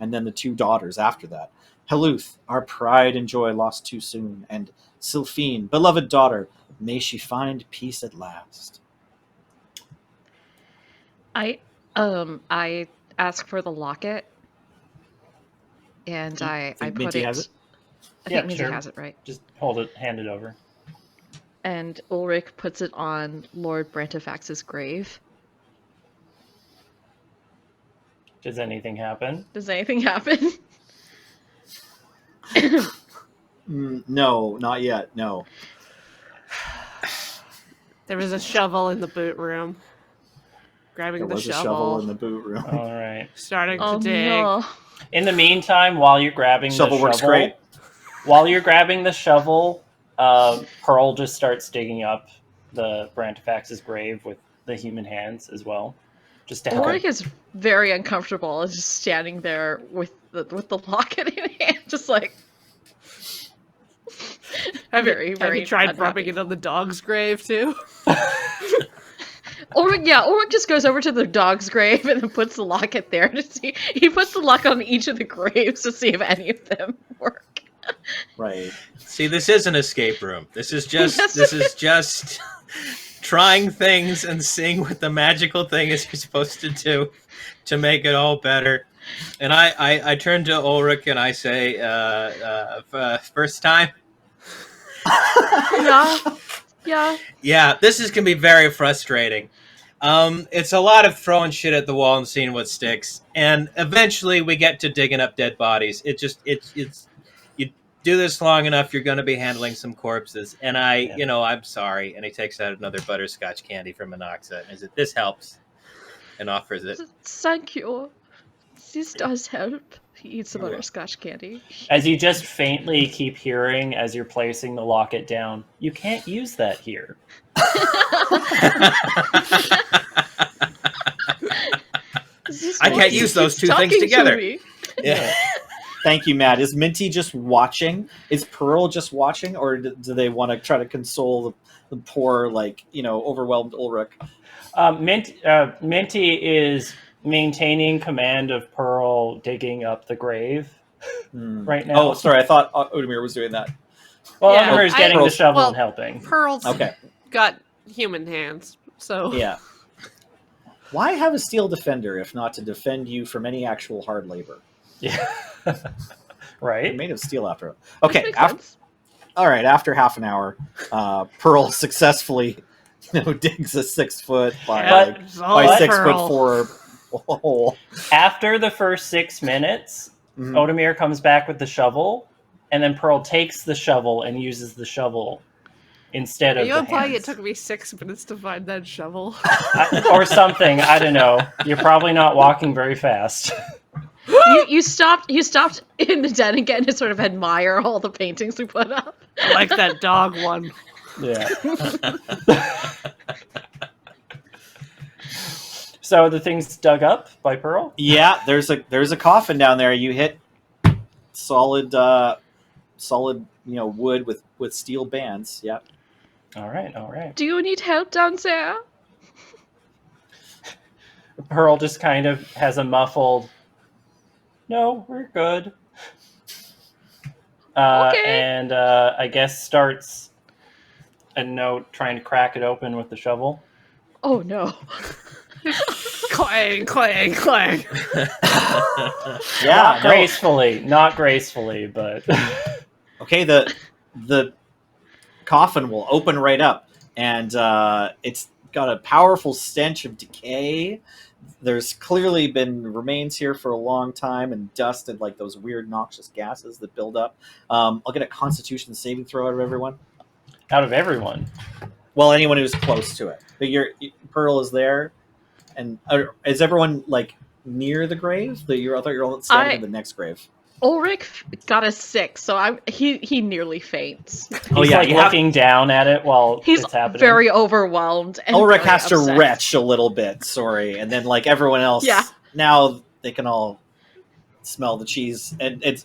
And then the 2 daughters after that. Heluth, our pride and joy lost too soon, and Sylphine, beloved daughter, may she find peace at last.
I ask for the locket, and I
think
put
Minty
it.
has it?
I
Yeah,
think Minty
sure.
has it, right?
Just hold it, hand it over.
And Ulrich puts it on Lord Brantifax's grave.
Does anything happen?
Does anything happen?
No, not yet. No.
There was a shovel in the boot room. Grabbing
There
the
was a
shovel,
shovel in the boot room.
All right.
starting
Oh
to dig.
no!
In the meantime, while you're grabbing
Shovel
the
works
shovel,
great.
while you're grabbing the shovel, Pearl just starts digging up the Brantifax's grave with the human hands as well. Just to help.
Ulrich is very uncomfortable, just standing there with the locket in hand, just like
Have
very,
you
very
tried
unhappy.
rubbing it on the dog's grave too?
Ulrich just goes over to the dog's grave and then puts the locket there to see. He puts the locket on each of the graves to see if any of them work.
Right.
See, this is an escape room. This is just
Yes.
this is just trying things and seeing what the magical thing is you're supposed to do to make it all better. And I turn to Ulrich and I say, first time?
Yeah.
Yeah, this is gonna be very frustrating. It's a lot of throwing shit at the wall and seeing what sticks, and eventually we get to digging up dead bodies. It's you do this long enough, you're gonna be handling some corpses. And I'm sorry. And he takes out another butterscotch candy from Monoxa and says, "This helps," and offers it.
Thank you. This does help. He eats the
Yeah.
butterscotch candy.
As you just faintly keep hearing as you're placing the locket down, you can't use that here.
I can't use those two things together. Yeah.
Thank you, Matt. Is Minty just watching? Is Pearl just watching, or do they want to try to console the poor, overwhelmed Ulrich?
Minty is maintaining command of Pearl digging up the grave right now.
Oh, sorry. I thought Odemir was doing that.
Well,
Yeah,
Odemir's getting the
Pearl's-
shovel and helping.
Pearl's
Okay.
got human hands, so
Yeah. Why have a steel defender if not to defend you from any actual hard labor?
Yeah.
They're
Right?
made of steel after all.
That
Okay.
makes
After,
sense.
all right. After half an hour, Pearl successfully digs a 6 foot by
But-
It's
by
all
6'4" hole.
After the first 6 minutes,
Mhm.
Odemir comes back with the shovel, and then Pearl takes the shovel and uses the shovel instead
Are
of
you
the
implying it
hands.
took me 6 minutes to find that shovel?
Or something. I don't know. You're probably not walking very fast.
You stopped in the den again to sort of admire all the paintings we put up.
I like that dog one.
Yeah. So the thing's dug up by Pearl?
Yeah, there's a coffin down there. You hit solid wood with steel bands. Yeah.
All right.
Do you need help down there?
Pearl just kind of has a muffled, no, we're good.
Okay.
And I guess starts a note trying to crack it open with the shovel.
Oh no.
Clang, clang, clang.
Yeah.
Not gracefully, but
Okay, the coffin will open right up, and it's got a powerful stench of decay. There's clearly been remains here for a long time, and dust and like those weird noxious gases that build up. I'll get a Constitution saving throw out of everyone.
out of everyone.
Well, anyone who's close to it. But Pearl is there, and is everyone like near the grave? I thought you were all standing in the next grave.
Ulrich got a 6, so he nearly faints.
He's looking down at it while
He's
it's happening.
very overwhelmed. And
Ulrich
very
has to
upset.
retch a little bit, sorry, and then like everyone else, now they can all smell the cheese, and it's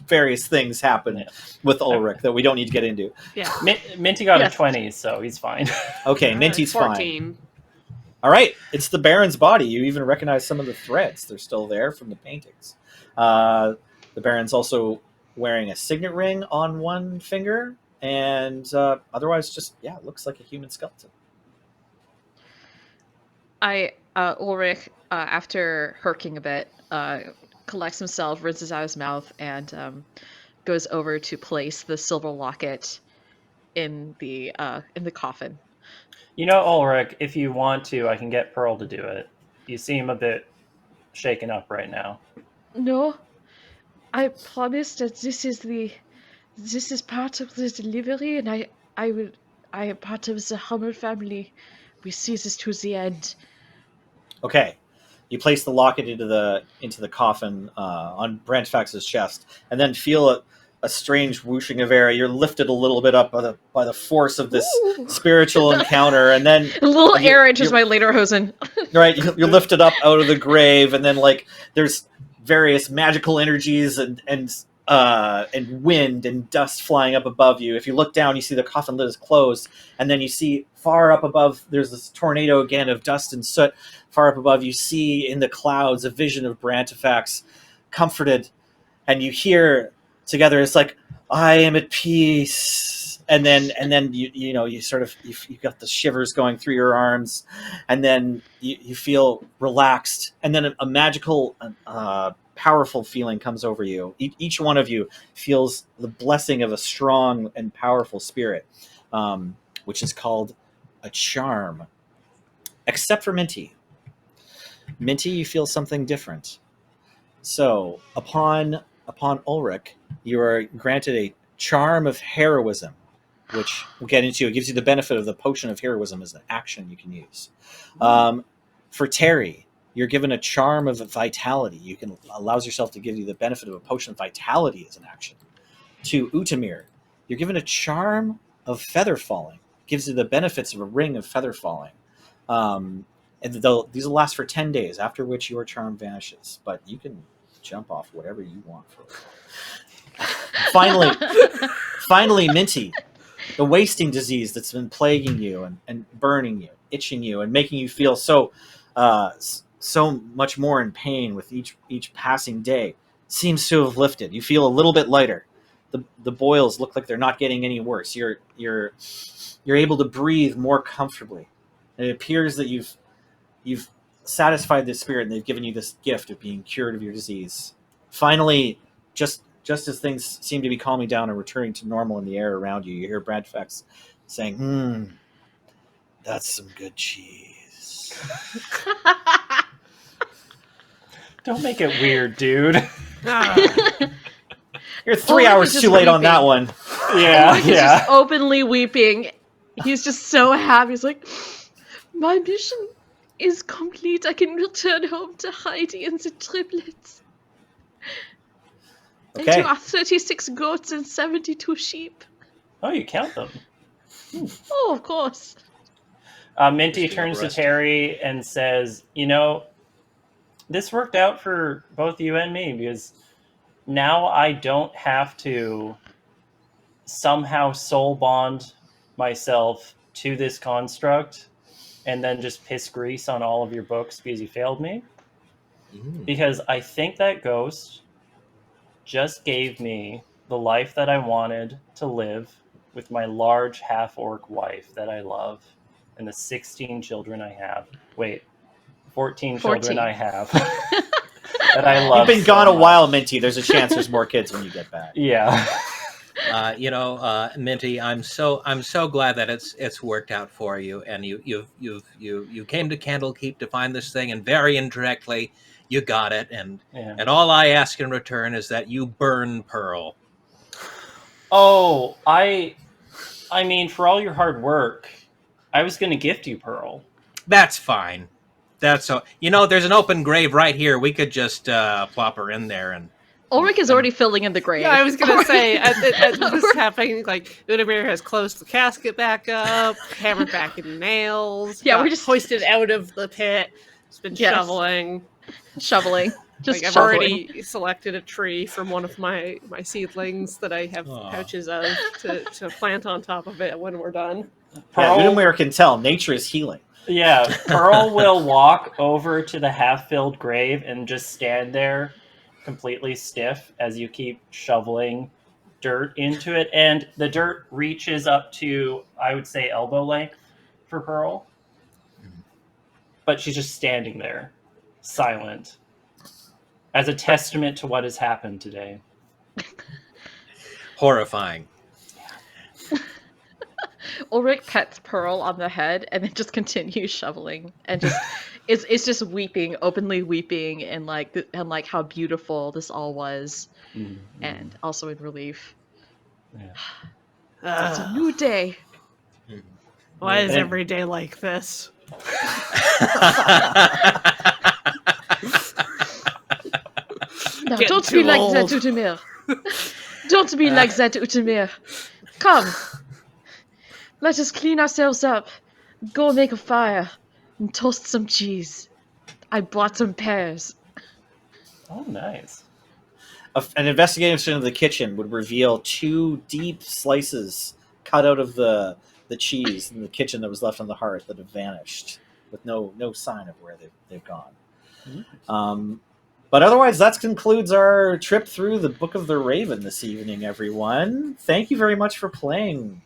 various things happen with Ulrich that we don't need to get into.
Yeah.
Minty got a 20, so he's fine.
Okay, Minty's
14.
fine. All right, it's the Baron's body. You even recognize some of the threads; they're still there from the paintings. The Baron's also wearing a signet ring on one finger, and otherwise, just it looks like a human skeleton.
Ulrich, after herking a bit, collects himself, rinses out his mouth, and goes over to place the silver locket in the coffin.
You know, Ulrich, if you want to, I can get Pearl to do it. You seem a bit shaken up right now.
No, I promise that this is part of the delivery, and I am part of the Hummel family. We see this to the end.
Okay, you place the locket into the coffin on Brantfax's chest, and then feel a strange whooshing of air. You're lifted a little bit up by the force of this spiritual encounter, and then
a little air enters my lederhosen.
Right, you're lifted up out of the grave, and then like there's various magical energies and wind and dust flying up above you. If you look down, you see the coffin lid is closed, and then you see far up above, there's this tornado again of dust and soot. Far up above, you see in the clouds a vision of Brantifax, comforted, and you hear together, it's like, I am at peace. And then you sort of, you got the shivers going through your arms, and then you feel relaxed, and then a magical, powerful feeling comes over you. Each one of you feels the blessing of a strong and powerful spirit, which is called a charm. Except for Minty. Minty, you feel something different. So, upon Ulrich, you are granted a charm of heroism, which we'll get into. It gives you the benefit of the potion of heroism as an action you can use. For Terry, you're given a charm of vitality. Allows yourself to give you the benefit of a potion of vitality as an action. To Utamir, you're given a charm of feather falling. Gives you the benefits of a ring of feather falling. And these will last for 10 days, after which your charm vanishes. But you can jump off whatever you want for it. Finally, Minty, the wasting disease that's been plaguing you and burning you, itching you, and making you feel so much more in pain with each passing day, seems to have lifted. You feel a little bit lighter. The boils look like they're not getting any worse. You're able to breathe more comfortably. And it appears that you've satisfied the spirit, and they've given you this gift of being cured of your disease. Finally, just as things seem to be calming down and returning to normal in the air around you, you hear Bradfax saying, that's some good cheese.
Don't make it weird, dude.
You're 3 hours too late on that one.
Yeah,
He's just openly weeping. He's just so happy. He's like, my mission is complete. I can return home to Heidi and the triplets. And
Okay.
you are 36 goats and 72 sheep.
Oh, you count them.
Oh, of course.
Minty
Just love
turns to
resting.
Terry and says, this worked out for both you and me because now I don't have to somehow soul bond myself to this construct and then just piss grease on all of your books because you failed me. Because I think that ghost just gave me the life that I wanted to live with my large half-orc wife that I love and the 16 children I have. Wait, 14 children
14.
I have that I love.
You've been
so
gone a
much.
while, Minty. There's a chance there's more kids when you get back.
Yeah.
Minty, I'm so glad that it's worked out for you, and you came to Candlekeep to find this thing, and very indirectly you got it, and all I ask in return is that you burn Pearl.
Oh, I mean, for all your hard work, I was going to gift you Pearl.
That's fine. That's so. There's an open grave right here. We could just plop her in there and.
Ulrich is already filling in the grave.
Yeah, I was gonna say, as this is happening, like, Udemir has closed the casket back up, hammered back in nails,
Yeah, we're just
hoisted out of the pit, it's been shoveling.
Shoveling. Just
I've
shoveling.
already selected a tree from one of my seedlings that I have pouches of to plant on top of it when we're done.
Yeah, Udemir can tell. Nature is healing.
Yeah, Pearl will walk over to the half-filled grave and just stand there completely stiff as you keep shoveling dirt into it. And the dirt reaches up to, I would say, elbow length for Pearl. But she's just standing there, silent, as a testament to what has happened today.
Horrifying.
Ulrich pets Pearl on the head and then just continues shoveling and just is just weeping, openly weeping, and like how beautiful this all was, and also in relief.
Yeah.
It's a new day.
Why is every day like this?
No, don't be like that, Udemir. Don't be like that, Udemir. Come. Let us clean ourselves up, go make a fire, and toast some cheese. I bought some pears.
Oh, nice.
An investigation of the kitchen would reveal 2 deep slices cut out of the cheese in the kitchen that was left on the hearth that have vanished with no sign of where they've gone. But otherwise, that concludes our trip through the Book of the Raven this evening, everyone. Thank you very much for playing